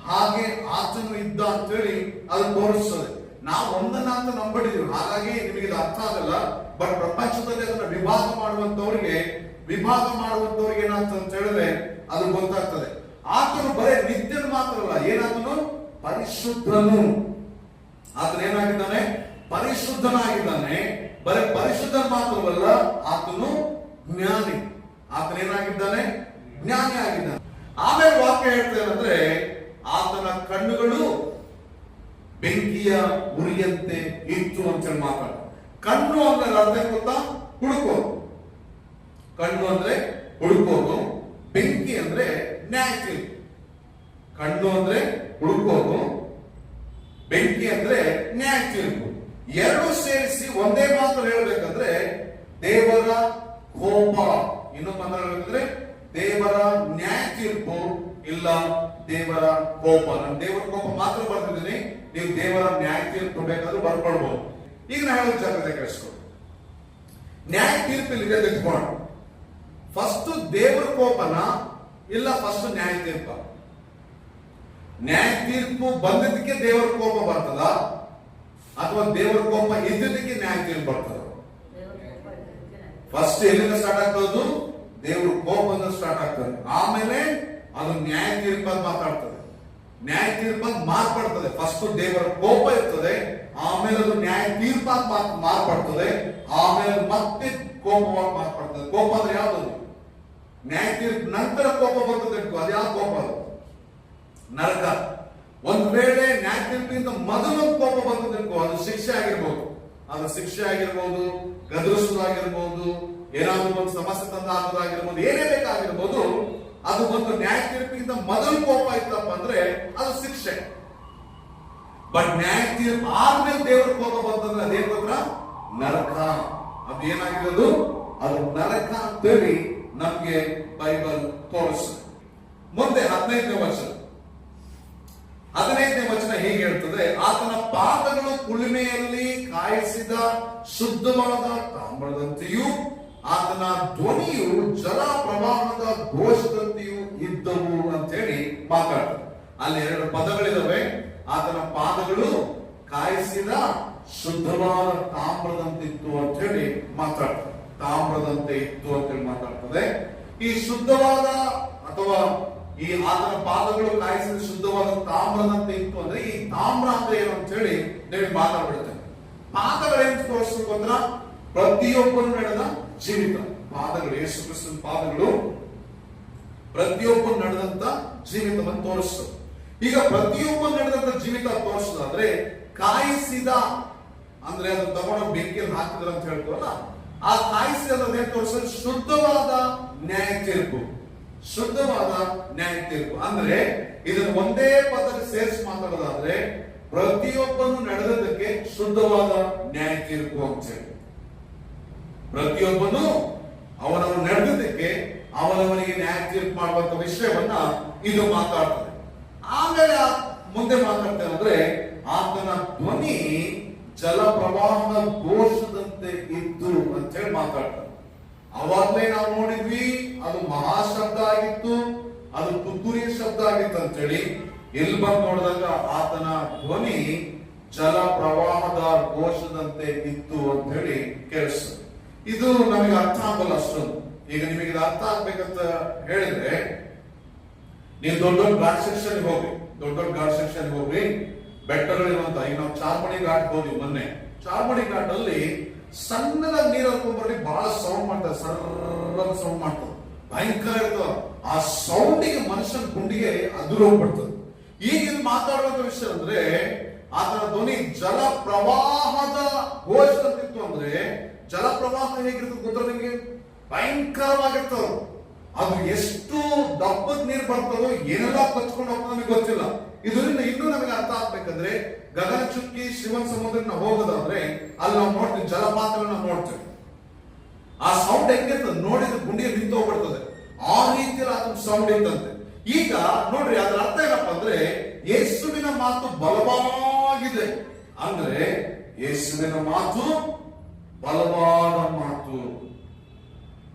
ಹಾಗೆ ಆತನು ಇದ್ದ ಅಂತ ಹೇಳಿ ಅದು ತೋರಿಸ್ತದೆ. ನಾವು ಒಂದನ್ನ ಅಂತ ನಂಬಿಡಿದೀವಿ, ಹಾಗಾಗಿ ನಿಮಗೆ ಇದು ಅರ್ಥ ಆಗಲ್ಲ. ಬಟ್ ಪ್ರಪಂಚದಲ್ಲಿ ಅದನ್ನ ವಿಭಾಗ ಮಾಡುವಂತವ್ರಿಗೆ ಏನಾಗ್ತದೆ ಅಂತ ಹೇಳಿದ್ರೆ ಅದು ಗೊತ್ತಾಗ್ತದೆ. ಆತನು ಬರೇ ನಿತ್ಯನು ಮಾತ್ರ ಅಲ್ಲ, ಏನಾತನು? ಪರಿಶುದ್ಧನು. ಆತನ ಏನಾಗಿದ್ದಾನೆ? ಪರಿಶುದ್ಧನಾಗಿದ್ದಾನೆ. ಬರೀ ಪರಿಶುದ್ಧ ಮಾತ್ರವಲ್ಲ, ಆತನು ಜ್ಞಾನಿ. ಆತನೇನಾಗಿದ್ದಾನೆ? ಜ್ಞಾನಿ ಆಗಿದ್ದಾನೆ. ಆಮೇಲೆ ವಾಕ್ಯ ಹೇಳ್ತೇನೆಂದ್ರೆ ಆತನ ಕಣ್ಣುಗಳು ಬೆಂಕಿಯ ಉರಿಯಂತೆ ಇತ್ತು ಅಂತ ಹೇಳಿ ಮಾತಾಡ. ಕಣ್ಣು ಅಂದ್ರೆ ಅರ್ಥ ಗೊತ್ತಾ? ಹುಡುಕೋದು. ಕಣ್ಣು ಅಂದ್ರೆ ಹುಡುಕೋದು, ಬೆಂಕಿ ಅಂದ್ರೆ ನ್ಯಾಚುರಲ್. ಕಣ್ಣು ಅಂದ್ರೆ ಹುಡುಕೋದು, ಬೆಂಕಿ ಅಂದ್ರೆ ನ್ಯಾಚುರಲ್. ಎರಡು ಸೇರಿಸಿ ಒಂದೇ ಮಾತು ಹೇಳ್ಬೇಕಂದ್ರೆ ದೇವರ ಕೋಪ. ಇನ್ನೊಂದು ಮಾತು ಹೇಳ್ಬೇಕಂದ್ರೆ ದೇವರ ನ್ಯಾಯ ತೀರ್ಪು, ಇಲ್ಲ ದೇವರ ಕೋಪ. ನಾನು ದೇವರ ಕೋಪ ಮಾತ್ರ ಬರ್ತಿದ್ದೀನಿ, ನೀವು ದೇವರ ನ್ಯಾಯ ತೀರ್ಪು ಬೇಕಾದ್ರೂ ಬರ್ಕೊಳ್ಬಹುದು. ಈಗ ನಾ ಹೇಳೋ ಜಾಗೃತಿ ಕೇಳಿಸ್ಕೊ. ನ್ಯಾಯ ತೀರ್ಪು ಇಲ್ಲಿಗೆ ತೆಗೆದುಕೊಂಡು ಫಸ್ಟ್ ದೇವರ ಕೋಪನ, ಇಲ್ಲ ಫಸ್ಟ್ ನ್ಯಾಯ ತೀರ್ಪ? ನ್ಯಾಯ ತೀರ್ಪು ಬಂದಿದ್ದಕ್ಕೆ ದೇವರ ಕೋಪ ಬರ್ತದ, ಅಥವಾ ದೇವರ ಕೋಪ ಇದ್ದಿದ್ದಕ್ಕೆ ನ್ಯಾಯ ತೀರ್ಪು ಬರ್ತದ? ಫಸ್ಟ್ ಎಲ್ಲಿಂದ ಸ್ಟಾರ್ಟ್ ಆಗ್ತದ್ದು? ದೇವರ ಕೋಪದಿಂದ ಸ್ಟಾರ್ಟ್ ಆಗ್ತದೆ. ಆಮೇಲೆ ಅದು ನ್ಯಾಯ ತೀರ್ಪ ಮಾತಾಡ್ತದೆ, ನ್ಯಾಯ ತೀರ್ಪ ಮಾರ್ಪಡ್ತದೆ. ಫಸ್ಟ್ ದೇವರ ಕೋಪ ಇರ್ತದೆ, ಆಮೇಲೆ ಅದು ನ್ಯಾಯ ತೀರ್ಪ ಮಾರ್ಪಡ್ತದೆ, ಆಮೇಲೆ ಮತ್ತೆ ಕೋಪವಾಗಿ ಮಾರ್ಪಡ್ತದೆ. ಕೋಪ ಅಂದ್ರೆ ಯಾವುದು? ನ್ಯಾಯ ತೀರ್ಪು ನಂತರ ಕೋಪ ಬರ್ತದೆ. ಅದು ಯಾವ ಕೋಪ? ಅದು ನರಕ. ಒಂದ್ ವೇಳೆ ನ್ಯಾಯ ತೀರ್ಪಿಂದ ಮೊದಲು ಕೋಪ ಬರ್ತದೆ, ಅದು ಶಿಕ್ಷೆ ಆಗಿರ್ಬೋದು. ಅದು ಶಿಕ್ಷೆ ಆಗಿರ್ಬೋದು, ಗದರಿಸೋದಾಗಿರ್ಬೋದು, ಏನಾದ್ರೂ ಒಂದು ಸಮಸ್ಯೆ ತಂದ ಹಾಕೋದಾಗಿರ್ಬೋದು, ಏನೇ ಬೇಕಾಗಿರ್ಬೋದು. ಅದು ಒಂದು ನ್ಯಾಯ ತೀರ್ಪಿಗಿಂತ ಮೊದಲು ಕೋಪ ಇತ್ತಪ್ಪ ಅಂದ್ರೆ ಅದು ಶಿಕ್ಷೆ. ಬಟ್ ನ್ಯಾಯ ತೀರ್ಪು ಆದ್ಮೇಲೆ ದೇವರ ಕೋಪ ಬಂತಂದ್ರೆ ಅದೇನ್ ಗೊತ್ತಾ? ನರಕ. ಅದು ಏನಾಗಿರೋದು? ಅದು ನರಕ ಅಂತೇಳಿ ನಮ್ಗೆ ಬೈಬಲ್ ತೋರಿಸ್ತದೆ. ಮುಂದೆ 15ನೇ ವಚನ. 15ನೇ ವಚನ ಹೀಗೆ ಹೇಳ್ತದೆ, ಆತನ ಪಾದಗಳು ಕುಳಿಮೆಯಲ್ಲಿ ಕಾಯಿಸಿದ ಶುದ್ಧವಾದ ತಾಮ್ರದಂತೆಯೂ ಆತನ ಧ್ವನಿಯು ಜಲ ಪ್ರವಾಹದ ಘೋಷದಂತೆಯೂ ಇದ್ದವು ಅಂತ ಹೇಳಿ ಮಾತಾಡ್ತಾರೆ. ಅಲ್ಲಿ ಎರಡು ಪದಗಳಿದಾವೆ. ಆತನ ಪಾದಗಳು ಕಾಯಿಸಿದ ಶುದ್ಧವಾದ ತಾಮ್ರದಂತಿತ್ತು ಅಂತ ಹೇಳಿ ಮಾತಾಡ್ತಾರೆ. ತಾಮ್ರದಂತೆ ಇತ್ತು ಅಂತ ಹೇಳಿ ಮಾತಾಡ್ತದೆ. ಈ ಶುದ್ಧವಾದ ಅಥವಾ ಈ ಆತನ ಪಾದಗಳು ಕಾಯಿಸಿದ ಶುದ್ಧವಾದ ತಾಮ್ರದಂತೆ ಇತ್ತು ಅಂದ್ರೆ ಈ ತಾಮ್ರ ಅಂದ್ರೆ ಏನು ಅಂತ ಹೇಳಿ ನೀವು ಮಾತಾಡ್ಬಿಡುತ್ತೆ. ಪಾದಗಳೇನು ತೋರಿಸ್ಬೇಕು ಅಂದ್ರ ಪ್ರತಿಯೊಬ್ಬರು ನಡೆದ ಜೀವಿತ. ಪಾದಗಳು, ಯೇಸು ಕ್ರಿಸ್ತನ ಪಾದಗಳು ಪ್ರತಿಯೊಬ್ಬರು ನಡೆದಂತ ಜೀವಿತವನ್ನು ತೋರಿಸ್ತದೆ. ಈಗ ಪ್ರತಿಯೊಬ್ಬರು ನಡೆದಂತ ಜೀವಿತ ತೋರಿಸೋದಾದ್ರೆ ಕಾಯಿಸಿದ ಅಂದ್ರೆ ಅದು ತಗೊಂಡು ಬೆಂಕಿಯಲ್ಲಿ ಹಾಕಿದ್ರ ಅಂತ ಹೇಳ್ತೀವಲ್ಲ, ಆ ಕಾಯಿಸಿದ ತೋರಿಸೋದು ಶುದ್ಧವಾದ ನ್ಯಾಯ ತೀರ್ಪು. ಶುದ್ಧವಾದ ನ್ಯಾಯ ತೀರ್ಪು ಅಂದ್ರೆ ಇದನ್ನು ಒಂದೇ ಪದದಲ್ಲಿ ಸೇರಿಸಿ ಮಾತಾಡೋದಾದ್ರೆ ಪ್ರತಿಯೊಬ್ಬನು ನಡೆದದಕ್ಕೆ ಶುದ್ಧವಾದ ನ್ಯಾಯ ತೀರ್ಪು ಅಂತ ಹೇಳಿ. ಪ್ರತಿಯೊಬ್ಬನು ಅವನನ್ನು ನಡೆದದಕ್ಕೆ ಅವನವನಿಗೆ ನ್ಯಾಯ ತೀರ್ಪು ಮಾಡುವಂತ ವಿಷಯವನ್ನ ಇದು ಮಾತಾಡ್ತದೆ. ಆಮೇಲೆ ಮುಂದೆ ಮಾತಾಡ್ತೇನೆ ಅಂದ್ರೆ ಆತನ ಧ್ವನಿ ಜಲಪ್ರವಾಹದ ಘೋಷದಂತೆ ಇತ್ತು ಅಂತ ಹೇಳಿ ಮಾತಾಡ್ತಾರೆ. ಅವಾಗಲೇ ನಾವು ನೋಡಿದ್ವಿ ಅದು ಮಹಾಶಬ್ದ ಆಗಿತ್ತು, ಅದು ತುತ್ತೂರಿ ಶಬ್ದ ಆಗಿತ್ತು ಅಂತ ಹೇಳಿ. ಎಲ್ಲಿ ಬಂದು ನೋಡಿದಾಗ ಆತನ ಧ್ವನಿ ಜಲ ಪ್ರವಾಹದ ಘೋಷದಂತೆ ಇತ್ತು ಅಂತ ಹೇಳಿ ಕೇಳಿಸ್ತದೆ. ಇದು ನಮಗೆ ಅರ್ಥ ಆಗಲ್ಲ ಅಷ್ಟೊಂದು. ಈಗ ನಿಮಗೆ ಇದು ಅರ್ಥ ಆಗ್ಬೇಕಂತ ಹೇಳಿದ್ರೆ ನೀವು ದೊಡ್ಡ ದೊಡ್ಡ ಘಾಟ್ ಸೆಕ್ಷನ್ ಹೋಗಿ, ದೊಡ್ಡ ದೊಡ್ಡ ಘಾಟ್ ಸೆಕ್ಷನ್ ಹೋಗಿ, ಬೆಟ್ಟಗಳಿರುವಂತ, ಈಗ ನಾವು ಚಾರ್ಮಡಿ ಘಾಟ್ ಹೋದ್ವಿ ಮೊನ್ನೆ. ಚಾರ್ಮಡಿ ಘಾಟ್ ಅಲ್ಲಿ ಸಣ್ಣದಾಗಿ ನೀರು ಹಾಕೊಂಡ್ಬರ್ಲಿ ಬಹಳ ಸೌಂಡ್ ಮಾಡ್ತಾರೆ, ಸರ್ರ ಸೌಂಡ್ ಮಾಡ್ತಾರೆ, ಭಯಂಕರ ಇರ್ತದ. ಆ ಸೌಂಡಿಗೆ ಮನುಷ್ಯನ ಗುಂಡಿಗೆ ಅದುರು ಹೋಗ್ಬಿಡ್ತದೆ. ಈಗ ಇಲ್ಲಿ ಮಾತಾಡುವಂತ ವಿಷಯ ಅಂದ್ರೆ ಆತನ ಧ್ವನಿ ಜಲ ಪ್ರವಾಹದ ಘೋಷದಂತಿತ್ತು. ಅಂದ್ರೆ ಜಲ ಪ್ರವಾಹ ಹೇಗಿರ್ತದೆ ಗೊತ್ತಾ ನಿಮಗೆ? ಭಯಂಕರವಾಗಿರ್ತದೆ. ಅದು ಎಷ್ಟು ದಪ್ಪದ ನೀರು ಬರ್ತದೋ, ಏನೆಲ್ಲ ಕಚ್ಕೊಂಡು ಹೋಗ್ತದೆ ನಮಗೆ ಗೊತ್ತಿಲ್ಲ. ಇದರಿಂದ ಇನ್ನೂ ನಮಗೆ ಅರ್ಥ ಆಗ್ಬೇಕಂದ್ರೆ ಗಗನ ಚುಕ್ಕಿ ಶಿವನ್ ಸಮುದ್ರ ನಾವು ಹೋಗೋದಾದ್ರೆ ಅಲ್ಲಿ ನಾವು ನೋಡ್ತೀವಿ, ಜಲಪಾತಗಳನ್ನ ನೋಡ್ತೀವಿ. ಆ ಸೌಂಡ್ ಹೆಂಗಿರ್ತದೆ ನೋಡಿದ್ರೆ ಗುಂಡಿಗೆ ನಿಂತು ಹೋಗ್ಬಿಡ್ತದೆ. ಆ ರೀತಿಯಲ್ಲಿ ಅದೊಂದು ಸೌಂಡ್ ಇತ್ತಂತೆ. ಈಗ ನೋಡ್ರಿ, ಅದರ ಅರ್ಥ ಏನಪ್ಪಾ ಅಂದ್ರೆ ಯೇಸುವಿನ ಮಾತು ಬಲವಾಗಿದೆ. ಅಂದ್ರೆ ಯೇಸುವಿನ ಮಾತು ಬಲವಾದ ಮಾತು.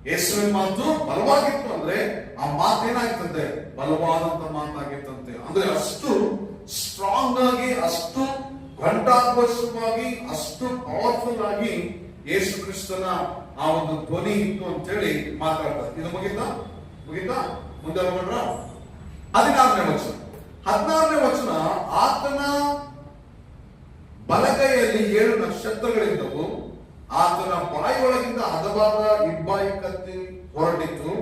ಯೇಸುವಿನ ಮಾತು ಬಲವಾಗಿತ್ತು ಅಂದ್ರೆ ಆ ಮಾತು ಏನಾಗಿತ್ತಂತೆ? ಬಲವಾದಂತ ಮಾತಾಗಿತ್ತಂತೆ. ಅಂದ್ರೆ ಅಷ್ಟು ಸ್ಟ್ರಾಂಗ್ ಆಗಿ, ಅಷ್ಟು ಘಂಟಾಘೋಷವಾಗಿ, ಅಷ್ಟು ಪವರ್ಫುಲ್ ಆಗಿ ಯೇಸು ಕ್ರಿಸ್ತನ ಆ ಒಂದು ಧ್ವನಿ ಇತ್ತು ಅಂತ ಹೇಳಿ ಮಾತಾಡ್ತಾರೆ. ಇದು ಮುಗಿತಾ? ಮುಂದೆ ಹೋಗೋಣ. 16ನೇ ವಚನ. 16ನೇ ವಚನ, ಆತನ ಬಲಗೈಯಲ್ಲಿ 7 ನಕ್ಷತ್ರಗಳಿದ್ದವು. ಆತನ ಬಾಯಿಯೊಳಗಿಂದ ಹದವಾದ ಇಬ್ಬಾಯಿ ಕತ್ತಿ ಹೊರಟಿತು.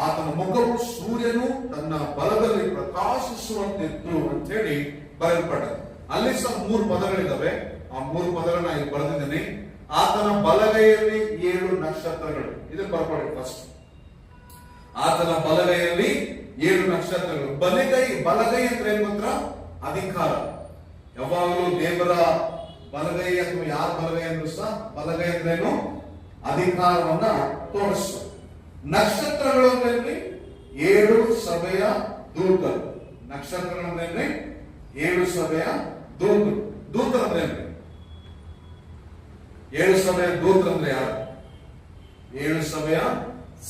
ಆತನ ಮುಖವು ಸೂರ್ಯನು ತನ್ನ ಬಲದಲ್ಲಿ ಪ್ರಕಾಶಿಸುವಂತಿತ್ತು ಅಂತ ಹೇಳಿ ಬರೆಯಲ್ಪಟ್ಟது. ಅಲ್ಲಿ ಸಹ 3 ಪದಗಳಿದ್ದಾವೆ. ಆ 3 ಪದಗಳನ್ನ ಇಲ್ಲಿ ಬರೆದಿದ್ದೀನಿ. ಆತನ ಬಲಗೈಯಲ್ಲಿ 7 ನಕ್ಷತ್ರಗಳು. ಇದನ್ನು ಬರ್ಕೊಳ್ಳಿ ಫಸ್ಟ್. ಆತನ ಬಲಗೈಯಲ್ಲಿ 7 ನಕ್ಷತ್ರಗಳು. ಬಲಗೈ ಅಂದ್ರೆ ಏನು ಮಾತ್ರ? ಅಧಿಕಾರ. ಯಾವಾಗಲೂ ದೇವರ ಬಲಗೈ ಅಥವಾ ಯಾರ ಬಲಗೈ ಅಂದ್ರೂ ಸಹ ಬಲಗೈ ಅಂದ್ರೇನು? ಅಧಿಕಾರವನ್ನ ತೋರಿಸು. ನಕ್ಷತ್ರಗಳು ಅಂದ್ರೆ 7 ಸಭೆಯ ದೂತರು. ನಕ್ಷತ್ರಗಳು ಅಂದ್ರೆ 7 ಸಭೆಯ ದೂತರು. ದೂತರು ಅಂದ್ರೆ 7 ಸಭೆಯ ದೂತರು ಅಂದ್ರೆ ಯಾರು? 7 ಸಭೆಯ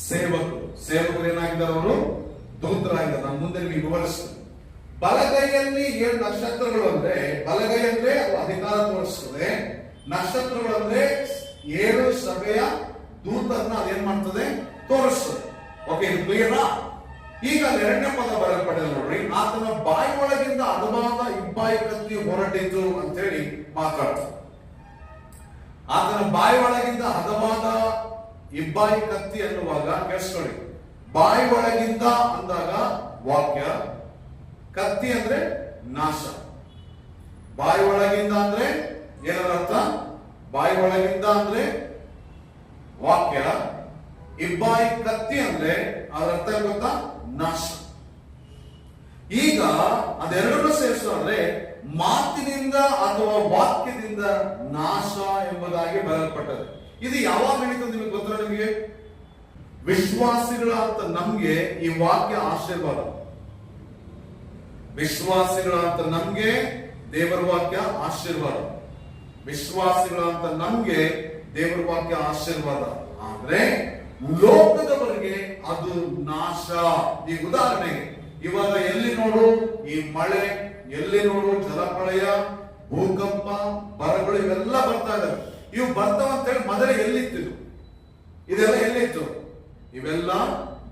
ಸೇವಕರು. ಸೇವಕರು ಏನಾಗಿದ್ದಾರೆ? ಅವರು ದೂತರಾಗಿದ್ದಾರೆ. ನಾನು ಮುಂದೆ ನಿಮಗೆ ವಿವರಿಸ್ತೇನೆ. ಬಲಗೈಯಲ್ಲಿ 7 ನಕ್ಷತ್ರಗಳು ಅಂದ್ರೆ, ಬಲಗೈ ಅಂದ್ರೆ ಅಧಿಕಾರ ತೋರಿಸ್ತದೆ. ನಕ್ಷತ್ರಗಳು ಅಂದ್ರೆ 7 ಸಭೆಯ ದೂತರನ್ನ ಅದೇನ್ ಮಾಡ್ತದೆ? ತೋರಿಸ್ತದೆ. ಓಕೆ, ಇದು ಕ್ಲಿಯರಾ? ಈಗ 2ನೇ ಪದ ಬರೆಯಲ್ಪಟ್ಟಿದೆ ನೋಡ್ರಿ. ಆತನ ಬಾಯಿ ಒಳಗಿಂದ ಹದವಾದ ಇಬ್ಬಾಯಿ ಕತ್ತಿ ಹೊರಟಿತು ಅಂತ ಹೇಳಿ ಮಾತಾಡ್ತಾರೆ. ಆತನ ಬಾಯಿ ಒಳಗಿಂದ ಹದವಾದ ಇಬ್ಬಾಯಿ ಕತ್ತಿ ಅನ್ನುವಾಗ ಕೇಳಿಸ್ಕೊಳ್ಳಿ. ಬಾಯಿ ಒಳಗಿಂದ ಅಂದಾಗ ವಾಕ್ಯ, ಕತ್ತಿ ಅಂದ್ರೆ ನಾಶ. ಬಾಯಿ ಒಳಗಿಂದ ಅಂದ್ರೆ ಏನರ ಅರ್ಥ? ಬಾಯಿ ಒಳಗಿಂದ ಅಂದ್ರೆ ವಾಕ್ಯ, ಇಬ್ಬಾಯಿ ಕತ್ತಿ ಅಂದ್ರೆ ಅದರ ಅರ್ಥ ಗೊತ್ತಾ? ನಾಶ. ಈಗ ಅದೆರಡನ್ನು ಸೇರಿಸೋದ್ರೆ ಮಾತಿನಿಂದ ಅಥವಾ ವಾಕ್ಯದಿಂದ ನಾಶ ಎಂಬುದಾಗಿ ಬರೆಯಲ್ಪಟ್ಟது. ಇದು ಯಾವಾಗ ನಡೀತದೆ ನಿಮಗೆ ಗೊತ್ತಾ? ನಿಮಗೆ ವಿಶ್ವಾಸಿಗಳ ಅಂತ ನಮ್ಗೆ ಈ ವಾಕ್ಯ ಆಶೀರ್ವಾದ. ವಿಶ್ವಾಸಿಗಳ ಅಂತ ನಮ್ಗೆ ದೇವರ ವಾಕ್ಯ ಆಶೀರ್ವಾದ. ವಿಶ್ವಾಸಿಗಳ ಅಂತ ನಮ್ಗೆ ದೇವರ ವಾಕ್ಯ ಆಶೀರ್ವಾದ. ಆದ್ರೆ ಲೋಕದವರೆಗೆ ಅದು ನಾಶ. ಈ ಉದಾಹರಣೆಗೆ ಇವಾಗ ಎಲ್ಲಿ ನೋಡು ಈ ಮಳೆ, ಎಲ್ಲಿ ನೋಡು ಜಲಪ್ರಳಯ, ಭೂಕಂಪ, ಬರಗಳು ಇವೆಲ್ಲ ಬರ್ತಾ ಇದಾವೆ. ಇವು ಬರ್ತಾವ ಅಂತ ಹೇಳಿ ಮೊದಲೇ ಎಲ್ಲಿತ್ತು? ಇದೆಲ್ಲ ಎಲ್ಲಿತ್ತು? ಇವೆಲ್ಲ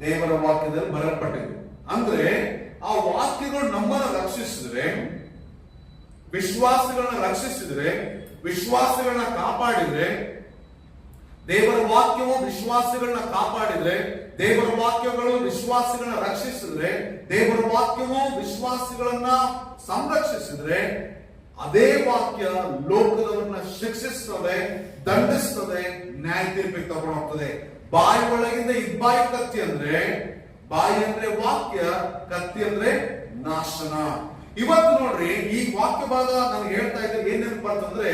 ದೇವರ ವಾಕ್ಯದಲ್ಲಿ ಬರೆಯಲ್ಪಟ್ಟಿದೆ. ಅಂದ್ರೆ ಆ ವಾಕ್ಯಗಳು ನಮ್ಮನ್ನು ರಕ್ಷಿಸಿದ್ರೆ, ವಿಶ್ವಾಸಿಗಳನ್ನ ರಕ್ಷಿಸಿದ್ರೆ, ವಿಶ್ವಾಸಿಗಳನ್ನ ಕಾಪಾಡಿದ್ರೆ, ದೇವರ ವಾಕ್ಯವು ವಿಶ್ವಾಸಿಗಳನ್ನ ಕಾಪಾಡಿದ್ರೆ, ದೇವರ ವಾಕ್ಯಗಳು ವಿಶ್ವಾಸಿಗಳನ್ನ ರಕ್ಷಿಸಿದ್ರೆ, ದೇವರ ವಾಕ್ಯವು ವಿಶ್ವಾಸಿಗಳನ್ನ ಸಂರಕ್ಷಿಸಿದ್ರೆ, ಅದೇ ವಾಕ್ಯ ಲೋಕದವರನ್ನ ಶಿಕ್ಷಿಸ್ತದೆ, ದಂಡಿಸ್ತದೆ, ನ್ಯಾಯ ತೀರ್ಪಿಗೆ ತಗೊಂಡು ಹೋಗ್ತದೆ. ಬಾಯಿ ಒಳಗಿಂದ ಇಬ್ಬಾಯಿ ಕತ್ತಿ ಅಂದ್ರೆ, ಬಾಯಿ ಅಂದ್ರೆ ವಾಕ್ಯ, ಕತ್ತಿ ಅಂದ್ರೆ ನಾಶನ. ಇವತ್ತು ನೋಡ್ರಿ ಈ ವಾಕ್ಯ ಭಾಗ ನನಗೆ ಹೇಳ್ತಾ ಇದ್ರೆ ಏನೇನು ಬರ್ತಂದ್ರೆ,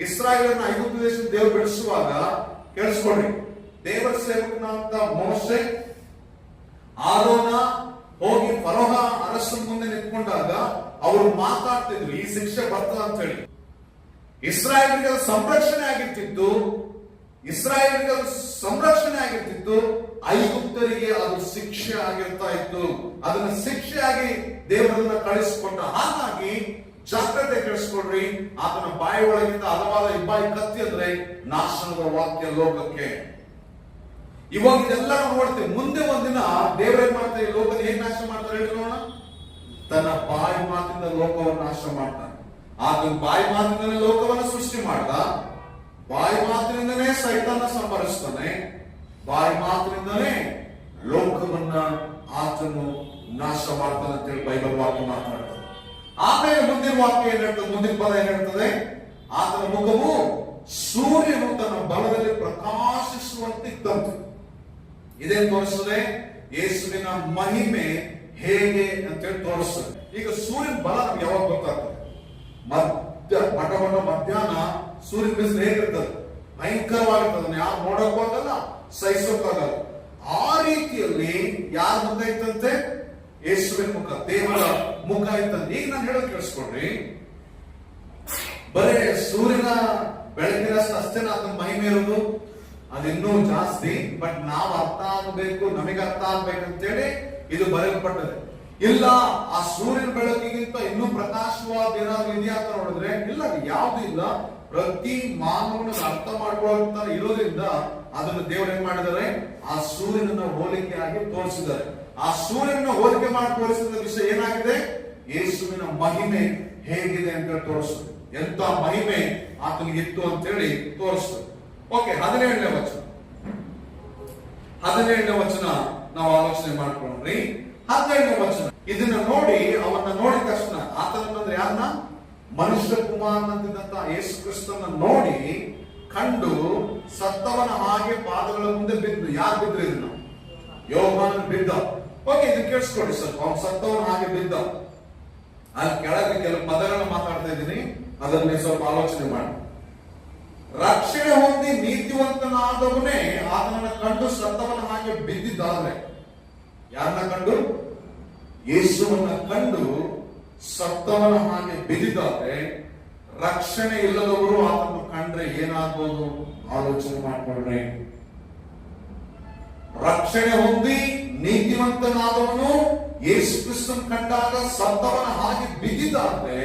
ಇಸ್ರಾಯೇಲನ್ನ ಐಗುಪ್ತ ದೇಶದ ದೇವರು ಬಿಡಿಸುವಾಗ ಕೇಳಿಸ್ಕೊಡ್ರಿ, ದೇವರ ಸೇವಕನಾದ ಮೋಶೆ, ಆರೋನ ಹೋಗಿ ಫರೋಹ ಅರಸನ ಮುಂದೆ ನಿಂತ್ಕೊಂಡಾಗ ಅವರು ಮಾತಾಡ್ತಿದ್ರು ಈ ಶಿಕ್ಷೆ ಬರ್ತದ ಅಂತ ಹೇಳಿ. ಇಸ್ರಾಯೇಲಿಗೆ ಸಂರಕ್ಷಣೆ ಆಗಿರ್ತಿತ್ತು, ಇಸ್ರಾಯೇಲಿಗೆ ಸಂರಕ್ಷಣೆ ಆಗಿರ್ತಿತ್ತು, ಐಗುಪ್ತರಿಗೆ ಅದು ಶಿಕ್ಷೆ ಆಗಿರ್ತಾ ಇತ್ತು. ಅದನ್ನ ಶಿಕ್ಷೆಯಾಗಿ ದೇವರನ್ನ ಕಳಿಸಿಕೊಟ್ಟ. ಹಾಗಾಗಿ ಜಾಗ್ರತೆ ಕೇಳಿಸ್ಕೊಡ್ರಿ, ಆತನ ಬಾಯಿ ಒಳಗಿಂದ ಹಲವಾದ ಇಬ್ಬಾಯಿ ಕತ್ತಿ ಅಂದ್ರೆ ನಾಶನದ ವಾಕ್ಯ ಲೋಕಕ್ಕೆ. ಇವಾಗ ಇದೆಲ್ಲ ನೋಡ್ತೀವಿ. ಮುಂದೆ ಒಂದಿನ ದೇವರೇನ್ ಮಾಡ್ತಾರೆ? ಲೋಕದ ಹೇಗೆ ನಾಶ ಮಾಡ್ತಾರೆ ಹೇಳಿ ನೋಡೋಣ. ತನ್ನ ಬಾಯಿ ಮಾತಿಂದ ಲೋಕವನ್ನು ನಾಶ ಮಾಡ್ತಾನೆ. ಆತನ ಬಾಯಿ ಮಾತಿನಿಂದಲೇ ಲೋಕವನ್ನು ಸೃಷ್ಟಿ ಮಾಡ್ದ. ಬಾಯಿ ಮಾತಿನಿಂದನೇ ಸೈತಾನ ಸಂಹರಿಸ್ತಾನೆ. ಬಾಯಿ ಮಾತಿನಿಂದಲೇ ಲೋಕವನ್ನ ಆತನು ನಾಶ ಮಾಡ್ತಾನೆ ಅಂತೇಳಿ ಬೈಬಲ್ ವಾಕ್ಯ ಮಾತಾಡ್ತಾನೆ. ಆಮೇಲೆ ಮುಂದಿನ ವಾಕ್ಯ ಏನ್ ಹೇಳ್ತದೆ? ಮುಂದಿನ ಪದ ಏನ್ ಹೇಳ್ತದೆ? ಆತನ ಮುಖವು ಸೂರ್ಯನು ತನ್ನ ಬಲದಲ್ಲಿ ಪ್ರಕಾಶಿಸುವಂತಿದ್ದಂತೆ. ಇದೇನು ತೋರಿಸ್ತದೆ? ಯೇಸುವಿನ ಮಹಿಮೆ ಹೇಗೆ ಅಂತೇಳಿ ತೋರಿಸ್ತದೆ. ಈಗ ಸೂರ್ಯನ ಬಲ ನಮ್ಗೆ ಯಾವಾಗ ಗೊತ್ತಾಗ್ತದೆ? ಮಧ್ಯಾಹ್ನ ಸೂರ್ಯನ ಬಿಸಿಲು ಹೇಗಿರ್ತದೆ? ಭಯಂಕರವಾಗಿರ್ತದೆ. ಯಾರು ನೋಡೋಕ್ಕಾಗಲ್ಲ, ಸಹಿಸೋಕ್ಕಾಗಲ್ಲ. ಆ ರೀತಿಯಲ್ಲಿ ಯಾರ ಮುಖ ಇತ್ತಂತೆ? ಯೇಸುವಿನ ಮುಖ, ದೇವರ ಮುಖ ಇತ್ತಂತೆ. ಈಗ ನಾನು ಹೇಳೋದು ಕೇಳಿಸ್ಕೊಡ್ರಿ, ಬರೇ ಸೂರ್ಯನ ಬೆಳಕಿನಷ್ಟು ಅಷ್ಟೇ ಅದನ್ನ ಮಹಿಮೆ ಇರೋದು, ಅದಿನ್ನೂ ಜಾಸ್ತಿ. ಬಟ್ ನಾವು ಅರ್ಥ ಆಗಬೇಕು, ನಮಗೆ ಅರ್ಥ ಆಗ್ಬೇಕಂತೇಳಿ ಇದು ಬರೆಯಲ್ಪಟ್ಟದೆ. ಇಲ್ಲ ಆ ಸೂರ್ಯನ ಬೆಳಕಿಗಿಂತ ಇನ್ನೂ ಪ್ರಕಾಶವಾದ ಏನಾದ್ರು ಇದೆಯಾ ಅಂತ ನೋಡಿದ್ರೆ ಇಲ್ಲ, ಯಾವ್ದು ಇಲ್ಲ. ಪ್ರತಿ ಮಾನವನ ಅರ್ಥ ಮಾಡ್ಕೊಳ್ಳುವಂತ ಇರೋದ್ರಿಂದ ಅದನ್ನು ದೇವರು ಏನ್ ಮಾಡಿದ್ದಾರೆ? ಆ ಸೂರ್ಯನ ಹೋಲಿಕೆಯಾಗಿ ತೋರಿಸಿದ್ದಾರೆ. ಆ ಸೂರ್ಯನ ಹೋಲಿಕೆ ಮಾಡಿ ತೋರಿಸಿದ ವಿಷಯ ಏನಾಗಿದೆ? ಯೇಸುವಿನ ಮಹಿಮೆ ಹೇಗಿದೆ ಅಂತ ತೋರಿಸ್ತದೆ. ಎಂತ ಮಹಿಮೆ ಆತನಿಗಿತ್ತು ಅಂತ ಹೇಳಿ ತೋರಿಸ್ತದೆ. ಓಕೆ, 17ನೇ ವಚನ. 17ನೇ ವಚನ ನಾವು ಆಲೋಚನೆ ಮಾಡ್ಕೊಂಡ್ರಿ. 17ನೇ ವಚನ, ಇದನ್ನ ನೋಡಿ, ಅವನ್ನ ನೋಡಿದ ತಕ್ಷಣ, ಆತನಂದ್ರೆ ಯಾರನ್ನ? ಮನುಷ್ಯ ಕುಮಾರನಂತಿದ್ದಂತ ಯೇಸು ಕ್ರಿಸ್ತನ ನೋಡಿ ಕಂಡು ಸತ್ತವನ ಹಾಗೆ ಪಾದಗಳ ಮುಂದೆ ಬಿದ್ದು. ಯಾರು ಬಿದ್ರು? ಇದನ್ನ ಯೋಹಾನನ್ ಬಿದ್ದ. ಓಕೆ, ಇದು ಕೇಳಿಸ್ಕೊಡಿ ಸ್ವಲ್ಪ. ಅವ್ನು ಸತ್ತವನ ಹಾಗೆ ಬಿದ್ದ. ಅಲ್ಲಿ ಕೆಳಗೆ ಕೆಲವು ಪದಗಳನ್ನ ಮಾತಾಡ್ತಾ ಇದ್ದೀನಿ, ಅದನ್ನೇ ಸ್ವಲ್ಪ ಆಲೋಚನೆ ಮಾಡಿ. ರಕ್ಷಣೆ ಹೊಂದಿ ನೀತಿವಂತನಾದವನೇ ಆತನನ್ನ ಕಂಡು ಸತ್ತವನ ಹಾಗೆ ಬಿದ್ದಿದ್ದಾದ್ರೆ, ಯಾರನ್ನ ಕಂಡು? ಯೇಸುವನ್ನ ಕಂಡು ಸತ್ತವನ ಹಾಗೆ ಬಿದ್ದಿದ್ದಾದ್ರೆ, ರಕ್ಷಣೆ ಇಲ್ಲದವರು ಆತನ್ನು ಕಂಡ್ರೆ ಏನಾಗ್ಬೋದು? ಆಲೋಚನೆ ಮಾಡ್ಕೊಂಡ್ರೆ. ರಕ್ಷಣೆ ಹೊಂದಿ ನೀತಿವಂತನಾದವನು ಯೇಸು ಕ್ರಿಸ್ತನ್ ಕಂಡಾಗ ಸತ್ತವನ ಹಾಗೆ ಬಿದ್ದಿದ್ದಾದ್ರೆ,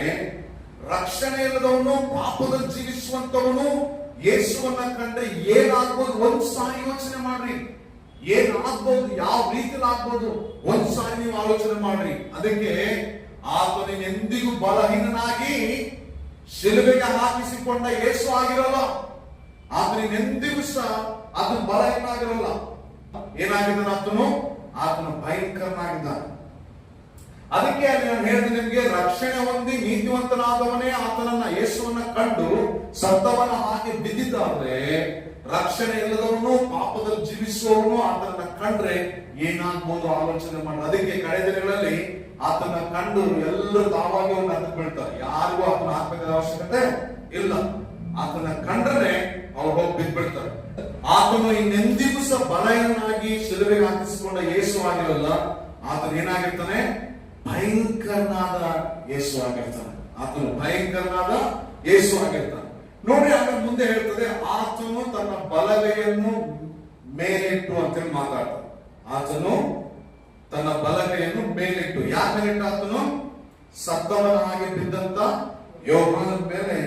ರಕ್ಷಣೆ ಇಲ್ಲದವನು, ಪಾಪದಲ್ಲಿ ಜೀವಿಸುವಂತವನು ಯೇಸುವನ್ನ ಕಂಡ್ರೆ ಏನಾಗ್ಬೋದು? ಒಂದ್ ಸಾರಿ ಯೋಚನೆ ಮಾಡ್ರಿ. ಏನಾಗ್ಬೋದು? ಯಾವ ರೀತಿಯಲ್ಲಿ ಆಗ್ಬೋದು? ಒಂದ್ ಸಾರಿ ನೀವು ಆಲೋಚನೆ ಮಾಡ್ರಿ. ಅದಕ್ಕೆ ಆತನಿಗೆಂದಿಗೂ ಬಲಹೀನನಾಗಿ ಶಿಲುಬೆಗೆ ಹಾಕಿಸಿಕೊಂಡ ಯೇಸು ಆಗಿರಲ್ಲ. ಆತನಿಗೆಂದಿಗೂ ಸಹ ಅದು ಬಲಹೀನ ಆಗಿರಲ್ಲ. ಏನಾಗಿದ್ದಾನೆ ಆತನು? ಆತನು ಭಯಂಕರನಾಗಿದ್ದಾನೆ. ಅದಕ್ಕೆ ಅಲ್ಲಿ ನಾನು ಹೇಳಿದೆ ನಿಮಗೆ, ರಕ್ಷಣೆ ಹೊಂದಿ ನೀತಿವಂತನಾದವನೇ ಆತನನ್ನ, ಯೇಸುವನ್ನ ಕಂಡು ಸತ್ತವನ ಹಾಗೆ ಬಿದ್ದಿದ್ದಾದ್ರೆ, ರಕ್ಷಣೆ ಇಲ್ಲದವನು, ಪಾಪದಲ್ಲಿ ಜೀವಿಸುವವನು ಆತನನ್ನ ಕಂಡ್ರೆ ಏನಾಗ್ಬೋದು? ಆಲೋಚನೆ ಮಾಡಿ. ಅದಕ್ಕೆ ಕಡೆ ದಿನಗಳಲ್ಲಿ ಆತನ ಕಂಡು ಎಲ್ಲರೂ ತಾವಾಗಿ ಒಂದು ಹತ್ತಕ್ಕೆ ಬೀಳ್ತಾರೆ. ಯಾರಿಗೂ ಆತನ ಹಾಕಬೇಕಾದ ಅವಶ್ಯಕತೆ ಇಲ್ಲ. ಆತನ ಕಂಡ್ರೆ ಅವ್ರು ಹೋಗಿ ಬಿದ್ದ್ಬಿಡ್ತಾರೆ. ಆತನು ಇನ್ನೆಂದಿಗೂ ಸಹ ಬಲಹೀನನಾಗಿ ಶಿಲುಬೆಗೆ ಹಾಕಿಸಿಕೊಂಡ ಯೇಸು ಆಗಿರಲ್ಲ. ಆತನು ಏನಾಗಿರ್ತಾನೆ? ಭಯಂಕರನಾದ ಯೇಸು ಆಗಿರ್ತಾನೆ. ಆತನು ಭಯಂಕರನಾದ ಯೇಸು ಆಗಿರ್ತಾನೆ. ನೋಡ್ರಿ, ಆಮೇಲೆ ಮುಂದೆ ಹೇಳ್ತದೆ, ಆತನು ತನ್ನ ಬಲಗೈಯನ್ನು ಮೇಲಿಟ್ಟು ಅಂತೇಳಿ ಮಾತಾಡ್ತಾನೆ. ಆತನು ತನ್ನ ಬಲಗೈಯನ್ನು ಮೇಲಿಟ್ಟು. ಯಾರ ಮೇಲಿಟ್ಟು? ಆತನು ಸತ್ತವನ ಹಾಗೆ ಬಿದ್ದಂತ ಯೋಹಾನನ ಮೇಲೆ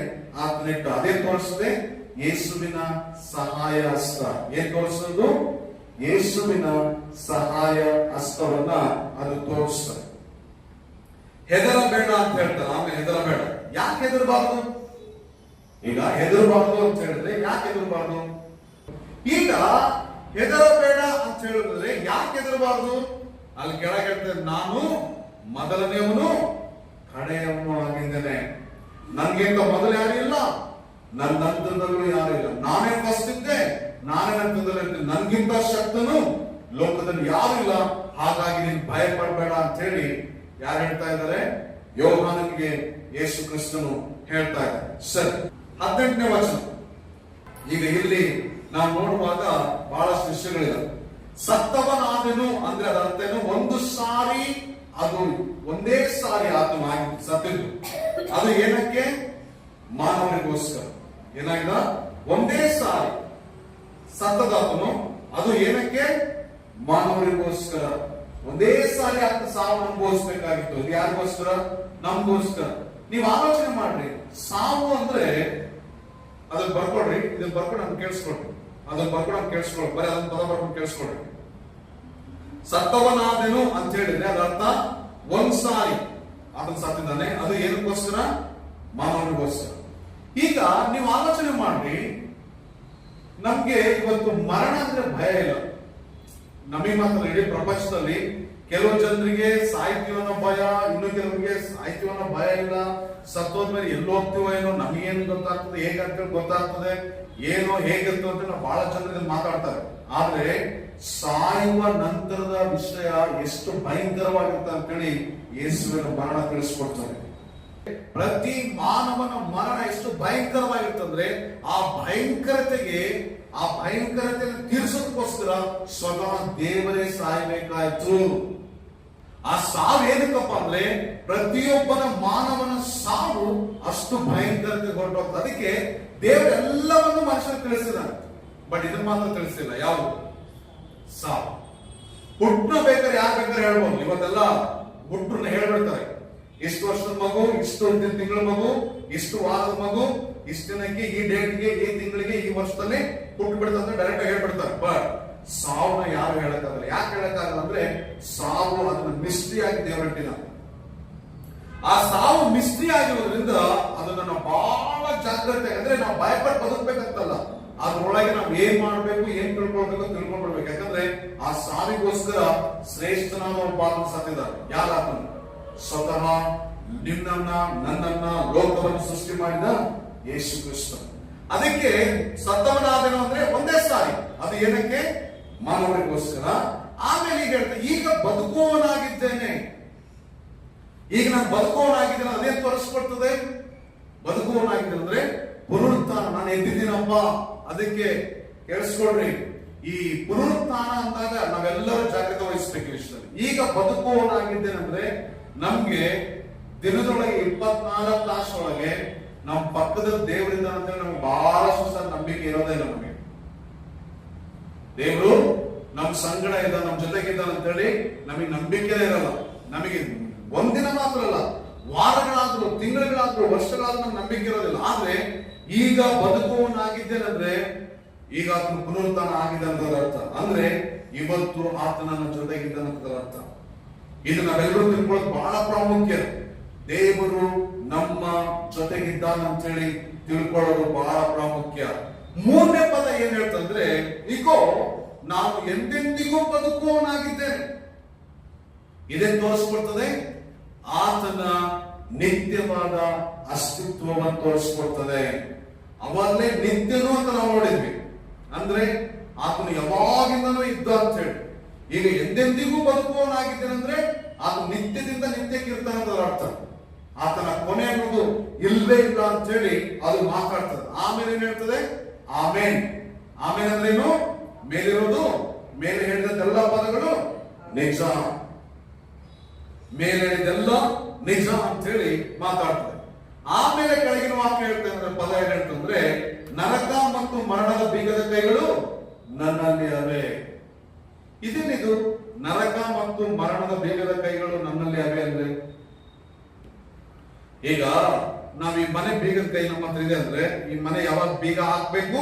ಆತನಿಟ್ಟು. ಅದೇ ತೋರಿಸದೆ ಯೇಸುವಿನ ಸಹಾಯ ಹಸ್ತ. ಏನ್ ತೋರಿಸೋದು? ಯೇಸುವಿನ ಸಹಾಯ ಹಸ್ತವನ್ನ ಅದು ತೋರಿಸ್ತದೆ. ಹೆದರಬೇಡ ಅಂತ ಹೇಳ್ತಾರೆ. ಆಮೇಲೆ ಹೆದರಬೇಡ. ಯಾಕೆ ಹೆದರಬಾರದು? ಈಗ ಹೆದರಬಾರದು ಅಂತ ಹೇಳಿದ್ರೆ ಯಾಕೆ ಹೆದರಬಾರದು? ಈಗ ಹೆದರಬೇಡ ಅಂತ ಹೇಳಿದ್ರೆ ಯಾಕೆ ಹೆದರಬಾರದು? ಅಲ್ಲಿ ಕೆಳಗೆ ಹೇಳ್ತಾರೆ, ನಾನು ಮೊದಲನೆಯವನು ಕಡೆಯವನು ಆಗಿದ್ದೇನೆ. ನನ್ಗಿಂತ ಮೊದಲು ಯಾರು ಇಲ್ಲ, ನನ್ನ ನಂತರದಲ್ಲೂ ಯಾರು ಇಲ್ಲ. ನಾನೇ ಫಸ್ಟ್ ಇದ್ದೆ, ನಾನೇ ನಂತರದಲ್ಲಿ ಇರ್ತೀನಿ. ನನ್ಗಿಂತ ಶಕ್ತನು ಲೋಕದಲ್ಲಿ ಯಾರು ಇಲ್ಲ. ಹಾಗಾಗಿ ನೀನು ಭಯ ಪಡಬೇಡ ಅಂತ ಹೇಳಿ ಯಾರು ಹೇಳ್ತಾ ಇದ್ದಾರೆ? ಯೋಹಾನನಿಗೆ ಯೇಸು ಕ್ರಿಸ್ತನು ಹೇಳ್ತಾ ಇದ್ದಾರೆ. ಸರಿ, 18ನೇ ವಚನ. ಈಗ ಇಲ್ಲಿ ನಾವು ನೋಡುವಾಗ ಬಹಳಷ್ಟು ವಿಷಯಗಳಿದೆ. ಸತ್ತವನಾದನು ಅಂದ್ರೆ ಅದರ ಅರ್ಥ ಏನು? ಒಂದು ಸಾರಿ, ಅದು ಒಂದೇ ಸಾರಿ ಆತನು ಆಗಿ ಸತ್ತಿದ್ದು. ಅದು ಏನಕ್ಕೆ? ಮಾನವರಿಗೋಸ್ಕರ. ಏನಾಗಿದ? ಒಂದೇ ಸಾರಿ ಸತ್ತದಾತನು. ಅದು ಏನಕ್ಕೆ? ಮಾನವರಿಗೋಸ್ಕರ. ಒಂದೇ ಸಾರಿ ಆತ ಸಾವು ಅನುಭವಿಸಬೇಕಾಗಿತ್ತು. ಅದು ಯಾರಿಗೋಸ್ಕರ? ನಮಗೋಸ್ಕರ. ನೀವು ಆಲೋಚನೆ ಮಾಡ್ರಿ, ಸಾವು ಅಂದ್ರೆ ಅದನ್ನ ಬರ್ಕೊಡ್ರಿ, ಇದನ್ನ ಬರ್ಕೊಂಡು ನಮ್ಗೆ ಕೇಳಿಸ್ಕೊಡ್ರಿ, ಅದನ್ನ ಬರ್ಕೊಂಡು ನಮ್ಗೆ ಕೇಳಿಸ್ಕೊಡ್ರಿ, ಬರೀ ಅದನ್ನ ಪದ ಬರ್ಕೊಂಡು ಕೇಳಿಸ್ಕೊಡ್ರಿ. ಸತ್ತವನಾದೆನು ಅಂತ ಹೇಳಿದ್ರೆ ಅದರ ಅರ್ಥ ಒಂದ್ ಸಾರಿ ಆತನ ಸತ್ತಿದ್ದಾನೆ. ಅದು ಏನಕ್ಕೋಸ್ಕರ? ಮಾನವನಿಗೋಸ್ಕರ. ಈಗ ನೀವು ಆಲೋಚನೆ ಮಾಡ್ರಿ, ನಮ್ಗೆ ಇವತ್ತು ಮರಣ ಅಂದ್ರೆ ಭಯ ಇಲ್ಲ. ನಮಗೆ ಮಾತ್ರ, ಇಡೀ ಪ್ರಪಂಚದಲ್ಲಿ ಕೆಲವು ಜನರಿಗೆ ಸಾಹಿತ್ಯ ಅನ್ನೋ ಭಯ, ಇನ್ನು ಕೆಲವರಿಗೆ ಸಾಹಿತ್ಯ ಅನ್ನೋ ಭಯ ಇಲ್ಲ. ಸತ್ತೋದ್ಮೇಲೆ ಎಲ್ಲಿ ಹೋಗ್ತೀವೋ ಏನೋ, ನಮಗೇನು ಗೊತ್ತಾಗ್ತದೆ, ಹೇಗಂತ ಗೊತ್ತಾಗ್ತದೆ, ಏನೋ ಹೇಗಿತ್ತು ಅಂತ ನಾವು ಬಹಳ ಜನರಿಗೆ ಮಾತಾಡ್ತಾರೆ. ಆದ್ರೆ ಸಾಯುವ ನಂತರದ ವಿಷಯ ಎಷ್ಟು ಭಯಂಕರವಾಗಿರುತ್ತೆ ಅಂತೇಳಿ ಯೇಸುವಿನ ಮರಣ ತಿಳಿಸ್ಕೊಡ್ತಾರೆ. ಪ್ರತಿ ಮಾನವನ ಮರಣ ಎಷ್ಟು ಭಯಂಕರವಾಗಿರ್ತಂದ್ರೆ, ಆ ಭಯಂಕರತೆಯನ್ನು ತೀರಿಸೋದಕ್ಕೋಸ್ಕರ ಸ್ವತಃ ದೇವರೇ ಸಾಯಬೇಕಾಯ್ತು. ಆ ಸಾವು ಏನಕ್ಕಪ್ಪ ಅಂದ್ರೆ, ಪ್ರತಿಯೊಬ್ಬನ ಮಾನವನ ಸಾವು ಅಷ್ಟು ಭಯಂಕರತೆ ಹೊರಟೋಗ್ತದೆ. ಅದಕ್ಕೆ ದೇವರೆಲ್ಲವನ್ನು ಮನುಷ್ಯರು ತಿಳಿಸಿದಾನೆ, ಬಟ್ ಇದನ್ನ ಮಾತ್ರ ತಿಳಿಸಿಲ್ಲ. ಯಾವುದು? ಸಾವು. ಹುಟ್ಟನ್ನು ಬೇಕಾದ್ರೆ ಯಾರು ಬೇಕಾದ್ರೆ ಹೇಳ್ಬೋದು. ಇವತ್ತೆಲ್ಲ ಹುಟ್ಟನ್ನ ಹೇಳ್ಬಿಡ್ತಾರೆ. ಇಷ್ಟು ವರ್ಷದ ಮಗು, ಇಷ್ಟು ತಿಂಗಳ ಮಗು, ಇಷ್ಟು ವಾರದ ಮಗು, ಇಷ್ಟು ದಿನಕ್ಕೆ, ಈ ಡೇಟ್ಗೆ, ಈ ತಿಂಗಳಿಗೆ, ಈ ವರ್ಷದಲ್ಲಿ ಹುಟ್ಟು ಬಿಡ್ತಂದ್ರೆ ಡೈರೆಕ್ಟ್ ಆಗಿ ಹೇಳ್ಬಿಡ್ತಾರೆ. ಬಟ್ ಸಾವನ್ನ ಯಾರು ಹೇಳಕ್ಕಾಗಲ್ಲ. ಯಾಕೆ ಹೇಳಕ್ಕಾಗಲ್ಲ ಅಂದ್ರೆ, ಸಾವು ಅದನ್ನ ಮಿಸ್ಟ್ರಿ ಆಗಿ ದೇವರಿಟ್ಟಿದ. ಆ ಸಾವು ಮಿಸ್ಟ್ರಿ ಆಗಿರೋದ್ರಿಂದ ಅದನ್ನ ನಾವು ಬಹಳ ಜಾಗ್ರತೆ, ಅಂದ್ರೆ ನಾವು ಭಯಪಟ್ಟು ಬದುಕ್ಬೇಕಂತಲ್ಲ, ಅದ್ರೊಳಗೆ ನಾವು ಏನ್ ಮಾಡ್ಬೇಕು, ಏನ್ ತಿಳ್ಕೊಳ್ಬೇಕು ತಿಳ್ಕೊಂಡ್ಬಿಡ್ಬೇಕು. ಯಾಕಂದ್ರೆ ಆ ಸಾವಿಗೋಸ್ಕರ ಶ್ರೇಷ್ಠನಾದ ಒಬ್ಬ ಆತನ ಸತ್ತಿದ್ದಾರೆ. ಯಾರಾತನು? ಸ್ವತಃ ನಿನ್ನನ್ನ ನನ್ನನ್ನ ಲೋಕವನ್ನು ಸೃಷ್ಟಿ ಮಾಡಿದ ಯೇಸು ಕ್ರಿಸ್ತ. ಅದಕ್ಕೆ ಸತ್ತವನಾದನು ಅಂದ್ರೆ ಒಂದೇ ಸಾರಿ, ಅದು ಏನಕ್ಕೆ? ಮಾನವರಿಗೋಸ್ಕರ. ಆಮೇಲೆ ಈಗ ಹೇಳ್ತಾರೆ, ಈಗ ಬದುಕುವವನಾಗಿದ್ದೇನೆ. ಈಗ ನಾನು ಬದುಕುವವನಾಗಿದ್ದೇನೆ, ಅದೇನ್ ತೋರಿಸ್ಕೊಡ್ತದೆ? ಬದುಕುವವನಾಗಿದ್ದೇನೆ ಅಂದ್ರೆ ಪುನರುತ್ಥಾನ, ನಾನು ಎದ್ದಿದ್ದೀನಪ್ಪ. ಅದಕ್ಕೆ ಕೇಳಿಸ್ಕೊಳ್ರಿ, ಈ ಪುನರುತ್ಥಾನ ಅಂದಾಗ ನಾವೆಲ್ಲರೂ ಜಾಗ್ರತೆ ವಹಿಸ್ಬೇಕು ವಿಷಯದಲ್ಲಿ. ಈಗ ಬದುಕುವವನಾಗಿದ್ದೇನೆಂದ್ರೆ ನಮ್ಗೆ ದಿನದೊಳಗೆ 24 ತಾಸೊಳಗೆ ನಮ್ಮ ಪಕ್ಕದಲ್ಲಿ ದೇವರಿಂದ ಅಂತ ನಮ್ಗೆ ಬಹಳಷ್ಟು ಸಲ ನಂಬಿಕೆ ಇರೋದೇ ಇಲ್ಲ. ನಮಗೆ ದೇವರು ನಮ್ ಸಂಗಡ ಇದ್ದ, ನಮ್ ಜೊತೆಗಿದ್ದ ಅಂತೇಳಿ ನಮಗೆ ನಂಬಿಕೆನೇ ಇರಲ್ಲ. ನಮಗೆ ಒಂದಿನ ಮಾತ್ರ ಅಲ್ಲ, ವಾರಗಳಾದ್ರೂ, ತಿಂಗಳುಗಳಾದ್ರೂ, ವರ್ಷಗಳಾದ್ರೂ ನಮ್ಗೆ ನಂಬಿಕೆ ಇರೋದಿಲ್ಲ. ಆದ್ರೆ ಈಗ ಬದುಕುವವನಾಗಿದ್ದೇನೆಂದ್ರೆ ಈಗ ಆತನ ಪುನರುತ್ಥಾನ ಆಗಿದೆ ಅಂತ ಅರ್ಥ. ಅಂದ್ರೆ ಇವತ್ತು ಆತನ ನನ್ನ ಜೊತೆಗಿದ್ದಾನೆ ಅಂತ ಅರ್ಥ. ಇದು ನಾವೆಲ್ಲರೂ ತಿಳ್ಕೊಳ್ಳೋದು ಬಹಳ ಪ್ರಾಮುಖ್ಯ. ದೇವರು ನಮ್ಮ ಜೊತೆಗಿದ್ದಾನೆ ಅಂತ ಹೇಳಿ ತಿಳ್ಕೊಳ್ಳೋದು ಬಹಳ ಪ್ರಾಮುಖ್ಯ. ಮೂರನೇ ಪದ ಏನ್ ಹೇಳ್ತಂದ್ರೆ, ಈಗೋ ನಾನು ಎಂದೆಂದಿಗೂ ಬದುಕುವವನಾಗಿದ್ದೇನೆ. ಇದೇ ತೋರಿಸ್ಕೊಡ್ತದೆ ಆತನ ನಿತ್ಯವಾದ ಅಸ್ತಿತ್ವವನ್ನು ತೋರಿಸ್ಕೊಡ್ತದೆ. ಅವಾಗಲೇ ನಿತ್ಯನು ಅಂತ ನಾವು ನೋಡಿದ್ವಿ. ಅಂದ್ರೆ ಆತನು ಯಾವಾಗಿಂದನೂ ಇದ್ದ ಅಂತ ಹೇಳಿ. ಈಗ ಎಂದೆಂದಿಗೂ ಬದುಕುವವನಾಗಿದ್ದೇನೆ ಅಂದ್ರೆ ಆತನು ನಿತ್ಯದಿಂದ ನಿತ್ಯಕ್ಕೆ ಇರ್ತಾನೆ ಅಂತ ಅರ್ಥ. ಆತನ ಕೊನೆ ಅನ್ನೋದು ಇಲ್ವೇ ಇಲ್ಲ ಅಂತ ಹೇಳಿ ಅದು ಮಾತಾಡ್ತದೆ. ಆಮೇಲೆ ಏನ್ ಹೇಳ್ತದೆ? ಆಮೇನ್. ಆಮೇಲೆ ಅಂದ್ರೇನು? ಮೇಲಿರೋದು, ಮೇಲೆ ಹೇಳಿದೆಲ್ಲ ಪದಗಳು ನಿಜ, ಮೇಲೆ ಹೇಳಿದೆಲ್ಲ ನಿಜ ಅಂತ ಹೇಳಿ ಮಾತಾಡ್ತದೆ. ಆಮೇಲೆ ಕೆಳಗಿನ ವಾಕ್ಯ ಹೇಳ್ತೇನೆ ಅಂದ್ರೆ ಪದ ಏನ್ ಹೇಳ್ತಂದ್ರೆ, ನರಕ ಮತ್ತು ಮರಣದ ಬೀಗದ ಕೈಗಳು ನನ್ನಲ್ಲಿ ಅವೆ. ಇದೇನಿದು? ನರಕ ಮತ್ತು ಮರಣದ ಬೀಗದ ಕೈಗಳು ನನ್ನಲ್ಲಿ ಅವೆ ಅಂದ್ರೆ, ಈಗ ನಾವ್ ಈ ಮನೆ ಬೀಗದ ಕೈ ನಮ್ಮ ಹತ್ರ ಇದೆ ಅಂದ್ರೆ, ಈ ಮನೆ ಯಾವಾಗ ಬೀಗ ಹಾಕ್ಬೇಕು,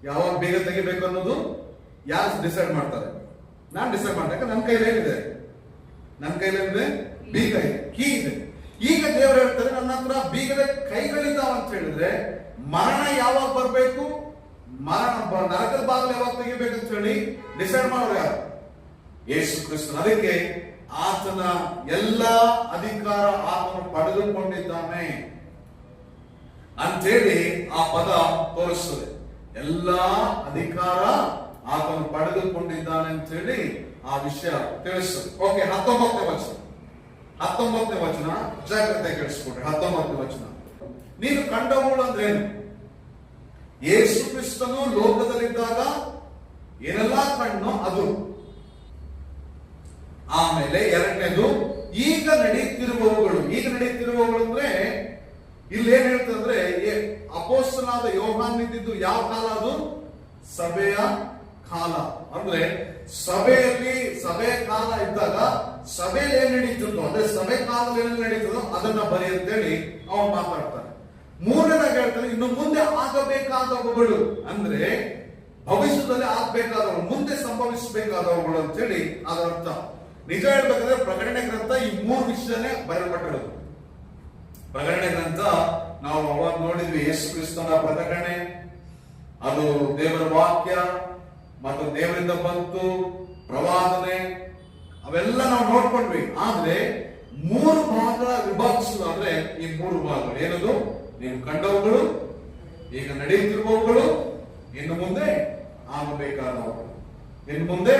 ಯಾವಾಗ ಬೀಗ ತೆಗಿಬೇಕು ಅನ್ನೋದು ಯಾರು ಡಿಸೈಡ್ ಮಾಡ್ತಾರೆ? ನಾನ್ ಡಿಸೈಡ್ ಮಾಡ್ಬೇಕು. ನನ್ನ ಕೈಲಿ ಏನಿದೆ? ನನ್ನ ಕೈಲೇನಿದೆ? ಬೀಗ ಇದೆ, ಕೀ ಇದೆ. ಈಗ ದೇವರು ಹೇಳ್ತಾರೆ, ನನ್ನ ಹತ್ರ ಬೀಗದ ಕೈಗಳಿದ್ದಾವ ಅಂತ ಹೇಳಿದ್ರೆ ಮರಣ ಯಾವಾಗ ಬರ್ಬೇಕು, ನರಕದ ಬಾಗಿಲು ಯಾವಾಗ ತೆಗಿಬೇಕು ಅಂತ ಹೇಳಿ ಡಿಸೈಡ್ ಮಾಡೋರು ಯಾರು? ಯೇಸು ಕ್ರಿಸ್ತನ. ಅದಕ್ಕೆ ಆತನ ಎಲ್ಲ ಅಧಿಕಾರ ಆತನು ಪಡೆದುಕೊಂಡಿದ್ದಾನೆ ಅಂತೇಳಿ ಆ ಪದ ತೋರಿಸ್ತದೆ. ಎಲ್ಲ ಅಧಿಕಾರ ಆತನು ಪಡೆದುಕೊಂಡಿದ್ದಾನೆ ಅಂತ ಹೇಳಿ ಆ ವಿಷಯ ತಿಳಿಸ್ತದೆ. ಓಕೆ, 19ನೇ ವಚನ ಜಾಗ್ರತೆ ಕೇಳಿಸ್ಕೊಡ್ರಿ. 19ನೇ ವಚನ, ನೀನು ಕಂಡವಳು ಅಂದ್ರೆ ಏನು? ಯೇಸು ಕ್ರಿಸ್ತನು ಲೋಕದಲ್ಲಿದ್ದಾಗ ಏನೆಲ್ಲ ಕಣ್ಣು ಅದು. ಆಮೇಲೆ ಎರಡನೇದು, ಈಗ ನಡೆಯುತ್ತಿರುವವುಗಳು. ಈಗ ನಡೆಯುತ್ತಿರುವವುಗಳು ಅಂದ್ರೆ ಇಲ್ಲಿ ಏನ್ ಹೇಳ್ತಂದ್ರೆ, ಅಪೊಸ್ತಲನಾದ ಯೋಹಾನ್ ಇದ್ದಿದ್ದು ಯಾವ ಕಾಲ? ಅದು ಸಭೆಯ ಕಾಲ. ಅಂದ್ರೆ ಸಭೆಯ ಕಾಲ ಇದ್ದಾಗ ಸಭೆಯಲ್ಲಿ ಏನ್ ನಡೀತಿತ್ತು, ಅಂದ್ರೆ ಸಭೆ ಕಾಲದಲ್ಲಿ ಏನ್ ನಡೀತದೋ ಅದನ್ನ ಬರಿ ಅಂತೇಳಿ ಅವನು ಮಾತಾಡ್ತಾನೆ. ಮೂರನೇದಾಗ ಹೇಳ್ತಾನೆ, ಇನ್ನು ಮುಂದೆ ಆಗಬೇಕಾದವುಗಳು ಅಂದ್ರೆ ಭವಿಷ್ಯದಲ್ಲಿ ಆಗ್ಬೇಕಾದವುಗಳು, ಮುಂದೆ ಸಂಭವಿಸಬೇಕಾದವುಗಳು ಅಂತ ಹೇಳಿ ಅದರ ಅರ್ಥ. ನಿಜ ಹೇಳ್ಬೇಕಂದ್ರೆ ಪ್ರಕಟಣೆ ಗ್ರಂಥ ಈ 3 ವಿಷಯನೇ ಬರೆಯಲ್ಪಟ್ಟಿರೋದು. ಪ್ರಕಟಣೆ ಗ್ರಂಥ ನಾವು ಅವಾಗ ನೋಡಿದ್ವಿ, ಯೇಸು ಕ್ರಿಸ್ತನ ಪ್ರಕಟಣೆ, ಅದು ದೇವರ ವಾಕ್ಯ ಮತ್ತು ದೇವರಿಂದ ಬಂತು ಪ್ರವಾದನೆ, ಅವೆಲ್ಲ ನಾವು ನೋಡ್ಕೊಂಡ್ವಿ. ಆದ್ರೆ 3 ಭಾಗ ವಿಭಾಗಿಸುವುದಾದ್ರೆ ಈ 3 ಭಾಗಗಳು ಏನದು? ನೀವು ಕಂಡವುಗಳು, ಈಗ ನಡೆಯುತ್ತಿರುವವುಗಳು, ಇನ್ನು ಮುಂದೆ ಆಗಬೇಕಾದವುಗಳು. ಇನ್ನು ಮುಂದೆ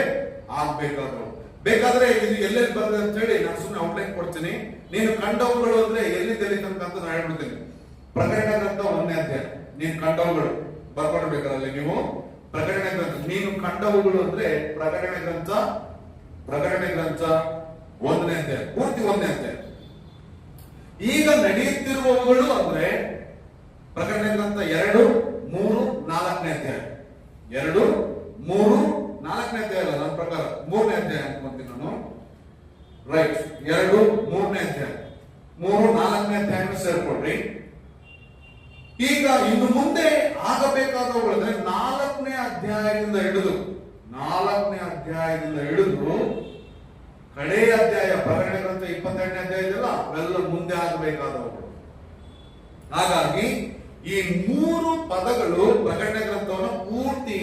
ಆಗ್ಬೇಕಾದವು. ಬೇಕಾದ್ರೆ ಇದು ಎಲ್ಲೆಲ್ಲಿ ಬರ್ತದೆ ಅಂತ ಹೇಳಿ ನಾನು ಸುಮ್ಮನೆ ಔಟ್ಲೈನ್ ಕೊಡ್ತೀನಿ. ನೀನು ಕಂಡವುಗಳು ಅಂದ್ರೆ ಎಲ್ಲಿ ತನಕ ಅಂತ ನಾನು ಹೇಳ್ಬಿಡ್ತೀನಿ. ಪ್ರಕಟಣೆ ಗ್ರಂಥ 1ನೇ ಅಧ್ಯಾಯ, ನೀನು ಕಂಡವುಗಳು ಬರ್ಕೊಳ್ಬೇಕಲ್ಲ ನೀವು. ಪ್ರಕಟಣೆ ಗ್ರಂಥ ನೀನು ಕಂಡವುಗಳು ಅಂದ್ರೆ ಪ್ರಕಟಣೆ ಗ್ರಂಥ 1ನೇ ಅಧ್ಯಾಯ, ಪೂರ್ತಿ 1ನೇ ಅಧ್ಯಾಯ. ಈಗ ನಡೆಯುತ್ತಿರುವವುಗಳು ಅಂದ್ರೆ ಪ್ರಕಟಣೆ ಗ್ರಂಥ 2, 3, 4ನೇ ಅಧ್ಯಾಯ. 2, 3, 4ನೇ ಅಧ್ಯಾಯ ಅಲ್ಲ, ನನ್ನ ಪ್ರಕಾರ 3ನೇ ಅಧ್ಯಾಯ ಅನ್ಕೊಂತೀನಿ ನಾನು. ರೈಟ್, 2, 3ನೇ ಅಧ್ಯಾಯ, 3, 4ನೇ ಅಧ್ಯಾಯ ಸೇರ್ಕೊಡ್ರಿ. ಈಗ ಇನ್ನು ಮುಂದೆ ಆಗಬೇಕಾದವುಗಳು ಅಂದ್ರೆ 4ನೇ ಅಧ್ಯಾಯದಿಂದ ಹಿಡಿದು ಕಡೆಯ ಅಧ್ಯಾಯ ಪ್ರಕಟಣೆ ಗ್ರಂಥ 28ನೇ ಅಧ್ಯಾಯ ಇದೆಯಲ್ಲ ಅವೆಲ್ಲ ಮುಂದೆ ಆಗಬೇಕಾದವುಗಳು. ಹಾಗಾಗಿ ಈ 3 ಪದಗಳು ಪ್ರಕಟಣೆ ಗ್ರಂಥವನ್ನು ಪೂರ್ತಿ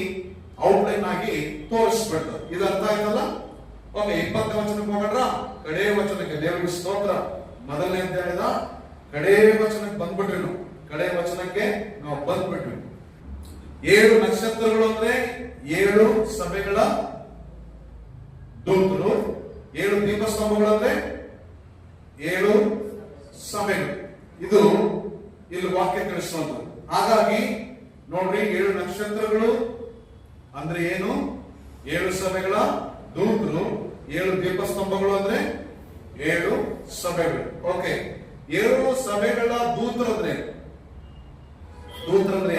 ಔಟ್ಲೈನ್ ಆಗಿ ತೋರಿಸ್ಬಿಡ್ತದೆ. ಇದು ಅರ್ಥ ಆಯ್ತಲ್ಲ? ಓಕೆ, 20ನೇ ವಚನಕ್ಕೆ ಹೋಗೋಣ. ಕಡೇ ವಚನಕ್ಕೆ ದೇವರಿಗೆ ಸ್ತೋತ್ರ. ಮೊದಲನೇ ಅಧ್ಯಾಯದ ಕಡೇ ವಚನಕ್ಕೆ ಬಂದ್ಬಿಟ್ರಿ ನಾವು. ಕಡೇ ವಚನಕ್ಕೆ ನಾವು ಬಂದ್ಬಿಟ್ವಿ. 7 ನಕ್ಷತ್ರಗಳು ಅಂದ್ರೆ 7 ಸಭೆಗಳ ದೂತರು, 7 ದೀಪಸ್ತಂಭಗಳು ಅಂದ್ರೆ 7 ಸಭೆಗಳು. ಇದು ಇಲ್ಲಿ ವಾಕ್ಯ ತಿಳಿಸುವಂಥದ್ದು. ಹಾಗಾಗಿ ನೋಡ್ರಿ, 7 ನಕ್ಷತ್ರಗಳು ಅಂದ್ರೆ ಏನು? 7 ಸಭೆಗಳ ದೂತರು, 7 ದೀಪಸ್ತಂಭಗಳು ಅಂದ್ರೆ 7 ಸಭೆಗಳು. ಓಕೆ, 7 ಸಭೆಗಳ ದೂತರಂದ್ರೆ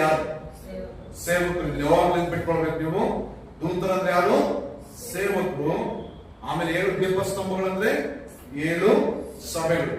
ಯಾರು? ಸೇವಕರು. ಯಾವಾಗ ನೆನ್ಪಿಟ್ಕೊಳ್ಬೇಕು ನೀವು, ದೂತರಂದ್ರೆ ಯಾರು? ಸೇವಕರು. ಆಮೇಲೆ 7 ದೀಪಸ್ತಂಭಗಳಂದ್ರೆ 7 ಸಭೆಗಳು.